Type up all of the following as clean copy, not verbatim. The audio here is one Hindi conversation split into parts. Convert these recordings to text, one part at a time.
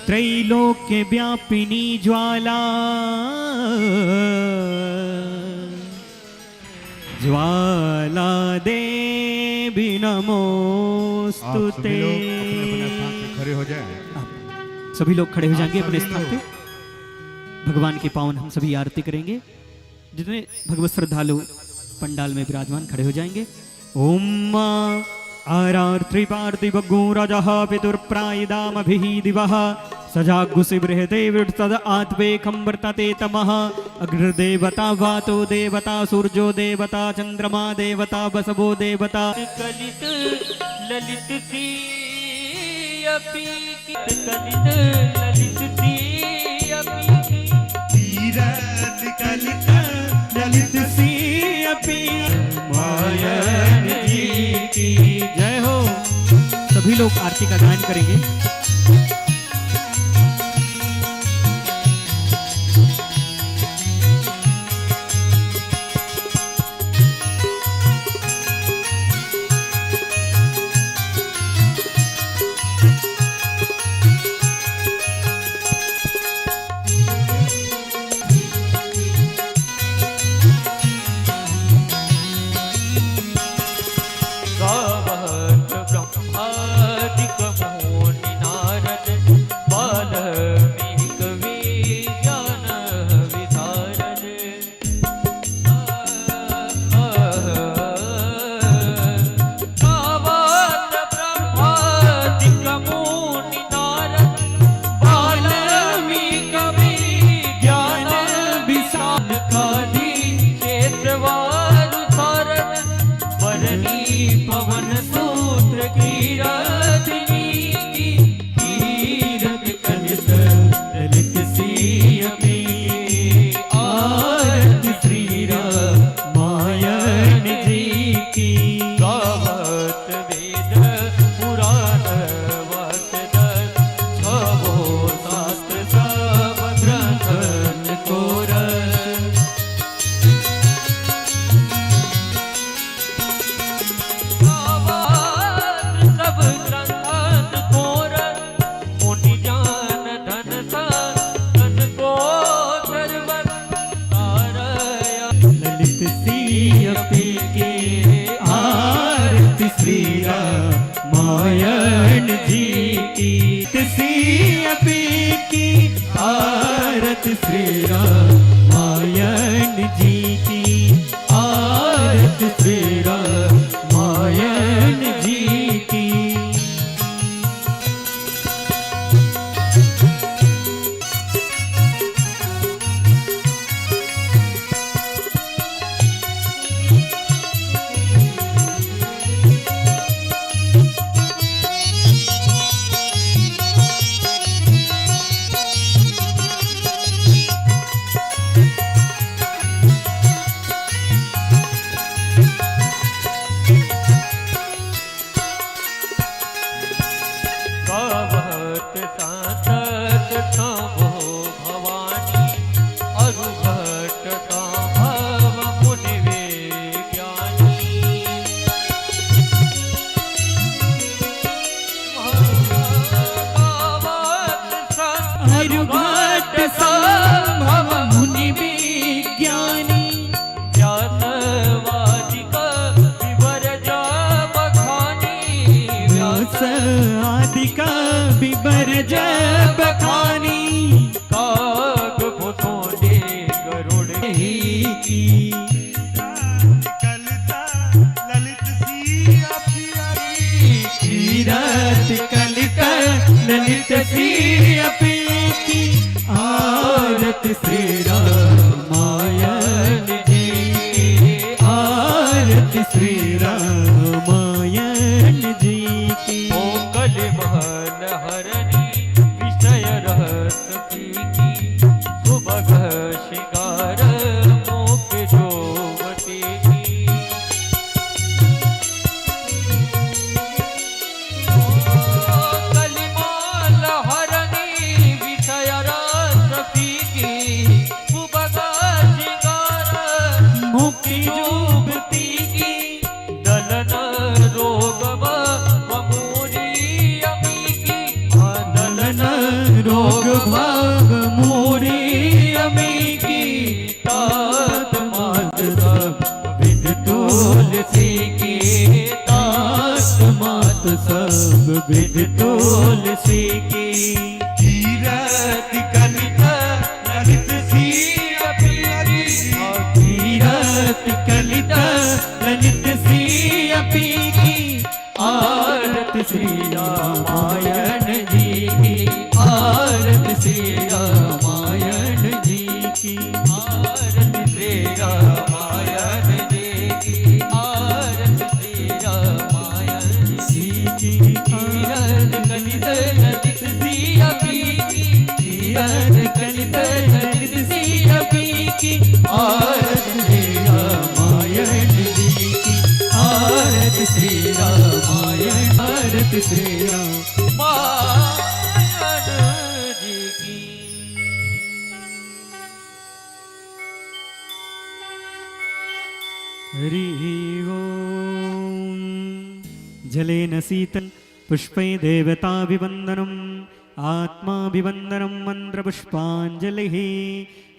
त्रैलोक्य व्यापिनी ज्वाला ज्वाला देवी नमोस्तुते। खड़े हो जाए, सभी लोग खड़े हो जाएंगे अपने स्थान पे। भगवान के पावन हम सभी आरती करेंगे। जितने भगवत श्रद्धालु पंडाल में विराजमान खड़े हो जाएंगे। ओम आरार त्रिपार्थिव गुराजः पितुर्प्रायदामभिः दिवः सजागुसि बृहदेवृतद आत्वेकं वर्तते तमः। अग्रदेवता वातो देवता सूर्यो देवता चंद्रमा देवता बसवो देवता। कलित ललित सी अपी कलित ललित सी अपी तीरथ कलित ललित सी अपी मायन जी की जय हो। सभी लोग आरती का गायन करेंगे। मायन जी की सी अपी की आरत श्री मायन जी की आरत श्री मायन जी की। आदिका बिबर जब खानी काग भुतोंडे गरुड़ की कलिता ललित सी अपी तीरथ कलिता ललित सी अपी की आरत श्री मायन जी आरत श्री मायन जी की। महल हरणी विषय रहस की सुबह शिकार मोक जोवती की। कलिमाल हरणी विषय रस की सुबह शिकार मोक जोवती की। दलन रोग भाग मोरी अमी की तात मात सब विध तुलसी की तात मात सब विध तुलसी की कीरत कलित ललित सिया पीकी तीरथ कलित ललित सिया पी की आरत श्री रामायण जी की आरत श्री रामायण जी की आरत श्री रामायण जी की आरत श्री रामायण जी की कीरत कलित ललित सिया पीकी तीरथ कलित ललित सिया पी की आरत श्री रामायण जी की आरत श्री रामायण आरत श्री राम मायन जी की हरि ओम जलेन शीतल पुष्पै देवताभिवन्दनम् आत्माभिवन्दनं मन्त्रपुष्पाञ्जलिः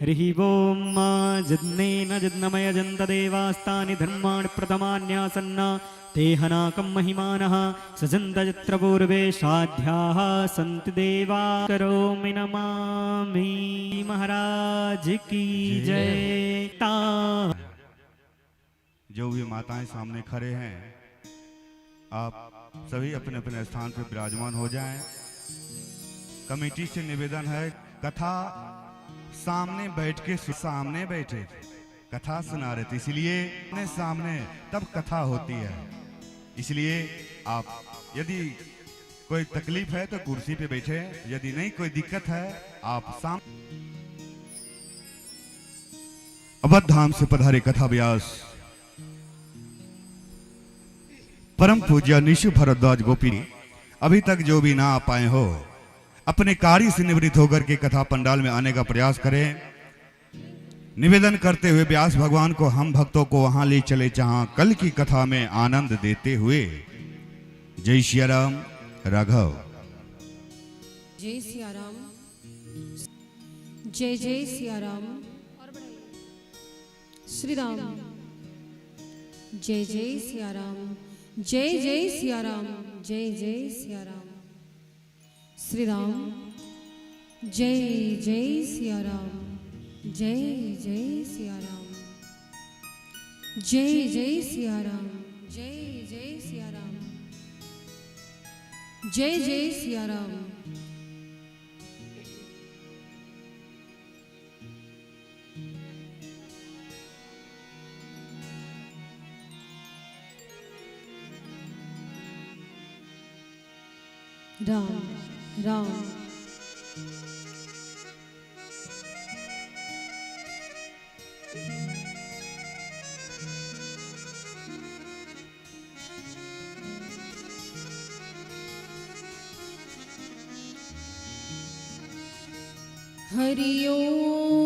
हरिः ओं मा जज्ञेन जज्ञमय जन्तदेवास्तानि धर्माणि प्रथमान्यासन्ना ते हनाकं महिमानः सजन्त यत्र पूर्वे साध्याः सन्ति देवा करोमि नमामि महाराज की जय ता जो भी माताएं सामने खड़े हैं, आप सभी अपने अपने स्थान पर विराजमान हो जाएं। कमेटी से निवेदन है, कथा सामने बैठे कथा सुना रहे थे, इसलिए अपने सामने तब कथा होती है। इसलिए आप यदि कोई तकलीफ है तो कुर्सी पे बैठे, यदि नहीं कोई दिक्कत है आप सामने। अवध धाम से पधारे कथा व्यास परम पूज्य निशु भरद्वाज गोपी, अभी तक जो भी ना आ पाए हो अपने कार्य से निवृत्त होकर के कथा पंडाल में आने का प्रयास करें। निवेदन करते हुए व्यास भगवान को हम भक्तों को वहां ले चले जहां कल की कथा में आनंद देते हुए। जय सिया राम। राघव। जय सिया राम। जय जय सिया राम। श्री राम। जय जय सिया राम। जय जय सिया राम। जय जय सिया राम। श्री राम। जय जय सिया राम। जय जय सिया राम। जय जय सिया राम। जय जय सिया राम। जय जय सिया राम। राम राम। हरि ओम।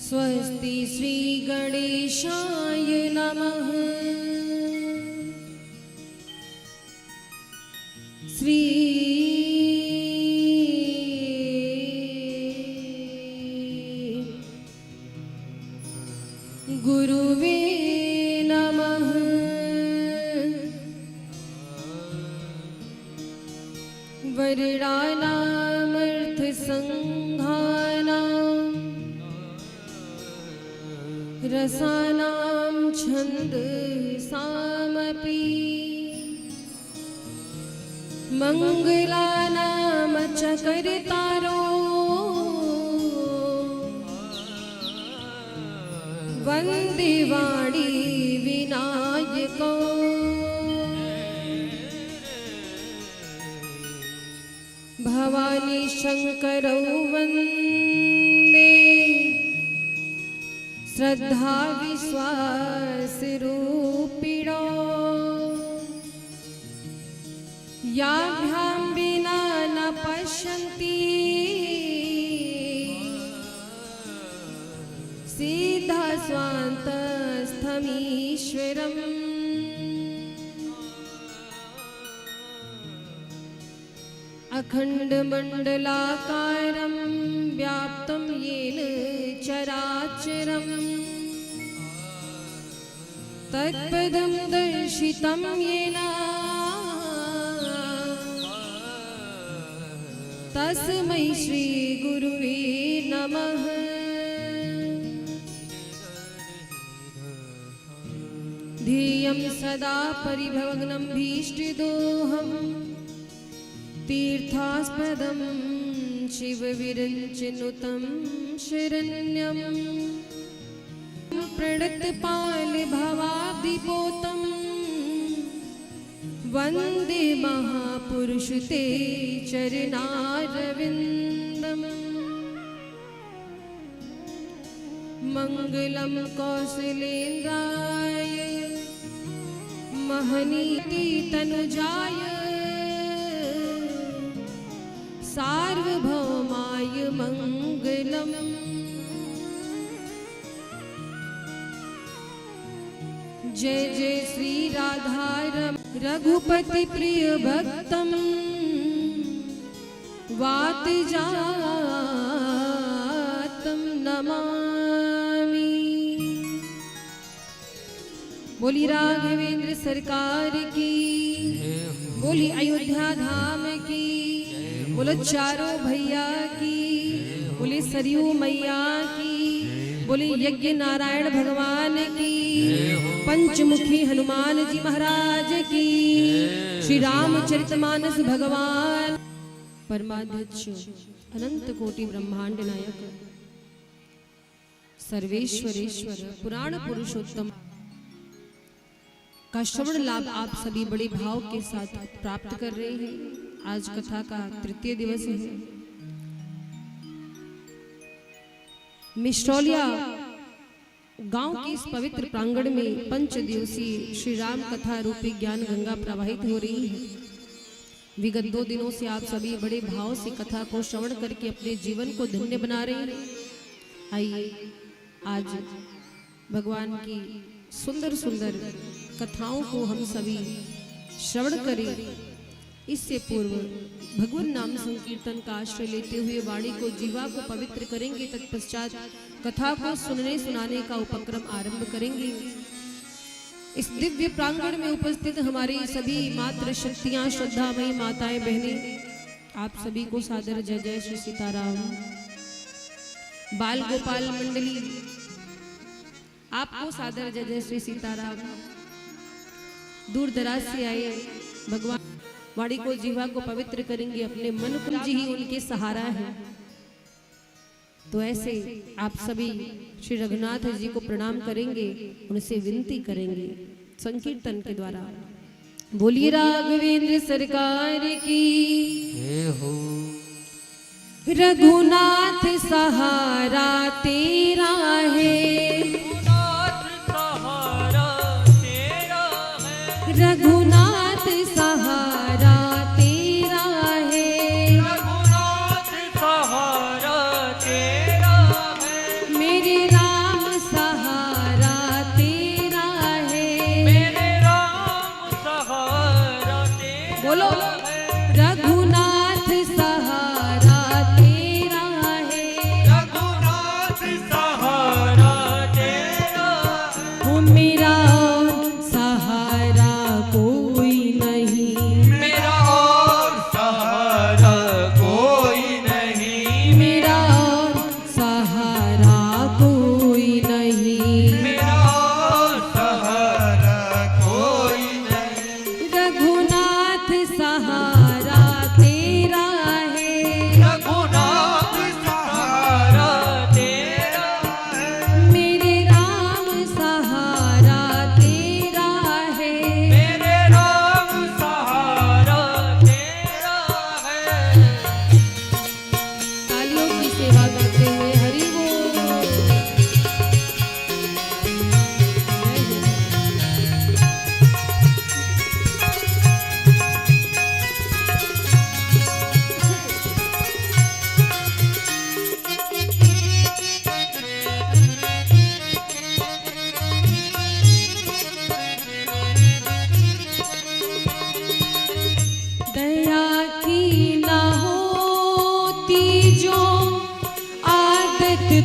स्वस्ति श्री गणेशाय नमः। श्री गुरुवे नमः। वरदानामर्थ संघानां रसानां छन्दसामपि मंगलानां च कर्तारो वन्दे वाणी विनायको। भवानी शंकरौ वन्दे श्रद्धा विश्वास रूपिणो। याभ्यां विना न पश्यन्ति सिद्धा स्वान्तस्थमीश्वरम्। अखण्डमण्डलाकारं व्याप्तं येन चराचरम् तत्पदं दर्शितं येन तस्मै श्रीगुरुवे नमः। ध्येयं सदा परिभवग्नं भीष्टिदोहं तीर्थास्पदं शिवविरञ्चिनुतं शरण्यं प्रणतपालभवाब्धिपोतं वन्दे महापुरुष ते चरणारविन्दम्। मङ्गलं कौसलेन्द्राय महनीति तनुजाय सार्वभौमाय मङ्गलम्। जय जय श्री राधारम रघुपति प्रिय भक्तम वातजातम नमामि। बोली राघवेंद्र सरकार की, बोली अयोध्या धाम की, बोलो चारों भैया की, बोली सरयू मैया की, बोली यज्ञ नारायण भगवान की, पंचमुखी हनुमान जी महाराज की, श्री रामचरितमानस भगवान परमाध्यक्ष अनंत कोटि ब्रह्मांड नायक सर्वेश्वरेश्वर पुराण पुरुषोत्तम का श्रवण लाभ आप सभी बड़े भाव के साथ प्राप्त कर रहे हैं। आज कथा का तृतीय दिवस है। मिश्रौलिया गांव के इस पवित्र प्रांगण में पंच दिवसीय श्री राम कथा रूपी ज्ञान गंगा प्रवाहित हो रही है। विगत 2 दिनों से आप सभी बड़े भाव से कथा को श्रवण करके अपने जीवन को धन्य बना रहे हैं। आइए आज भगवान की सुंदर सुंदर कथाओं को हम सभी श्रवण करें। इससे पूर्व भगवान नाम संकीर्तन का आश्रय लेते हुए वाणी को जीवा को पवित्र करेंगे। तत्पश्चात कथा को सुनने सुनाने का उपक्रम आरंभ करेंगे। इस दिव्य प्रांगण में उपस्थित हमारी सभी मातृ शक्तियां, श्रद्धामयी माताएं, बहनें, आप सभी को सादर जय जय श्री सीताराम। बाल गोपाल मंडली आपको सादर जय जय श्री सीताराम। दूर दराज से आए भगवान वाणी को जीवा को पवित्र करेंगे। अपने मन कुंज ही उनके सहारा है। तो ऐसे आप सभी श्री रघुनाथ जी को प्रणाम करेंगे, उनसे विनती करेंगे संकीर्तन के द्वारा। बोलिए राघवेंद्र सरकार की। रघुनाथ सहारा तेरा है, रघुनाथ सहारा तेरा है, रघुनाथ सहारा तेरा है, मेरे राम सहारा तेरा है, मेरे राम सहारा तेरा बोलो है, रघुनाथ सहारा तेरा है, रघुनाथ सहारा तेरा है, वो मेरा सहारा कोई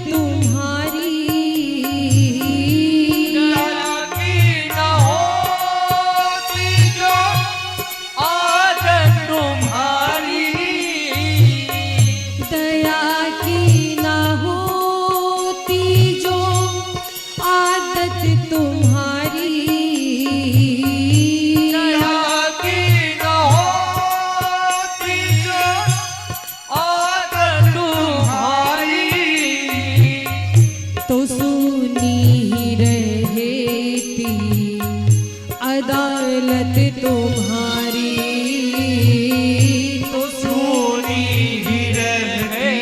तुम्हारी दया की न होती जो आदत तुम्हारी, दया की ना होती जो आदत तुम्हारी, दया की न होती जो आदत तुम्हारी, तो सुनी ही रहती अदालत तुम्हारी, तो सुनी ही रहती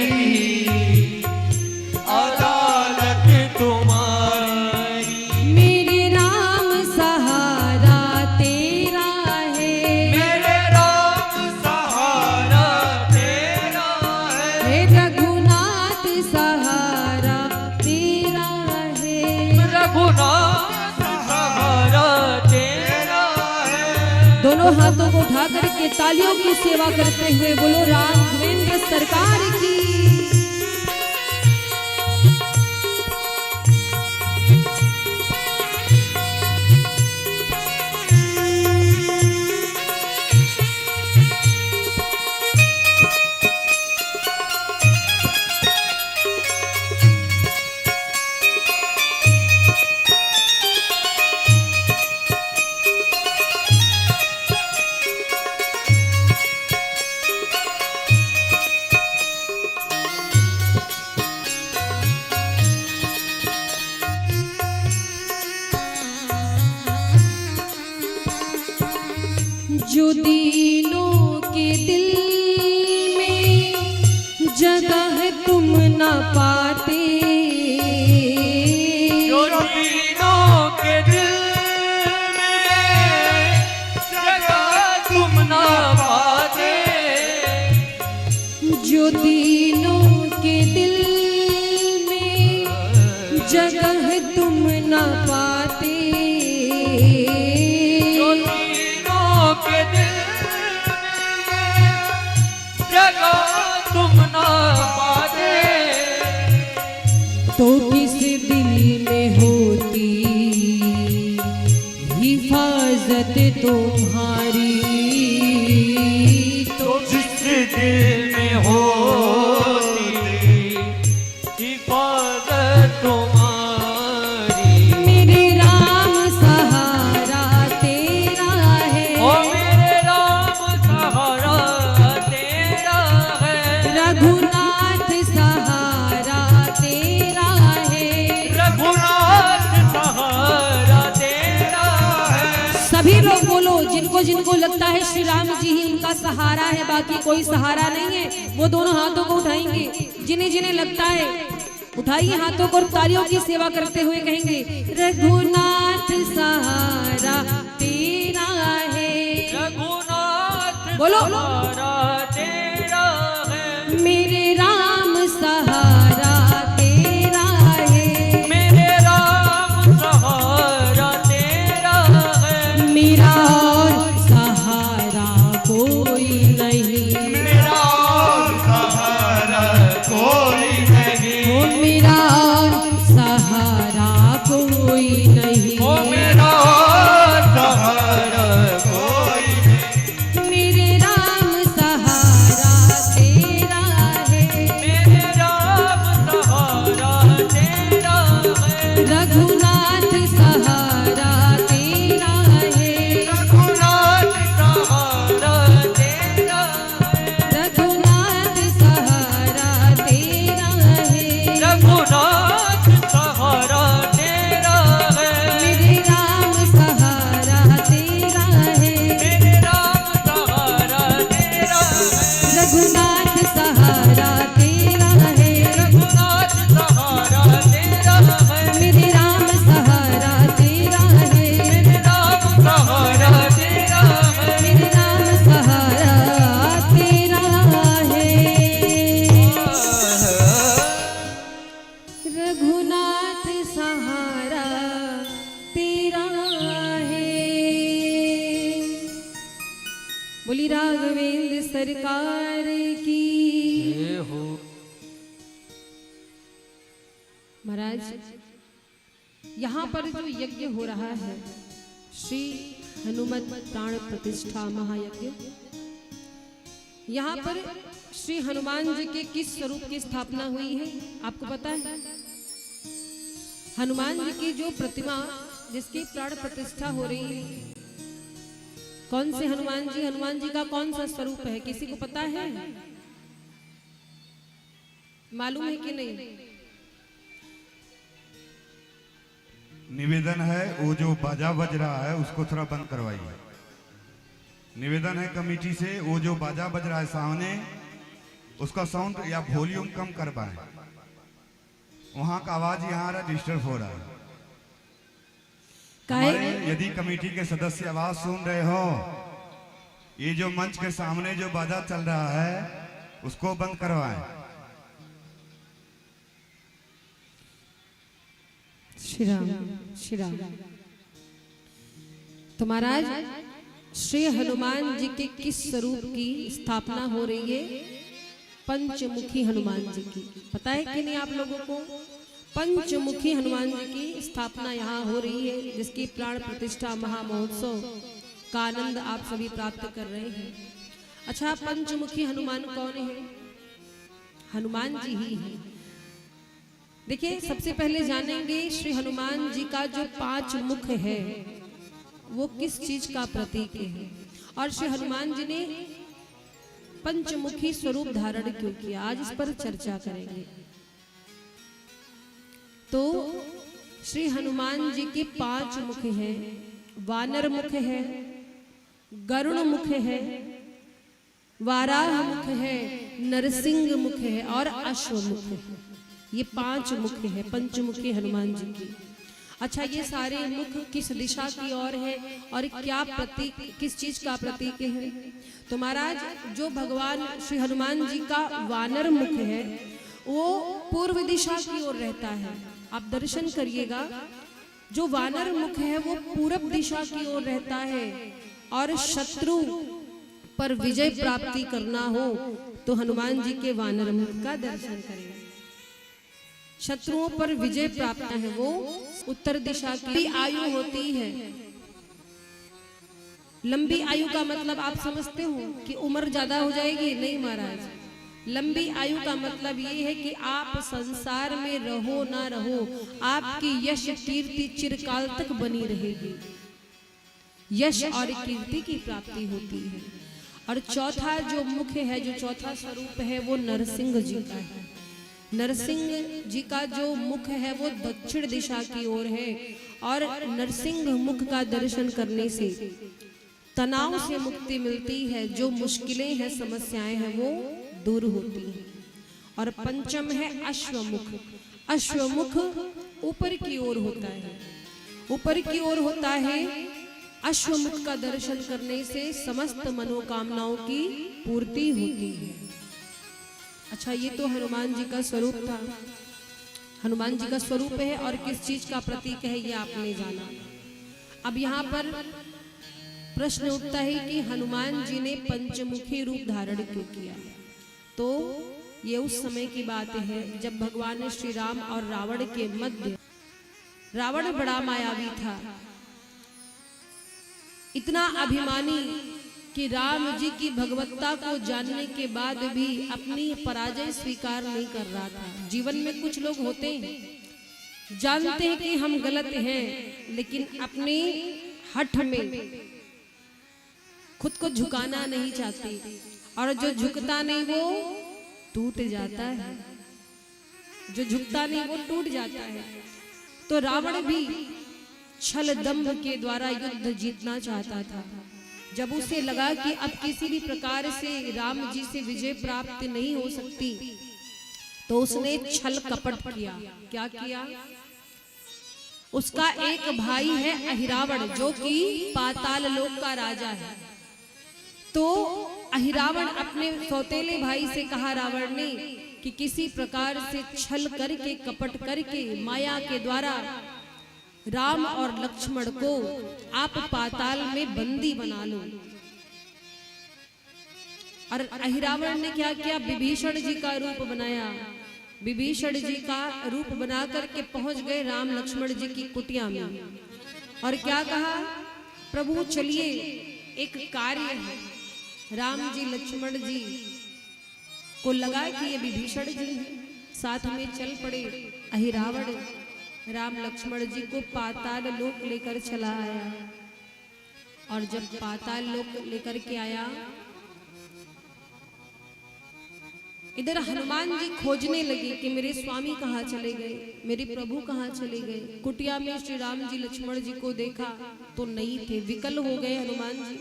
अदालत तुम्हारी। मेरे राम सहारा तेरा है, मेरे राम सहारा तेरा है, हे रघुनाथ सहारा तेरा है। रघुनाथ सहारा तेरा है। दोनों हाथों को उठा करके तालियों की सेवा करते हुए बोलो राघवेंद्र सरकार की। जो दीनों के दिल में जगह तुम न पाते, जो दीनों के दिल में जगह तुम ना पाते, जो दीनों के दिल में जगह तुम न पाते, जो दीनों के दिल में जगह तुम ना पाते, तो किस दिल में होती हिफाजत तुम्हारी, तो जिस दिल में होती हिफाजत तुम्हारी। मेरे राम सहारा तेरा है, ओ मेरे राम सहारा तेरा है, रघुनाथ सहारा तेरा है। रघुनाथ सहारा तेरा है। सभी लोग बोलो जिनको जिनको लगता है श्री राम जी ही उनका सहारा है, बाकी कोई सहारा नहीं है, वो दोनों हाथों को उठाएंगे। जिन्हें जिन्हें लगता है उठाइए हाथों को और तालियों की सेवा करते हुए कहेंगे रघुनाथ सहारा तेरा है। रघुनाथ बोलो। सहारा तेरा है, मेरे राम सहारा तेरा है, मेरे राम सहारा तेरा है, मेरा और सहारा कोई नहीं, मेरा सहारा कोई नहीं, ओ मेरा और सहारा कोई नहीं, ओ मेरा सहारा कोई नहीं। मेरे राम सहारा तेरा है, मेरे राम सहारा तेरा है, रघुनाथ सहारा तेरा है, रघुनाथ सहारा तेरा है, रघुनाथ सहारा तेरा है, रघुनाथ सहारा तेरा है, मेरे राम सहारा तेरा है, मेरे राम सहारा तेरा है, रघुनाथ सहारा तेरा है, रघुनाथ सहारा तेरा है, मेरे राम सहारा तेरा है, मेरे राम सहारा तेरा है, मेरे राम सहारा तेरा है, रघुनाथ सहारा तेरा है। बोली राघवेंद्र सरकार की। जय हो। महाराज यहाँ पर जो यज्ञ हो रहा है श्री हनुमत प्राण प्रतिष्ठा महायज्ञ, यहाँ पर श्री हनुमान जी के किस स्वरूप की स्थापना हुई है आपको पता है? हनुमान जी की जो प्रतिमा जिसकी प्राण प्रतिष्ठा हो रही है, कौन से हनुमान जी? हनुमान जी का कौन सा स्वरूप है, किसी को पता है? मालूम है कि नहीं? निवेदन है वो जो बाजा बज रहा है उसको थोड़ा बंद करवाइए। निवेदन है कमेटी से, वो जो बाजा बज रहा है सामने उसका साउंड या वॉल्यूम कम कर पाए, वहां का आवाज यहाँ डिस्टर्ब हो रहा है। हमारे यदि कमेटी के सदस्य आवाज सुन रहे हो, ये जो मंच के सामने जो बाजा चल रहा है उसको बंद करवाएं। श्री राम श्री राम। तो महाराज श्री हनुमान जी के किस स्वरूप की स्थापना हो रही है? पंचमुखी हनुमान जी की। पता है कि नहीं आप लोगों को? पंचमुखी हनुमान जी की स्थापना यहाँ हो रही है, जिसकी प्राण प्रतिष्ठा महामहोत्सव का आनंद आप सभी प्राप्त कर रहे हैं। अच्छा, पंचमुखी हनुमान कौन है? हनुमान जी ही है। देखिए, सबसे पहले जानेंगे श्री हनुमान जी का जो 5 मुख है वो किस चीज का प्रतीक है, और श्री हनुमान जी ने पंचमुखी स्वरूप धारण क्यों किया, आज इस पर चर्चा करेंगे। तो श्री हनुमान जी के 5 मुख हैं। वानर मुख है, गरुड़ मुख है, वाराह मुख है, नरसिंह मुख है और अश्व मुख है। ये 5 मुख है पंचमुखी हनुमान जी की। अच्छा, ये सारे मुख किस दिशा की ओर है और क्या प्रतीक, किस चीज का प्रतीक है? तो महाराज जो भगवान श्री हनुमान जी का वानर मुख है वो पूर्व दिशा की ओर रहता है। आप दर्शन करिएगा, जो वानर मुख है वो पूरब दिशा की ओर रहता है, और शत्रु पर विजय प्राप्ति करना हो तो हनुमान जी के वानर मुख का दर्शन करें। शत्रुओं पर विजय प्राप्त है वो उत्तर दिशा की आयु होती है। लंबी आयु का मतलब आप समझते हो कि उम्र ज्यादा हो जाएगी? नहीं महाराज, लंबी आयु का मतलब ये है कि आप संसार में रहो ना रहो, आपकी यश कीर्ति चिरकाल तक बनी रहेगी। यश और कीर्ति की प्राप्ति होती है। और चौथा जो मुख है, जो चौथा स्वरूप है वो नरसिंह जी का है। नरसिंह जी का जो मुख है वो दक्षिण दिशा की ओर है, और नरसिंह मुख का दर्शन करने से तनाव से मुक्ति मिलती है, जो मुश्किलें हैं, समस्याएं हैं वो दूर होती हैं। और पंचम है अश्वमुख। अश्वमुख ऊपर की ओर होता है, ऊपर की ओर होता है। अश्वमुख का दर्शन करने से समस्त मनोकामनाओं की पूर्ति होती है। अच्छा, ये तो हनुमान जी का स्वरूप था। हनुमान जी का स्वरूप है और किस चीज का प्रतीक है ये आपने जाना। अब यहाँ पर प्रश्न उठता है कि हनुमान जी ने पंचमुखी रूप धारण क्यों किया? तो ये उस समय की बात है जब भगवान श्री राम और रावण के मध्य, रावण बड़ा मायावी था, इतना अभिमानी कि राम जी की भगवत्ता को जानने के बाद भी अपनी पराजय स्वीकार नहीं कर रहा था। जीवन में कुछ लोग होते हैं, जानते हैं कि हम गलत हैं, लेकिन अपने हठ में खुद को झुकाना नहीं चाहते, और जो झुकता नहीं वो टूट जाता है, जो झुकता नहीं वो टूट जाता है। तो रावण भी छल दंभ के द्वारा युद्ध जीतना चाहता था। जब उसे लगा कि अब किसी भी प्रकार से राम जी से विजय प्राप्त नहीं हो सकती, तो उसने छल कपट किया। क्या किया? उसका एक भाई है अहिरावण, जो कि पाताल लोक का राजा है। तो अहिरावण अपने सौतेले भाई से कहा रावण ने कि किसी प्रकार से छल करके, कपट करके, माया के द्वारा राम और लक्ष्मण को आप पाताल में बंदी बना लो। और अहिरावण ने क्या किया? विभीषण जी का रूप बनाया, विभीषण जी का रूप बना करके पहुंच गए राम लक्ष्मण जी की कुटिया में और क्या कहा, प्रभु चलिए एक कार्य है। राम जी लक्ष्मण जी को लगा कि ये विभीषण जी हैं, साथ में चल पड़े। अहिरावण राम लक्ष्मण जी को पाताल लोक लेकर चला आया और जब पाताल लोक लेकर के आया, इधर हनुमान जी खोजने लगे कि मेरे स्वामी कहाँ चले गए, मेरे प्रभु कहाँ चले गए। कुटिया में श्री राम जी लक्ष्मण जी को देखा तो नहीं थे, विकल हो गए हनुमान जी।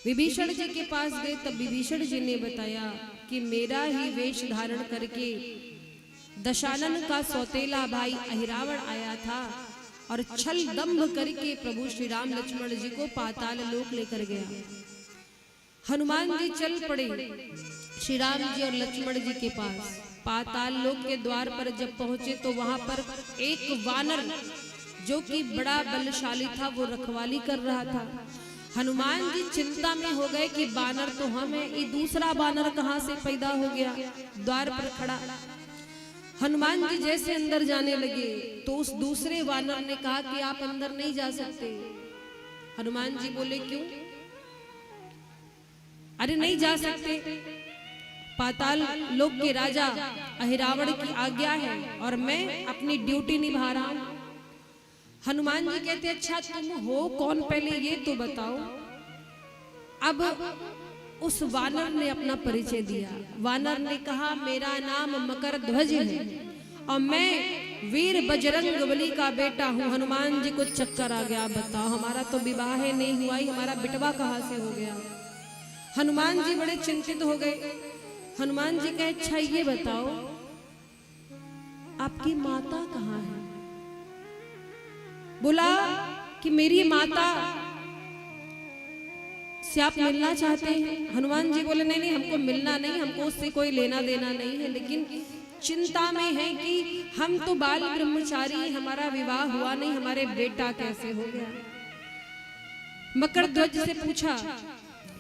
विभीषण जी के पास गए, तब विभीषण जी ने बताया कि मेरा ही वेश धारण करके दशानन का सौतेला भाई अहिरावण आया था और छल दंभ करके प्रभु श्री राम लक्ष्मण जी को पाताल लोक लेकर गया। हनुमान जी चल पड़े श्री राम जी और लक्ष्मण जी के पास। पाताल लोक के द्वार पर जब पहुंचे तो वहां पर एक वानर जो कि बड़ा बलशाली था वो रखवाली कर रहा था। हनुमान जी चिंता में हो गए कि बानर तो हम है, ये दूसरा बानर कहां से पैदा हो गया द्वार पर खड़ा। हनुमान जी जैसे अंदर जाने लगे तो उस दूसरे वानर ने कहा कि आप अंदर नहीं जा सकते। हनुमान जी बोले क्यों? अरे नहीं जा सकते, पाताल लोक के राजा अहिरावण की आज्ञा है और मैं अपनी ड्यूटी निभा रहा हूं। हनुमान जी कहते अच्छा तुम हो कौन पहले ये तो बताओ। अब उस वानर ने अपना परिचय दिया। वानर ने कहा मेरा नाम मकरध्वज है और मैं वीर बजरंगबली का बेटा हूँ। हनुमान जी को चक्कर आ गया, बताओ हमारा तो विवाह नहीं हुआ ही, हमारा बिटवा कहाँ से हो गया। हनुमान जी बड़े चिंतित हो गए। हनुमान जी कहे अच्छा ये बताओ आपकी माता कहाँ है? बोला कि मेरी माता से आप मिलना चाहते हैं? हनुमान जी बोले नहीं नहीं, हमको मिलना नहीं, हमको उससे कोई लेना देना नहीं है, लेकिन चिंता में है कि हम तो बाल ब्रह्मचारी, हमारा विवाह हुआ नहीं, हमारे बेटा कैसे हो गया। मकरध्वज से पूछा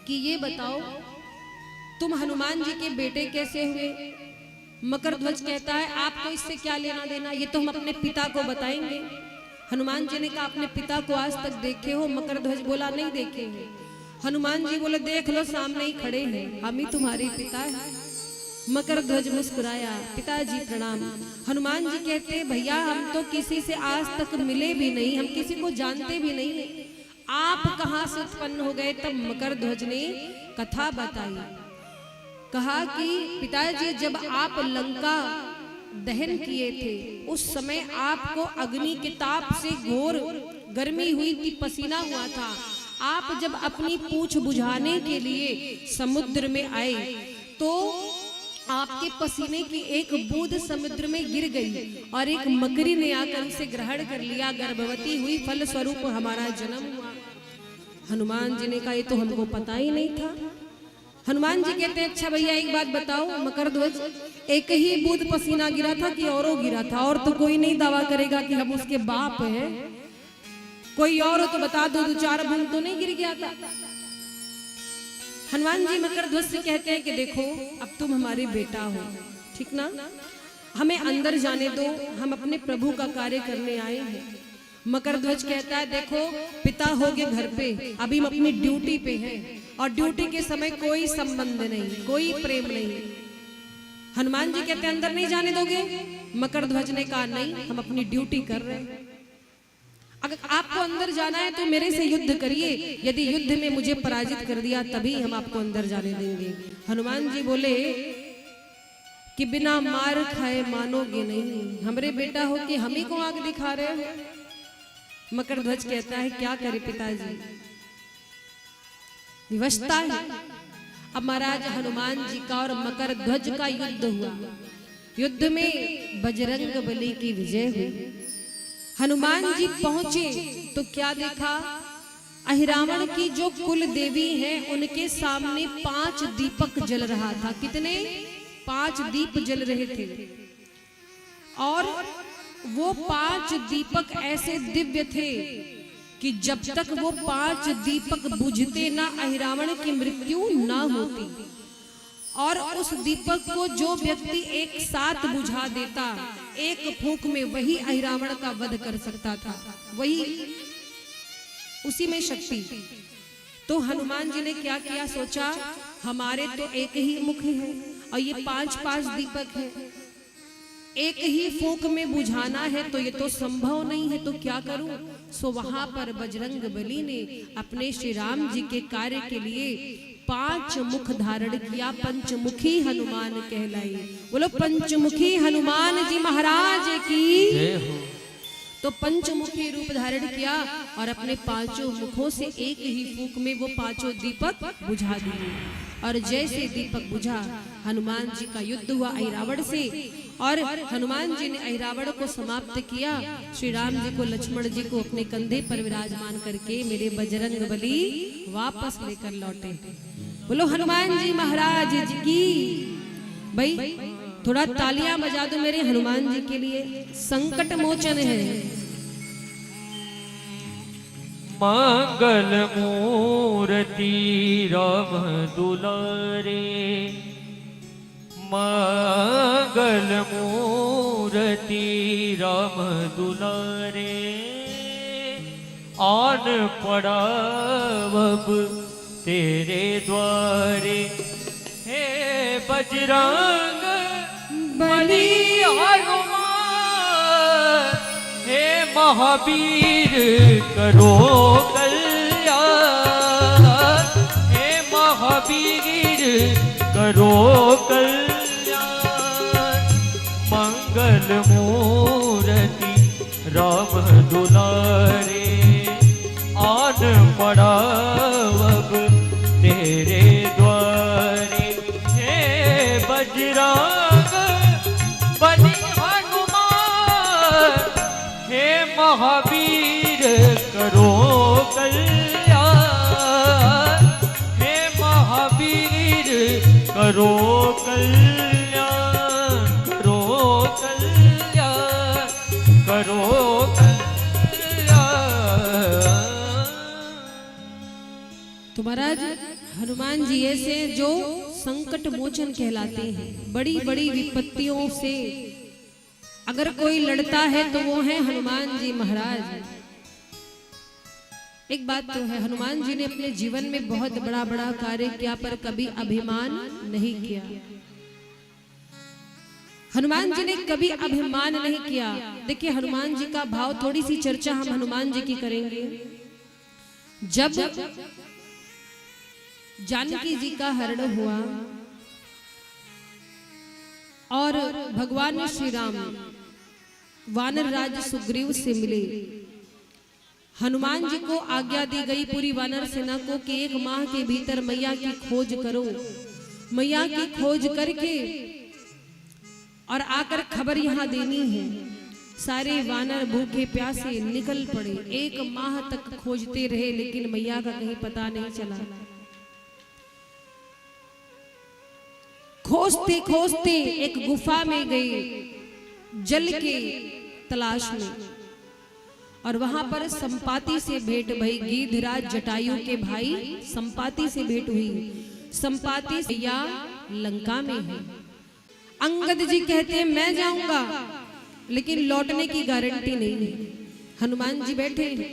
कि ये बताओ तुम हनुमान जी के बेटे कैसे हुए? मकरध्वज कहता है आपको इससे क्या लेना देना, ये तो हम अपने पिता को बताएंगे। हनुमान जी ने कहा अपने पिता को आज तक देखे हो? मकरध्वज बोला नहीं देखे हैं। हनुमान जी बोले देख लो सामने ही खड़े हैं, हम ही तुम्हारे पिता हैं। मकरध्वज मुस्कुराया, पिताजी प्रणाम। हनुमान जी कहते भैया हम तो किसी से आज तक मिले भी नहीं, हम किसी को जानते भी नहीं, आप कहां से उत्पन्न हो गए? तब मकरध्वज ने कथा बताई। कहा कि पिताजी जब आप लंका दहन किए थे उस समय आपको अग्नि के ताप से घोर गर्मी हुई थी, पसीना हुआ था। आप जब अपनी पूंछ बुझाने के लिए समुद्र में आए तो आपके पसीने की एक बूंद समुद्र में गिर गई और एक मकड़ी ने आकर उसे ग्रहण कर लिया, गर्भवती हुई, फल स्वरूप हमारा जन्म हुआ। हनुमान जी ने कहा ये तो हमको पता ही नहीं था। हनुमान जी कहते हैं अच्छा भैया एक बात बताओ मकरध्वज, एक ही बूंद पसीना गिरा था कि औरों गिरा था? और तो कोई नहीं दावा करेगा कि हम उसके बाप हैं, कोई और हो तो बता दो, 2-4 बूंद तो नहीं गिर गया था। हनुमान जी मकरध्वज से कहते हैं कि देखो अब तुम हमारे बेटा हो, ठीक ना, हमें अंदर जाने दो, हम अपने प्रभु का कार्य करने आए हैं। मकरध्वज कहता है देखो पिता होगे घर पे, अभी हम अपनी ड्यूटी पे हैं और ड्यूटी के समय कोई संबंध नहीं, कोई प्रेम नहीं। हनुमान जी कहते हैं अंदर नहीं जाने दोगे? मकरध्वज ने कहा नहीं, हम अपनी ड्यूटी कर रहे हैं, अगर आपको अंदर जाना है तो मेरे से युद्ध करिए, यदि युद्ध में मुझे पराजित कर दिया तभी हम आपको अंदर जाने देंगे। हनुमान जी बोले कि बिना मार खाए मानोगे नहीं, हमरे बेटा हो कि हम ही को आग दिखा रहे हो। मकरध्वज कहता है क्या करे पिताजी, विवशता है। अब महाराज हनुमान जी का और मकरध्वज का युद्ध हुआ। युद्ध में बजरंगबली की विजय हुई। हनुमान जी पहुंचे तो क्या देखा, अहिरावण की जो कुल देवी है उनके सामने 5 दीपक जल रहा था। कितने? 5 दीप जल रहे थे और वो 5 दीपक ऐसे दिव्य थे कि जब तक वो 5 दीपक बुझते ना अहिरावण की मृत्यु ना होती। और उस दीपक को जो व्यक्ति एक साथ बुझा देता, एक फूंक में, वही अहिरावण का वध कर सकता था, वही उसी में शक्ति। तो हनुमान जी ने क्या किया, सोचा हमारे तो एक ही मुख है और ये 5-5 दीपक है, एक ही फूंक में बुझाना है तो ये तो संभव नहीं है, तो क्या करूं। सो वहां पर बजरंग बली ने अपने श्री राम जी के कार्य के लिए 5 मुख धारण किया, पंचमुखी हनुमान कहलाई। बोलो पंचमुखी हनुमान जी महाराज की जय हो। तो पंचमुखी रूप धारण किया और अपने 5 मुखों से एक ही फूंक में वो 5 दीपक बुझा दिए। और जैसे दीपक बुझा, हनुमान जी का युद्ध हुआ अहिरावण से, और हनुमान जी ने अहिरावण को समाप्त किया। श्री राम जी को, लक्ष्मण जी को अपने कंधे पर विराजमान करके मेरे बजरंग बली वापस लेकर लौटे। बोलो हनुमान जी महाराज जी की। भाई थोड़ा तालियां बजा दो मेरे हनुमान जी के लिए, संकट मोचन है। मंगल मूर्ति राम दुलारे, मंगल मूर्ति राम दुलारे, आन पड़ा अब तेरे द्वारे। हे बजरंग बली हनुमान, हे महावीर करो कल्याण, हे महावीर करो कल्याण। मंगल मूर्ति राम दुलारे, आन पड़ा अब तेरे द्वारे। हे बजरंग बली हनुमान, हे महावीर करो कल्याण, हे महावीर करो कल्याण, करो कल्याण, करो कल्याण। तो महाराज हनुमान जी ऐसे जो संकट मोचन कहलाते हैं। बड़ी बड़ी विपत्तियों से अगर कोई लड़ता है तो वो है हनुमान जी महाराज। एक बात तो है, हनुमान जी ने अपने जीवन में बहुत बड़ा बड़ा कार्य किया पर कभी अभिमान नहीं किया। हनुमान जी ने कभी अभिमान नहीं किया। देखिए हनुमान जी का भाव, थोड़ी सी चर्चा हम हनुमान जी की करेंगे। जब जानकी जी का हरण हुआ और भगवान श्री राम वानर राज सुग्रीव से मिले, हनुमान जी को आज्ञा दी गई पूरी वानर सेना को कि 1 माह के भीतर मैया की खोज करो। मैया की खोज करके और आकर खबर यहां देनी है। सारे वानर भूखे प्यासे निकल पड़े। 1 माह तक खोजते रहे लेकिन मैया का कहीं पता नहीं चला। खोजते खोजते एक गुफा में गए जल के तलाश में, और वहां पर संपाति से भेंट भई। गीधराज जटायु के भाई संपाति से भेंट हुई। संपाति या लंका में है। अंगद जी कहते हैं मैं जाऊंगा लेकिन लौटने की गारंटी नहीं है। हनुमान जी बैठे हैं।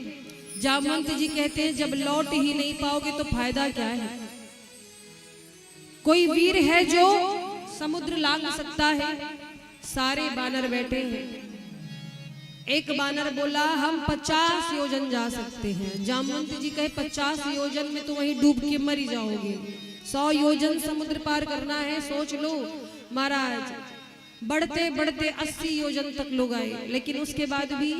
जामवंत जी कहते हैं जब लौट ही नहीं पाओगे तो फायदा क्या है। कोई वीर है जो समुद्र लांघ सकता है। सारे बानर बैठे हैं। एक बानर बोला हम 50 योजन जा सकते हैं। जामवंत जी कहे 50 योजन में तो वहीं डूब के मर जाओगे। 100 योजन समुद्र पार करना है, सोच लो महाराज। बढ़ते बढ़ते 80 योजन तक लोग आए लेकिन उसके बाद भी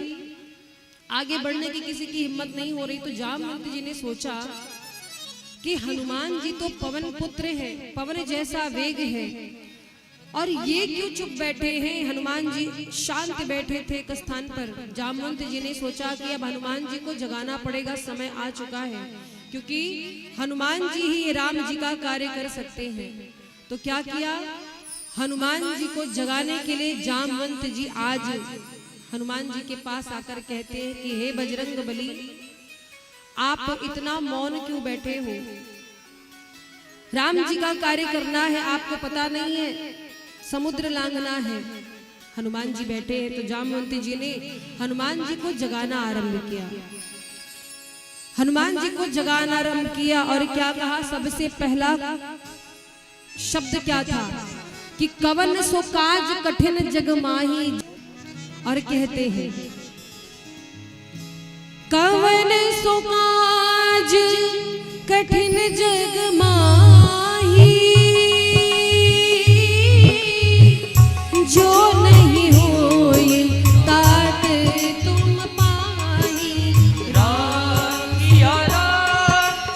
आगे बढ़ने की किसी की हिम्मत नहीं हो रही। तो जामवंत जी ने सोचा कि हनुमान जी तो पवन पुत्र है, पवन जैसा वेग है, और ये क्यों चुप बैठे हैं। हनुमान जी शांत बैठे थे एक स्थान पर। जामवंत जी ने सोचा कि अब हनुमान जी को जगाना पड़ेगा, समय आ चुका है, क्योंकि हनुमान जी ही राम जी का कार्य कर सकते हैं। तो क्या किया, हनुमान जी को जगाने के लिए जामवंत जी आज हनुमान जी के पास आकर कहते हैं कि हे बजरंग बली, आप इतना मौन क्यों बैठे हो। राम जी का कार्य करना है, आपको पता नहीं है, समुद्र लांघना है। हनुमान जी बैठे हैं तो जामवंत जी ने हनुमान जी को जगाना आरंभ किया। हनुमान जी को जगाना आरंभ किया और क्या कहा? सबसे पहला शब्द क्या था कि कवन सो काज कठिन जग माही। और कहते हैं कवन सो काज कठिन जग माही, जो नहीं होई तात तुम पाही। राम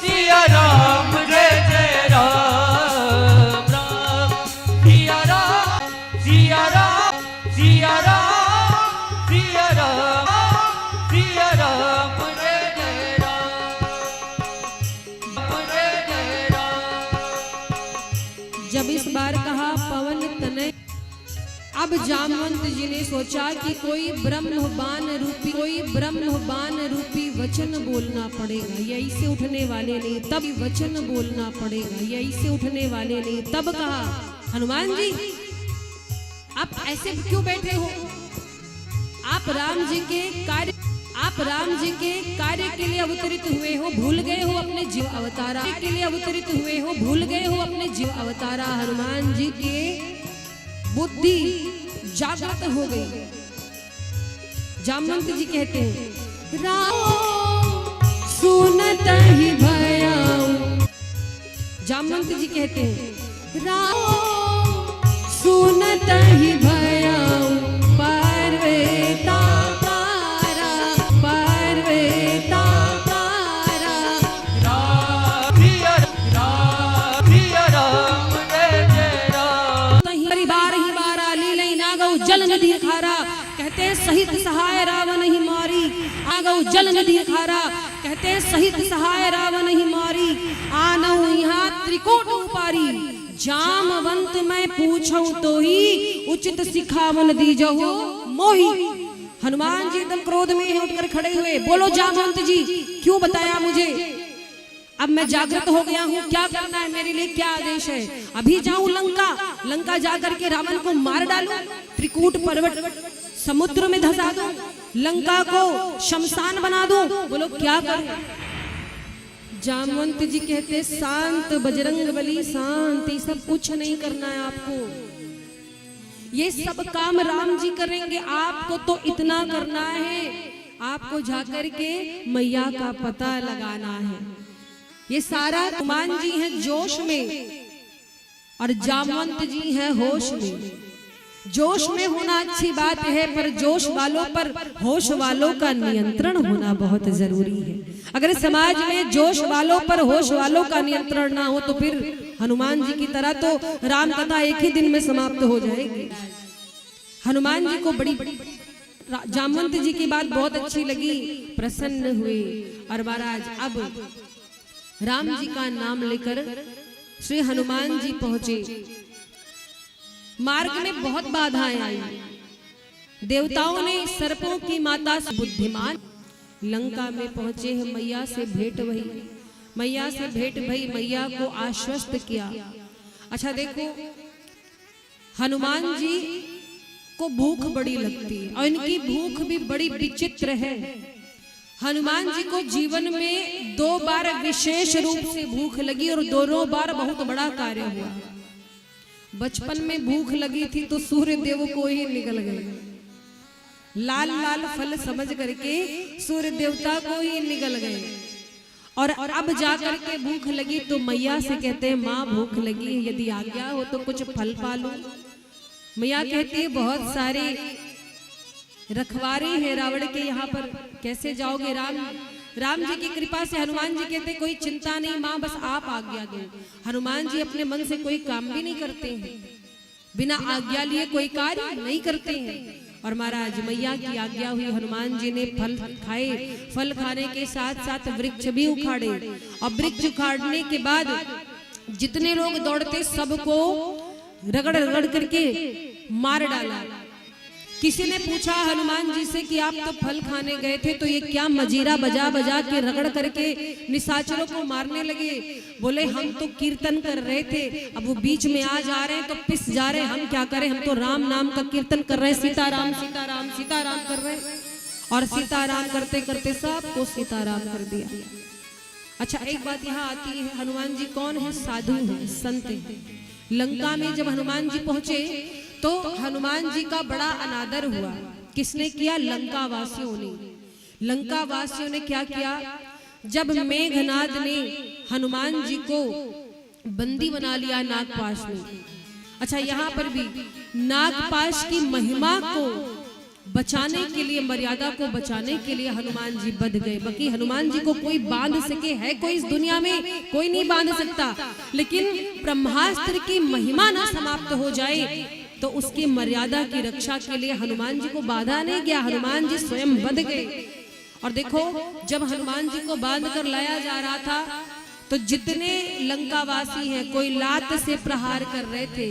सिया राम जय जय राम। राम सिया राम सिया राम सिया राम सिया राम सिया राम जय जय राम जय जय राम। जब इस बार कहा पवन तनय, अब जामवंत जी ने सोचा कि कोई ब्रह्मबान रूपी वचन बोलना पड़ेगा, यही से उठने वाले नहीं, तब वचन बोलना पड़ेगा, यही से उठने वाले नहीं। तब कहा हनुमान जी आप ऐसे क्यों बैठे हो? आप राम जी के कार्य के लिए अवतरित हुए हो, भूल गए हो अपने जीव अवतारा के लिए अवतरित हुए हो, भूल गए हो अपने जीव अवतारा। हनुमान जी के बुद्धि जागृत हो गई। जामवंत जी कहते हैं राम सुनत ही भयाऊं। जामवंत जी कहते हैं राम सुनत ही भयाऊं, परवेता तारा परवेता तारा। राम सिया राम जय जय राम। परिवार ही बारा लीलई ना गौ जल नदी खारा, कहते सहित सहाय रावण ही मारी। आ गौ जल नदी खारा, कहते सहित सहाय रावण ही मारी। आनऊ यहाँ त्रिकोट उपारी, जामवंत मैं पूछूं तो ही उचित सिखावन दीजहु मोही। हनुमान जी एकदम क्रोध में हैं, उठकर खड़े हुए। बोलो जामवंत जी क्यों बताया मुझे? अब मैं जागृत हो गया हूँ, क्या करना है, मेरे लिए क्या आदेश है? अभी जाऊं लंका जाकर के रावण को मार डालूं, त्रिकूट पर्वत समुद्र में धंसा दूं, लंका को शमशान बना दूं? बोलो क्या करूं? जामवंत जी कहते शांत बजरंग बली शांत, ये सब कुछ नहीं करना है आपको, ये सब काम राम जी करेंगे। आपको तो इतना करना है, आपको जाकर के मैया का पता लगाना है। ये सारा हनुमान जी हैं जोश में और जामवंत जी हैं होश में। जोश में होना अच्छी बात है, पर जोश वालों पर होश वालों का नियंत्रण होना बहुत जरूरी है। अगर समाज में जोश वालों पर होश वालों का नियंत्रण ना हो तो फिर हनुमान जी की तरह तो राम कथा एक ही दिन में समाप्त हो जाएगी। हनुमान जी को बड़ी जामवंत जी की बात बहुत अच्छी लगी, प्रसन्न हुए और महाराज अब राम जी का नाम लेकर श्री हनुमान जी पहुंचे। मार्ग में बहुत बाधाएं आई, देवताओं ने सर्पों की माता बुद्धिमान लंका में पहुंचे हैं। मैया से भेंट भई, मैया को आश्वस्त किया। अच्छा देखो, हनुमान जी को भूख बड़ी लगती है और इनकी भूख भी बड़ी विचित्र है। हनुमान जी को जीवन में 2 बार विशेष रूप से भूख लगी और दोनों बार बहुत बड़ा कार्य हुआ। बचपन में भूख लगी थी तो सूर्य देव को ही निकल गए, लाल लाल फल समझ करके सूर्य देवता को ही निकल गए। और अब जाकर के भूख लगी तो मैया से कहते हैं माँ भूख लगी है, यदि आज्ञा हो तो कुछ फल पालो। मैया कहती है बहुत सारे रखवारे हैं रावण के यहाँ पर, कैसे जाओगे? राम जी की कृपा से हनुमान जी कहते कोई चिंता नहीं माँ, बस आप आज्ञा दो। हनुमान जी अपने मन से कोई काम भी नहीं करते हैं, बिना आज्ञा लिए कोई कार्य नहीं करते हैं। और महाराज मैया की आज्ञा हुई, हनुमान जी ने फल खाए, फल खाने के साथ साथ वृक्ष भी उखाड़े और वृक्ष उखाड़ने के बाद जितने लोग दौड़ते सबको रगड़ रगड़ करके मार डाला। किसी ने पूछा हनुमान जी से कि आप तो फल खाने गए थे, तो ये क्या मजीरा बजा बजा के रगड़ करके निशाचरों को मारने लगे? बोले हम तो कीर्तन कर रहे थे, अब वो बीच में आ जा रहे हैं तो पिस जा रहे हैं, हम क्या करें, हम तो राम नाम का कीर्तन कर रहे हैं, सीताराम सीताराम सीताराम कर रहे हैं। और सीताराम करते करते सबको सीताराम कर दिया। अच्छा, एक बात यहाँ आती है, हनुमान जी कौन है? साधु है, संत है। लंका में जब हनुमान जी पहुंचे तो हनुमान जी का बड़ा अनादर हुआ। किसने किया? लंका वासियों ने। लंका वासियों ने क्या किया? जब मेघनाद ने हनुमान जी को बंदी बना लिया नागपाश में। अच्छा, यहाँ पर भी नागपाश की महिमा को बचाने के लिए, मर्यादा को बचाने के लिए हनुमान जी बध गए। बाकी हनुमान जी को कोई बांध सके है कोई इस दुनिया में? कोई नहीं बांध सकता। लेकिन ब्रह्मास्त्र की महिमा ना समाप्त हो जाए तो उसकी मर्यादा की रक्षा के लिए हनुमान जी को बाधा नहीं गया, हनुमान जी स्वयं बध गए। और देखो, जब हनुमान जी को बांध कर लाया जा रहा था तो जितने लंकावासी हैं, कोई लात से प्रहार कर रहे थे,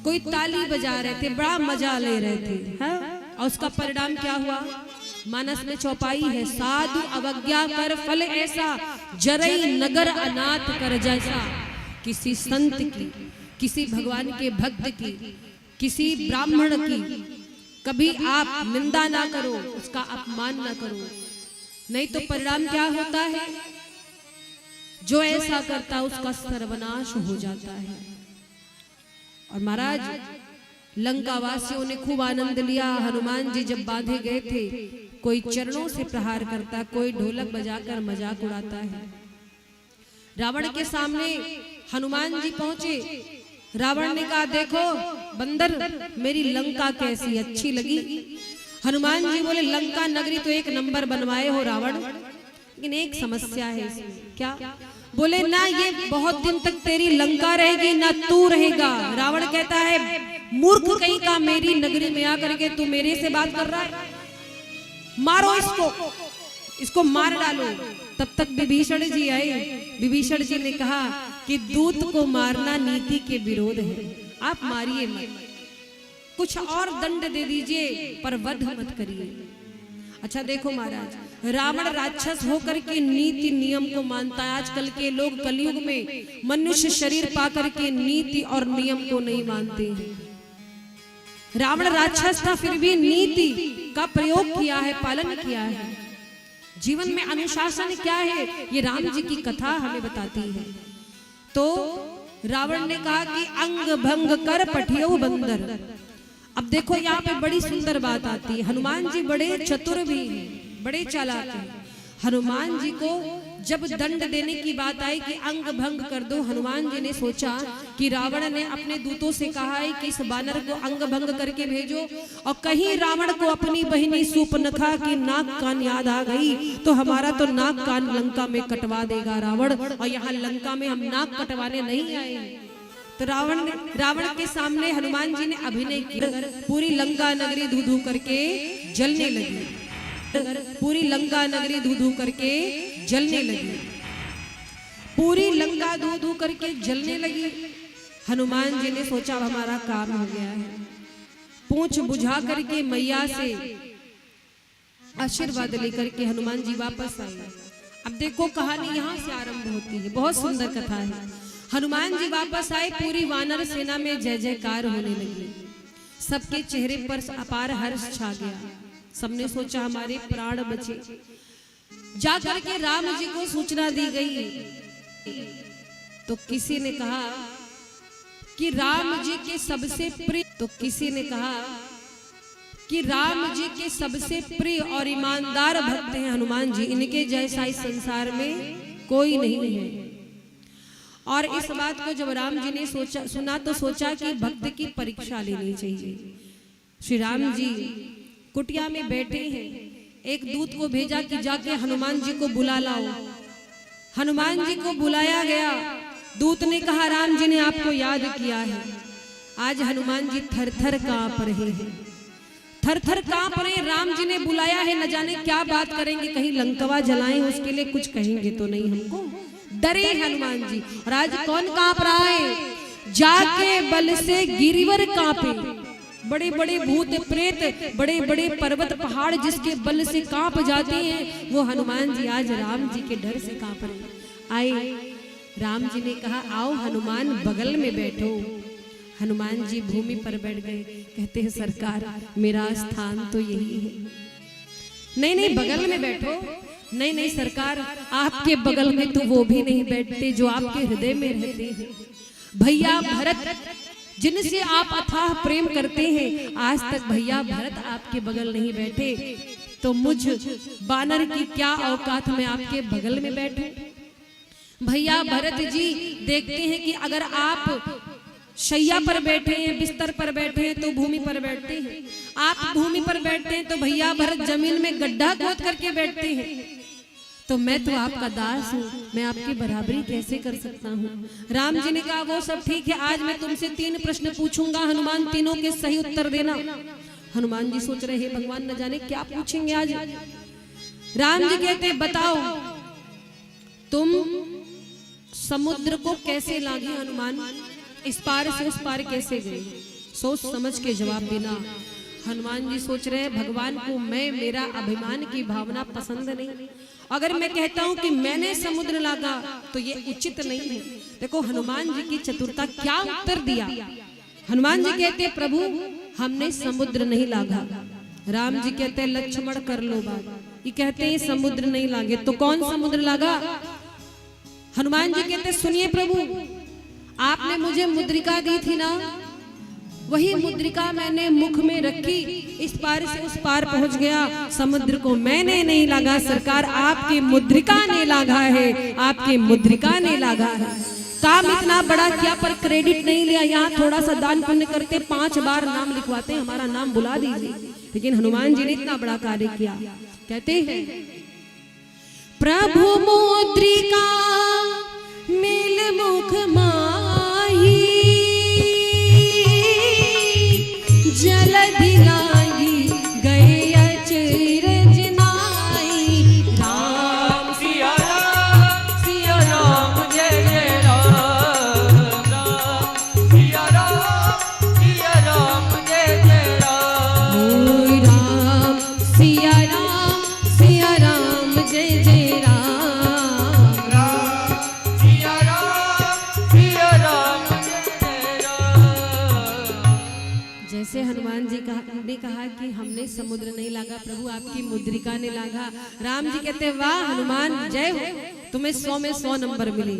कोई ताली बजा रहे थे, बड़ा मजा ले रहे थे, हाँ? और उसका परिणाम क्या हुआ? मानस में चौपाई है, साधु अवज्ञा कर फल ऐसा, जरई नगर अनाथ कर जैसा। किसी संत की, किसी भगवान के भक्त की, किसी ब्राह्मण की कभी आप निंदा ना करो, उसका अपमान ना करो, नहीं तो परिणाम क्या होता है? जो ऐसा करता उसका सर्वनाश हो जाता है। और महाराज, लंका वासियों ने खूब आनंद लिया। हनुमान जी जब बांधे गए थे, कोई चरणों से प्रहार करता, कोई ढोलक बजाकर मजाक उड़ाता है। रावण के सामने हनुमान जी पहुंचे। रावण ने कहा, देखो बंदर, मेरी लंका कैसी अच्छी लगी? हनुमान जी बोले, लंका नगरी तो एक नंबर बनवाए हो रावण, लेकिन एक समस्या है इसमें। क्या? बोले, ना ये बहुत दिन तक तेरी लंका रहेगी, ना तू रहेगा। रावण कहता है, मूर्ख कहीं का, मेरी नगरी में आकर के तू मेरे से बात कर रहा है? मारो इसको, इसको मार डालो। तब तक विभीषण जी आए। विभीषण जी ने कहा कि दूत को मारना नीति के विरोध है, आप मारिए मत, कुछ और दंड दे दीजिए, पर वध मत करिए। अच्छा देखो महाराज, रावण राक्षस होकर के नीति नियम को मानता है। आजकल के लोग कलयुग में मनुष्य शरीर पाकर के नीति और नियम को नहीं मानते हैं। रावण राक्षस था, फिर भी नीति का प्रयोग किया है, पालन किया है। जीवन में अनुशासन क्या है, ये राम जी की कथा हमें बताती है। तो रावण ने कहा कि अंग भंग कर पठियो बंदर। अब देखो, यहाँ पे बड़ी सुंदर बात आती है। हनुमान जी बड़े चतुर भी हैं, बड़े चालाक हैं। हनुमान जी को जब दंड देने की बात आई कि अंग भंग कर दो, हनुमान जी ने सोचा कि रावण ने अपने दूतों से कहा है कि इस बानर को अंग भंग करके भेजो, और कहीं रावण को अपनी बहिनी सूर्पनखा की नाक कान याद आ गई तो हमारा तो नाक कान लंका में कटवा देगा रावण, और यहाँ लंका में हम नाक कटवाने नहीं आए। तो रावण के सामने हनुमान जी ने अभिनय किया। पूरी लंका नगरी धू धू करके जलने लगी, पूरी लंका नगरी धू धू करके जलने लगी, पूरी लंका धू धू करके जलने लगी। हनुमान जी ने सोचा हमारा काम हो गया है। पूंछ बुझा करके मैया से आशीर्वाद लेकर के हनुमान जी वापस आए। अब देखो, कहानी यहाँ से आरंभ होती है, बहुत सुंदर कथा है। हनुमान जी वापस आए, पूरी वानर सेना में जय जयकार होने लगी। सबके चेहरे पर अपार हर्ष छा गया। सबने सोचा हमारे प्राण बचे। जाकर के राम जी को सूचना दी गई तो किसी ने कहा कि राम जी के सबसे प्रिय, तो किसी ने कहा कि राम जी के सबसे प्रिय और ईमानदार भक्त हैं हनुमान जी, इनके जैसा इस संसार में कोई नहीं है। और इस बात को जब राम जी ने सुना तो सोचा कि भक्त की परीक्षा लेनी चाहिए। श्री राम जी कुटिया में बैठे हैं, एक दूत को भेजा कि जाके हनुमान जी को बुला लाओ। हनुमान जी को बुलाया गया। दूत ने कहा, राम जी ने आपको याद किया है। आज हनुमान जी थर थर कांप रहे हैं, थर थर कांप रहे। राम जी ने बुलाया है, न जाने क्या बात करेंगे, कहीं लंकवा जलाएं, उसके लिए कुछ कहेंगे तो नहीं हमको। डरे हनुमान जी। और आज कौन कांप रहा है? जाके बल से गिरिवर कांपे, बड़े बड़े भूत प्रेत, बड़े बड़े पर्वत पहाड़ जिसके बल से कांप जाते हैं, वो हनुमान जी आज राम जी के डर से कांप रहे। आए, राम जी ने कहा आओ हनुमान बगल में बैठो। हनुमान जी भूमि पर बैठ गए। कहते हैं सरकार मेरा स्थान तो यही है। नहीं नहीं बगल में बैठो। नहीं नहीं सरकार आपके बगल में तो वो भी नहीं बैठते जो आपके हृदय में रहते हैं। भैया भरत जिनसे आप अथाह प्रेम करते हैं, आज तक भैया भरत आपके बगल नहीं बैठे, तो मुझ बानर की क्या औकात में आपके बगल में बैठूं। भैया भरत जी देखते हैं कि अगर आप शैया पर बैठे हैं, बिस्तर पर बैठे हैं तो भूमि पर बैठते हैं, आप भूमि पर बैठते हैं तो भैया भरत जमीन में गड्ढा खोद करके बैठते हैं। तो मैं तो आपका दास हूँ, मैं आपकी बराबरी कैसे कर सकता हूँ। राम जी ने कहा वो सब ठीक है, आज मैं तुमसे 3 प्रश्न पूछूंगा, हनुमान तीनों के सही उत्तर देना। हनुमान जी सोच रहे हैं भगवान न जाने क्या पूछेंगे आज। राम जी कहते बताओ तुम समुद्र को कैसे लागे हनुमान, इस पार से उस पार कैसे गए, सोच समझ के जवाब देना। हनुमान जी सोच रहे हैं भगवान को मैं मेरा अभिमान की भावना पसंद नहीं, अगर मैं कहता हूं कि मैंने समुद्र लागा तो ये उचित नहीं है। देखो हनुमान जी की चतुरता, क्या उत्तर दिया। हनुमान जी कहते प्रभु हमने समुद्र नहीं लागा। राम जी कहते लक्ष्मण कर लो बात। ये कहते हैं समुद्र नहीं लागे, तो कौन समुद्र लागा। हनुमान जी कहते सुनिए प्रभु आपने मुझे मुद्रिका दी थी ना, वही मुद्रिका मैंने मुख में रखी, इस पार से उस पार पहुंच गया, समुद्र को मैंने नहीं लागा सरकार, आपकी मुद्रिका ने लागा है, आपकी मुद्रिका ने लागा है। काम इतना बड़ा किया पर क्रेडिट नहीं लिया। यहाँ थोड़ा सा दान पुण्य करते 5 बार नाम लिखवाते हमारा नाम बुला दीजिए, लेकिन हनुमान जी ने इतना बड़ा कार्य किया। कहते हैं प्रभु मुद्रिका मिल मुख माही, जल दिलाई गए अचरज नाई। राम सिया राम जय जय राम, राम सिया राम जय जय राम। राम सिया राम जय जय राम, सिया राम जय जय राम। जैसे हनुमान जी ने कहा कि हमने समुद्र नहीं लागा, प्रभु आपकी मुद्रिका ने लागा। राम जी कहते वाह हनुमान जय हो, तुम्हें 100 में 100 नंबर मिले,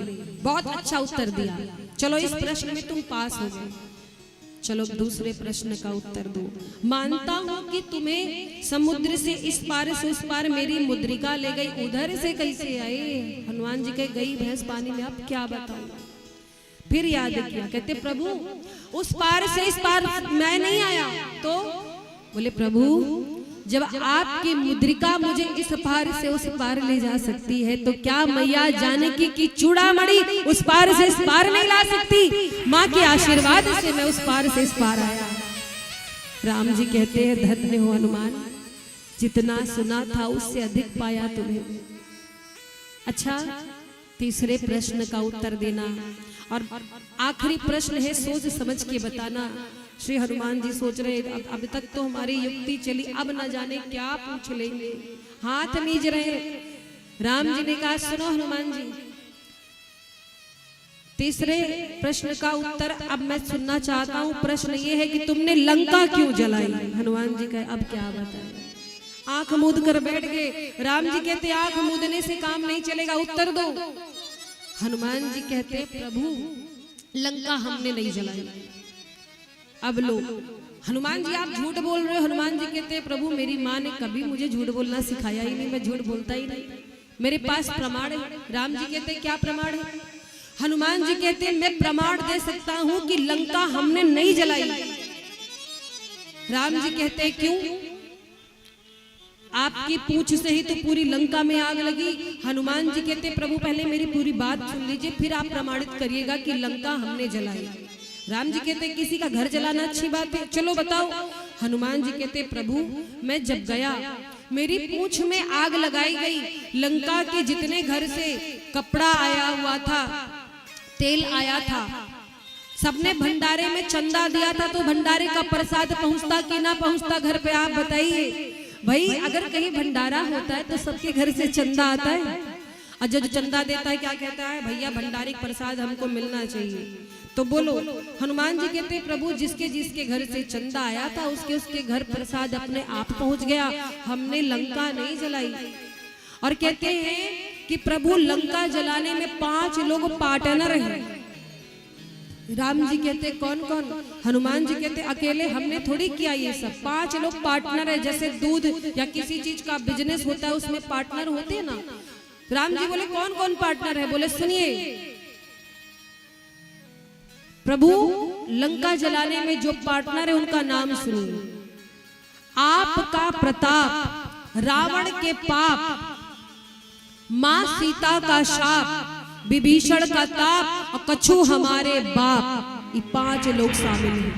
बहुत अच्छा उत्तर दिया। चलो इस प्रश्न में तुम पास हो गए, चलो दूसरे प्रश्न का उत्तर दो। मानता हूं कि तुम्हें समुद्र से इस पार से उस पार मेरी मुद्रिका ले गई, उधर से कैसे आए। हनुमान जी कहे गई भैंस पानी में, अब क्या बताऊं। फिर याद किया, कहते प्रभु उस पार से इस पार मैं नहीं आया, तो बोले प्रभु जब आपकी मुद्रिका मुझे इस पार से उस पार ले जा सकती है, तो क्या मैया जानकी की चूड़ामणि उस पार से इस पार नहीं ला सकती। माँ के आशीर्वाद से मैं उस पार से इस पार आया। राम जी कहते हैं धन्य हो हनुमान, जितना सुना था उससे अधिक पाया तुम्हें। अच्छा तीसरे प्रश्न का उत्तर देना, और आखिरी प्रश्न है सोच समझ के बताना। श्री हनुमान जी सोच रहे अब तक तो हमारी युक्ति चली, अब न जाने क्या पूछ लेंगे, हाथ नीज रहे। राम जी ने कहा सुनो हनुमान जी, तीसरे प्रश्न का उत्तर अब मैं सुनना चाहता हूँ। प्रश्न ये है कि तुमने लंका क्यों जलाई। हनुमान जी कहे अब क्या बताएं, आंख मूंद कर बैठ गए। राम जी कहते आंख मूंदने से काम नहीं चलेगा, उत्तर दो। हनुमान जी कहते प्रभु लंका हमने नहीं जलाई, अब लो। हनुमान जी आप झूठ बोल रहे हो। हनुमान जी कहते प्रभु मेरी माँ ने कभी मुझे झूठ बोलना सिखाया ही नहीं, मैं झूठ बोलता ही नहीं, मेरे पास प्रमाण है। राम जी कहते क्या प्रमाण है। हनुमान जी कहते मैं प्रमाण दे सकता हूं कि लंका हमने नहीं जलाई। राम जी कहते क्यों, आपकी पूंछ से ही तो पूरी लंका में आग लगी। हनुमान जी कहते प्रभु पहले मेरी पूरी बात सुन लीजिए, फिर आप प्रमाणित करिएगा कि लंका हमने जलाई। राम जी कहते किसी का घर जलाना अच्छी बात है, चलो बताओ। हनुमान जी कहते प्रभु मैं जब गया मेरी पूंछ में आग लगाई गई, लंका के जितने घर से कपड़ा आया हुआ था, तेल आया था, सबने भंडारे में चंदा दिया था, तो भंडारे का प्रसाद पहुंचता कि ना पहुंचता घर पे, आप बताइए भाई। अगर कहीं भंडारा होता है तो सबके घर से चंदा आता है, और जो चंदा देता है क्या कहता है, भैया भंडारे का प्रसाद हमको मिलना चाहिए। तो बोलो, हनुमान जी कहते प्रभु जिसके जिसके घर से चंदा आया था उसके उसके घर प्रसाद अपने आप पहुंच गया, हमने लंका नहीं जलाई। और कहते हैं कि प्रभु लंका जलाने में 5 लोग पार्टनर हैं। राम जी कहते कौन कौन, हनुमान जी कहते अकेले हमने थोड़ी किया ये सब, 5 लोग पार्टनर है। जैसे दूध या किसी चीज का बिजनेस होता है उसमें पार्टनर होते हैं ना। राम जी बोले कौन कौन पार्टनर है, बोले सुनिए प्रभु लंका जलाने में जो पार्टनर है उनका नाम सुनिए। आपका प्रताप, रावण के पाप, मां सीता का शाप, विभीषण का ताप और कछु हमारे बाप, ये 5 लोग शामिल हैं।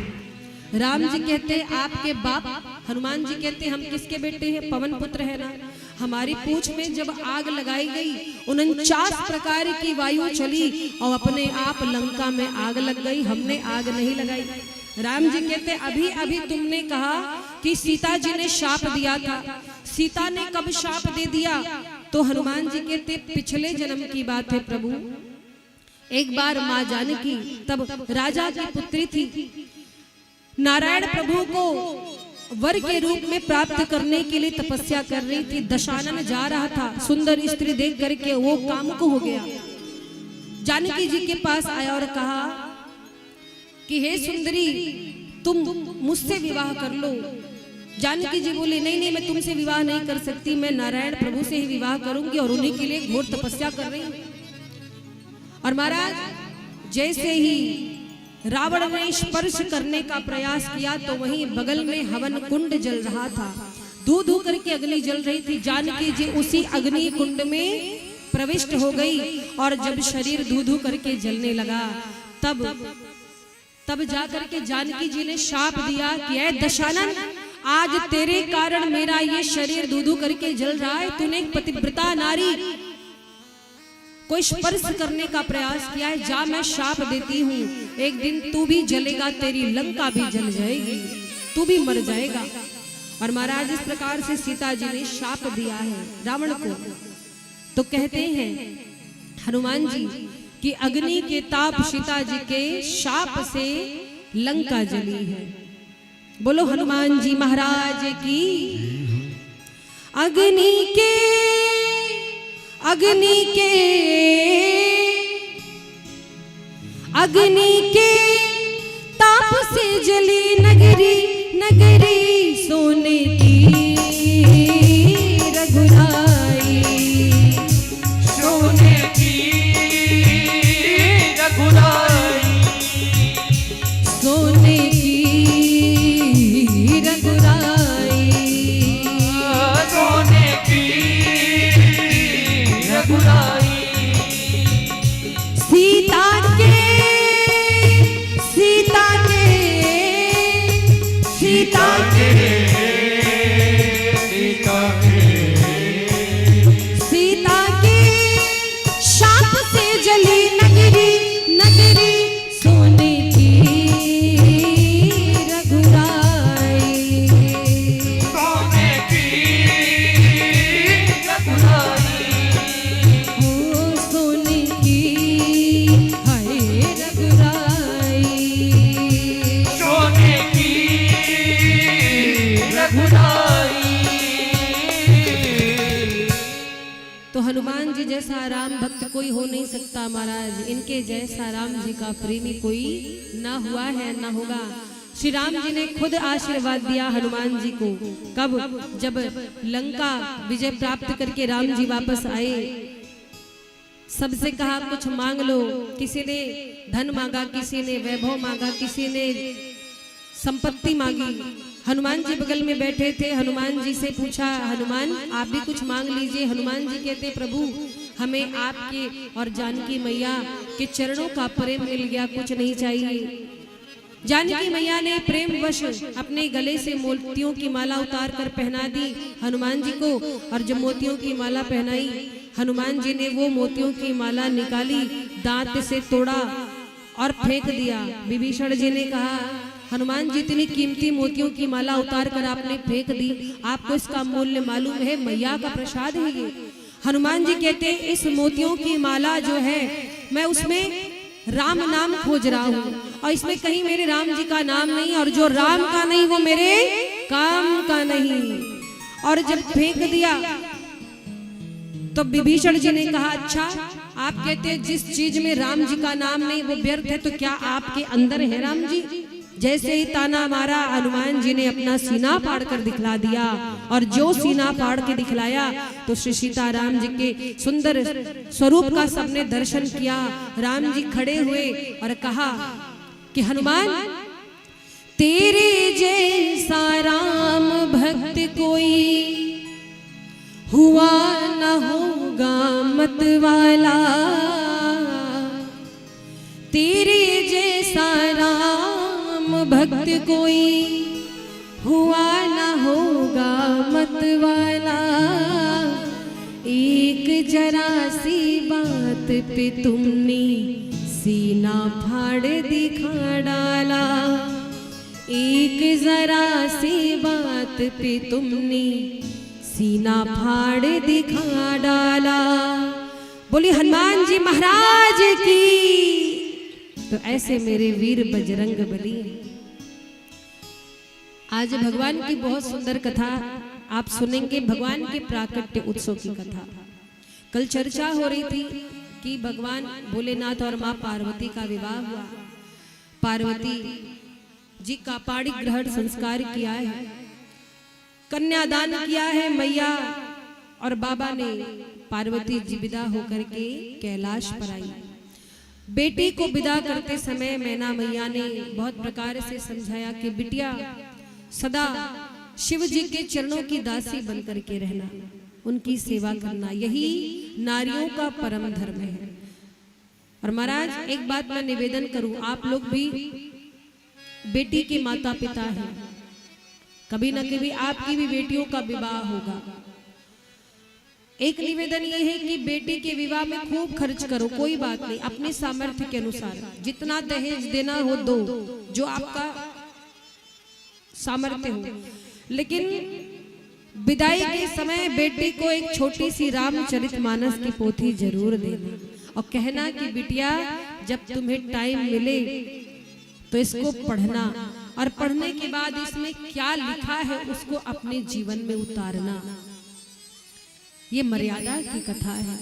राम जी कहते आपके बाप, हनुमान जी कहते हम किसके बेटे हैं, पवन पुत्र है ना। हमारी पूंछ में जब आग लगाई गई 49 प्रकार की वायु चली और अपने आप लंका में आग लग गई, हमने आग नहीं लगाई। राम जी कहते अभी अभी तुमने कहा कि सीता जी ने शाप दिया था, सीता ने कब शाप दे दिया, तो हनुमान जी कहते पिछले जन्म की बात है प्रभु। एक बार माँ जानकी तब राजा की पुत्री थी, नारायण प्रभु को वर के रूप में प्राप्त करने के लिए तपस्या कर रही थी। दशानन जा रहा था, सुंदर स्त्री देख करके वो कामुक हो गया। जानकी जी के पास आया और कहा कि हे सुंदरी तुम मुझसे विवाह कर लो। जानकी जी बोली नहीं नहीं मैं तुमसे विवाह नहीं कर सकती, मैं नारायण प्रभु से ही विवाह करूंगी और उन्हीं के लिए घोर तपस्या कर रही हूं। और महाराज जैसे ही रावण ने स्पर्श करने का प्रयास किया तो वहीं बगल में हवन कुंड जल रहा था, धू धू करके अग्नि जल रही थी। जानकी जी उसी अग्नि कुंड में प्रविष्ट हो गई और जब शरीर धू धू करके जलने लगा तब जा करके जानकी जी ने शाप दिया कि ऐ दशानन आज तेरे कारण मेरा ये शरीर धू धू करके जल रहा है, तूने एक पतिव्रता नारी कोई स्पर्श करने का प्रयास किया है, जा मैं शाप देती हूँ, एक दिन तू भी जलेगा, तेरी लंका भी जल जाएगी, तू भी मर जाएगा। और महाराज इस प्रकार से सीता जी ने शाप दिया है रावण को। तो कहते हैं हनुमान जी कि अग्नि के ताप सीता जी के शाप से लंका जली है। बोलो हनुमान जी महाराज की। अग्नि के ताप से जली नगरी, नगरी सोने की रघुराई, सोने की रघुराई, सोने की रघुराई, सोने की रघुराई। सीता के शाप से जली नगरी, नगरी सोने की रघुराई, सोने की रघुराई, ओ सोने की हाय रघुराई, सोने की रघुराई। तो हनुमान जी जैसा राम भक्त कोई हो नहीं सकता महाराज, इनके जैसा राम जी का प्रेमी कोई ना हुआ है ना होगा। श्री राम जी ने खुद आशीर्वाद दिया हनुमान जी को, कब, जब लंका विजय प्राप्त करके राम जी वापस आए, सबसे कहा कुछ मांग लो। किसी ने धन मांगा, किसी ने वैभव मांगा, किसी ने संपत्ति मांगी। हनुमान जी बगल में बैठे थे, हनुमान जी से पूछा हनुमान आप भी कुछ मांग लीजिए। हनुमान जी कहते प्रभु हमें आपके और जानकी मैया के चरणों का प्रेम मिल गया, कुछ नहीं चाहिए। जानकी मैया ने प्रेम वश अपने गले से मोतियों की माला उतार कर पहना दी हनुमान जी को, और जब मोतियों की माला पहनाई हनुमान जी ने वो मोतियों की माला निकाली, दांत से तोड़ा और फेंक दिया। विभीषण जी ने कहा, हनुमान जी इतनी कीमती मोतियों की माला उतार कर आपने फेंक दी, आपको इसका मूल्य मालूम है? मैया का प्रसाद है ये। हनुमान जी कहते, इस मोतियों की माला जो है मैं उसमें राम नाम खोज रहा हूँ और इसमें कहीं मेरे राम जी का नाम नहीं, और जो राम का नहीं वो मेरे काम का नहीं। और जब फेंक दिया तो विभीषण जी ने कहा, अच्छा आप कहते हैं जिस चीज में राम जी का नाम नहीं वो व्यर्थ है, तो क्या आपके अंदर है राम जी? जैसे ही ताना मारा, हनुमान जी ने अपना सीना फाड़ कर दिखला दिया, और जो सीना फाड़ के दिखलाया तो श्री सीताराम जी के सुंदर स्वरूप का सबने दर्शन किया। राम जी खड़े हुए और कहा कि हनुमान, तेरे जैसा राम भक्त कोई हुआ न होगा मत वाला, तेरे जैसा राम भक्त कोई हुआ न होगा मत वाला। एक जरा सी बात पे तुमने सीना फाड़ दिखा डाला, एक जरा सी बात पे तुमने सीना फाड़ दिखा डाला। बोली हनुमान जी महाराज की। तो ऐसे मेरे वीर बजरंग बली। आज भगवान की बहुत सुंदर कथा आप सुनेंगे, भगवान के प्राकट्य उत्सव की कथा। कल चर्चा हो रही थी कि भगवान भोलेनाथ और माँ पार्वती का विवाह हुआ। पार्वती जी का पाणी ग्रहण संस्कार किया है, कन्यादान किया है मैया, और बाबा ने पार्वती जी विदा होकर के कैलाश पर आई। बेटी को विदा करते समय मैना मैया ने बहुत प्रकार से समझाया कि बिटिया सदा शिव जी के चरणों की दासी बनकर के रहना, उनकी सेवा करना, यही नारियों का परम धर्म है। और महाराज एक बात मैं निवेदन करूं, आप लोग भी बेटी के माता पिता हैं, कभी न कभी आपकी भी बेटियों का विवाह होगा। एक निवेदन ये है कि बेटी के विवाह में खूब खर्च करो, कोई बात नहीं, अपने सामर्थ्य के अनुसार जितना दहेज देना हो दो, जो आपका सामर्थ्य हो। लेकिन विदाई के समय बेटी को एक छोटी सी रामचरितमानस की पोथी जरूर देना और कहना कि बिटिया जब तुम्हें टाइम मिले तो इसको पढ़ना, और पढ़ने के बाद इसमें क्या लिखा है उसको अपने जीवन में उतारना। ये मर्यादा की कथा है,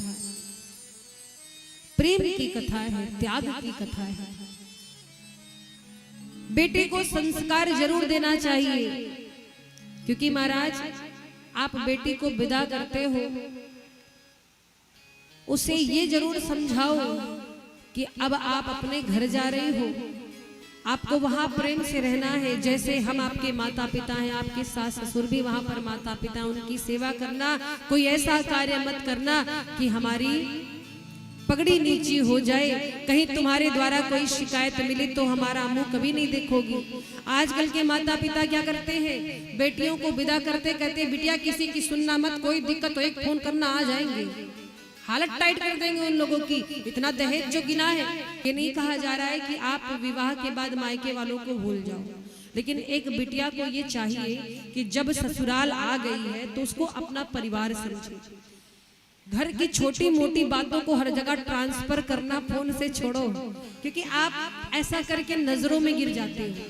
प्रेम की कथा है, त्याग की कथा है। बेटे को संस्कार जरूर देना चाहिए, क्योंकि महाराज आप बेटी को विदा करते हो, उसे ये जरूर समझाओ कि अब आप अपने घर जा रहे हो, आपको वहां प्रेम से रहना है। जैसे हम आपके माता पिता हैं, आपके सास ससुर भी वहां पर माता पिता, उनकी सेवा करना। कोई ऐसा कार्य मत करना कि हमारी पगड़ी नीची हो जाए, कहीं तुम्हारे द्वारा कोई शिकायत मिले तो हमारा मुंह कभी नहीं देखोगी। आजकल के माता पिता क्या करते हैं, बेटियों को विदा करते कहते बिटिया किसी की सुनना मत, कोई दिक्कत हो एक फोन करना आ जाएंगे, हालत टाइट कर देंगे उन लोगों की। इतना दहेज जो गिना है, कि नहीं कहा जा रहा है कि आप विवाह के बाद मायके वालों को भूल जाओ, लेकिन एक बिटिया को ये चाहिए कि जब ससुराल आ गई है तो उसको अपना परिवार समझे। घर की छोटी मोटी बातों को हर जगह ट्रांसफर करना फोन से छोड़ो, क्योंकि आप ऐसा करके नजरों में गिर जाते हो।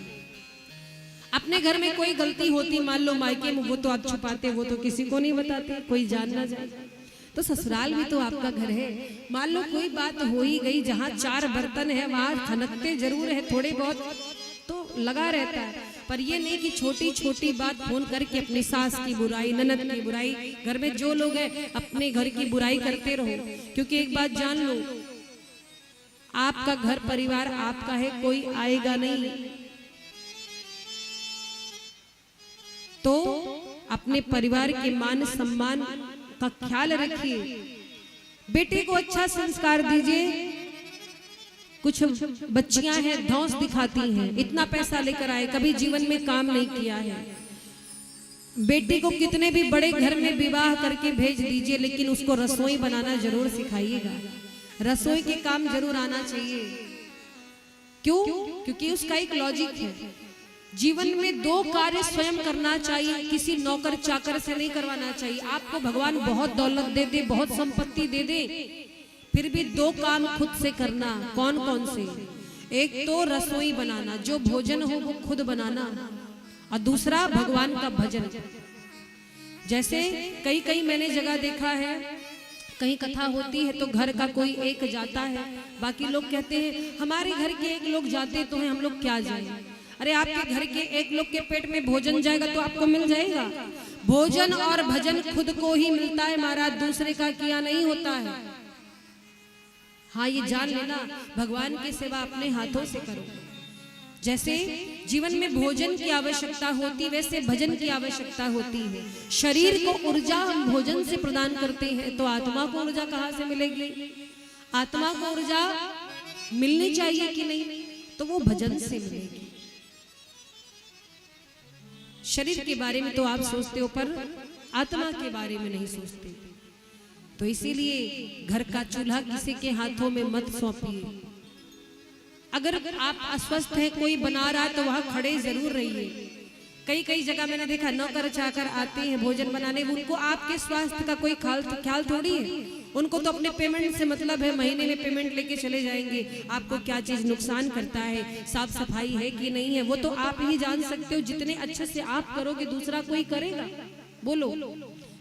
अपने घर में कोई गलती होती, मान लो मायके में, वो तो आप छुपाते, वो तो किसी को नहीं बताते, कोई जान ना जाए। तो ससुराल भी तो आपका घर है। मान लो कोई बात हो ही गई, जहाँ 4 बर्तन है वहां खनकते जरूर है, थोड़े बहुत तो लगा रहता है, पर ये नहीं कि छोटी छोटी बात फोन करके अपनी सास की बुराई, ननद की बुराई, घर में जो लोग हैं अपने घर की बुराई करते रहो। क्योंकि एक बात जान लो, आपका घर परिवार आपका है, कोई आएगा नहीं। तो अपने परिवार के मान सम्मान का ख्याल रखिए, बेटे को अच्छा संस्कार दीजिए। कुछ बच्चियां हैं धौंस दिखाती हैं, इतना पैसा लेकर आए, कभी जीवन में काम नहीं किया है। बेटी को कितने भी बड़े घर में विवाह करके भेज दीजिए, लेकिन उसको रसोई बनाना जरूर सिखाइएगा, रसोई के काम जरूर आना चाहिए। क्यों? क्योंकि उसका एक लॉजिक है। जीवन में 2 कार्य स्वयं करना चाहिए, किसी नौकर चाकर से नहीं करवाना चाहिए। आपको भगवान बहुत दौलत दे दे, बहुत संपत्ति दे दे, फिर भी 2 काम खुद से करना। कौन कौन से? एक तो रसोई बनाना, जो भोजन हो वो खुद बनाना, और दूसरा भगवान का भजन। जैसे कई मैंने जगह देखा है, कहीं कथा होती है तो घर का कोई एक जाता है, बाकी लोग कहते हैं हमारे घर के एक लोग जाते तो हैं, हम लोग क्या जाएं। अरे आपके घर के एक लोग के पेट में भोजन जाएगा तो आपको मिल जाएगा। भोजन और भजन खुद को ही मिलता है महाराज, दूसरे का किया नहीं होता है। हाँ ये जान लेना, भगवान की सेवा अपने हाथों से करो। जैसे जीवन में भोजन की आवश्यकता होती, वैसे भजन की आवश्यकता होती है। शरीर को ऊर्जा हम भोजन से प्रदान करते हैं, तो आत्मा को ऊर्जा कहाँ से मिलेगी? आत्मा को ऊर्जा मिलनी चाहिए कि नहीं? तो वो भजन से मिलेगी। शरीर के बारे में तो आप सोचते हो, पर आत्मा के बारे में नहीं सोचते। तो इसीलिए घर का चूल्हा किसी के हाथों में मत सौंपिए। अगर आप अस्वस्थ हैं, कोई बना रहा है तो वहां खड़े जरूर रहिए। कई जगह मैंने देखा नौकर चाकर आते हैं भोजन बनाने, उनको आपके स्वास्थ्य का कोई ख्याल थोड़ी है। उनको तो अपने पेमेंट से मतलब है, महीने में पेमेंट लेके चले जाएंगे। आपको क्या चीज नुकसान करता है, साफ सफाई है कि नहीं है, वो तो आप ही जान सकते हो। जितने अच्छे से आप करोगे दूसरा कोई करेगा? बोलो।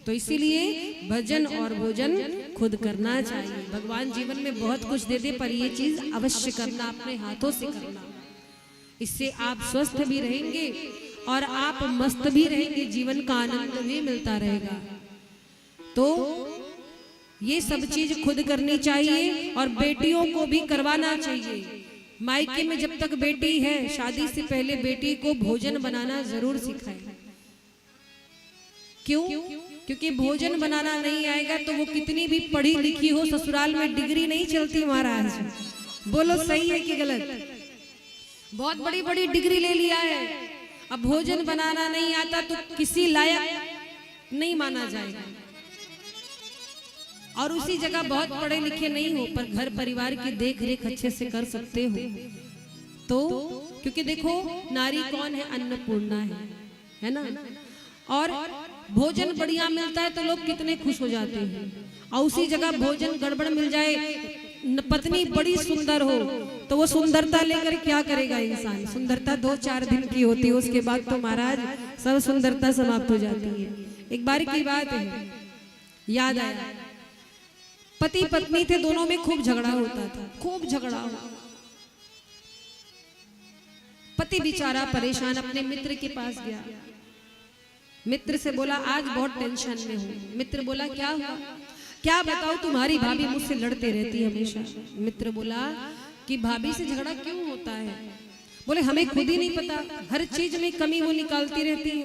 तो इसीलिए भजन और भोजन खुद करना चाहिए। भगवान जीवन में बहुत कुछ दे दे, पर ये चीज अवश्य करना, अपने हाथों से करना। इससे आप स्वस्थ भी रहेंगे और आप मस्त भी रहेंगे, जीवन का आनंद भी मिलता रहेगा। तो ये सब चीज खुद करनी चाहिए और बेटियों को भी करवाना चाहिए। मायके में जब तक बेटी है, शादी से पहले बेटी को भोजन बनाना जरूर सिखाएं। क्यों? क्योंकि भोजन बनाना नहीं आएगा तो वो कितनी भी पढ़ी लिखी हो, ससुराल में डिग्री नहीं चलती महाराज। बोलो सही है कि गलत? बहुत बड़ी बड़ी डिग्री ले लिया है, अब भोजन बनाना नहीं आता तो किसी लायक नहीं माना जाएगा। और उसी जगह बहुत पढ़े लिखे नहीं हो पर घर परिवार की देख रेख अच्छे से कर सकते हो तो, क्योंकि देखो नारी कौन है? अन्नपूर्णा है ना। और भोजन बढ़िया मिलता है तो लोग कितने खुश हो जाते हैं, और उसी जगह भोजन गड़बड़ मिल जाए, पत्नी बड़ी सुंदर हो तो वो सुंदरता लेकर क्या करेगा इंसान? सुंदरता 2-4 दिन की होती है, उसके बाद तो महाराज सब सुंदरता समाप्त हो जाती है। एक बार की बात है, याद आया, पति पत्नी थे, दोनों में खूब झगड़ा होता था, खूब झगड़ा हो। पति बेचारा परेशान अपने मित्र के पास गया, मित्र से बोला आज बहुत टेंशन में हूँ। मित्र बोला क्या हुआ? क्या बताऊं, तुम्हारी भाभी मुझसे लड़ते रहती है हमेशा। मित्र बोला कि भाभी से झगड़ा क्यों होता है? बोले हमें खुद ही नहीं पता, हर चीज में कमी वो निकालती रहती है।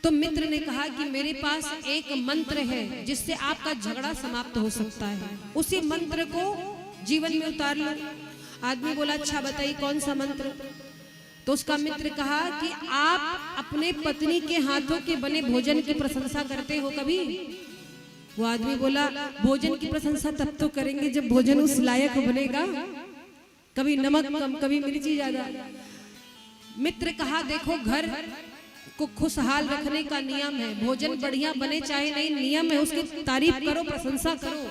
तो मित्र ने कहा कि मेरे पास एक मंत्र है जिससे आपका झगड़ा समाप्त हो सकता है, उसी मंत्र को जीवन में उतार लो। आदमी बोला अच्छा बताइए कौन सा मंत्र? तो उसका मित्र कहा कि आप अपने पत्नी के हाथों के बने भोजन की प्रशंसा करते हो कभी? वो आदमी बोला भोजन की प्रशंसा तब तो करेंगे जब भोजन उस लायक बनेगा, कभी नमक कम कभी मिर्ची ज्यादा। मित्र कहा देखो घर को खुशहाल रखने का नियम है, भोजन बढ़िया बने चाहे नहीं, नियम है, उसकी तारीफ करो, प्रशंसा करो,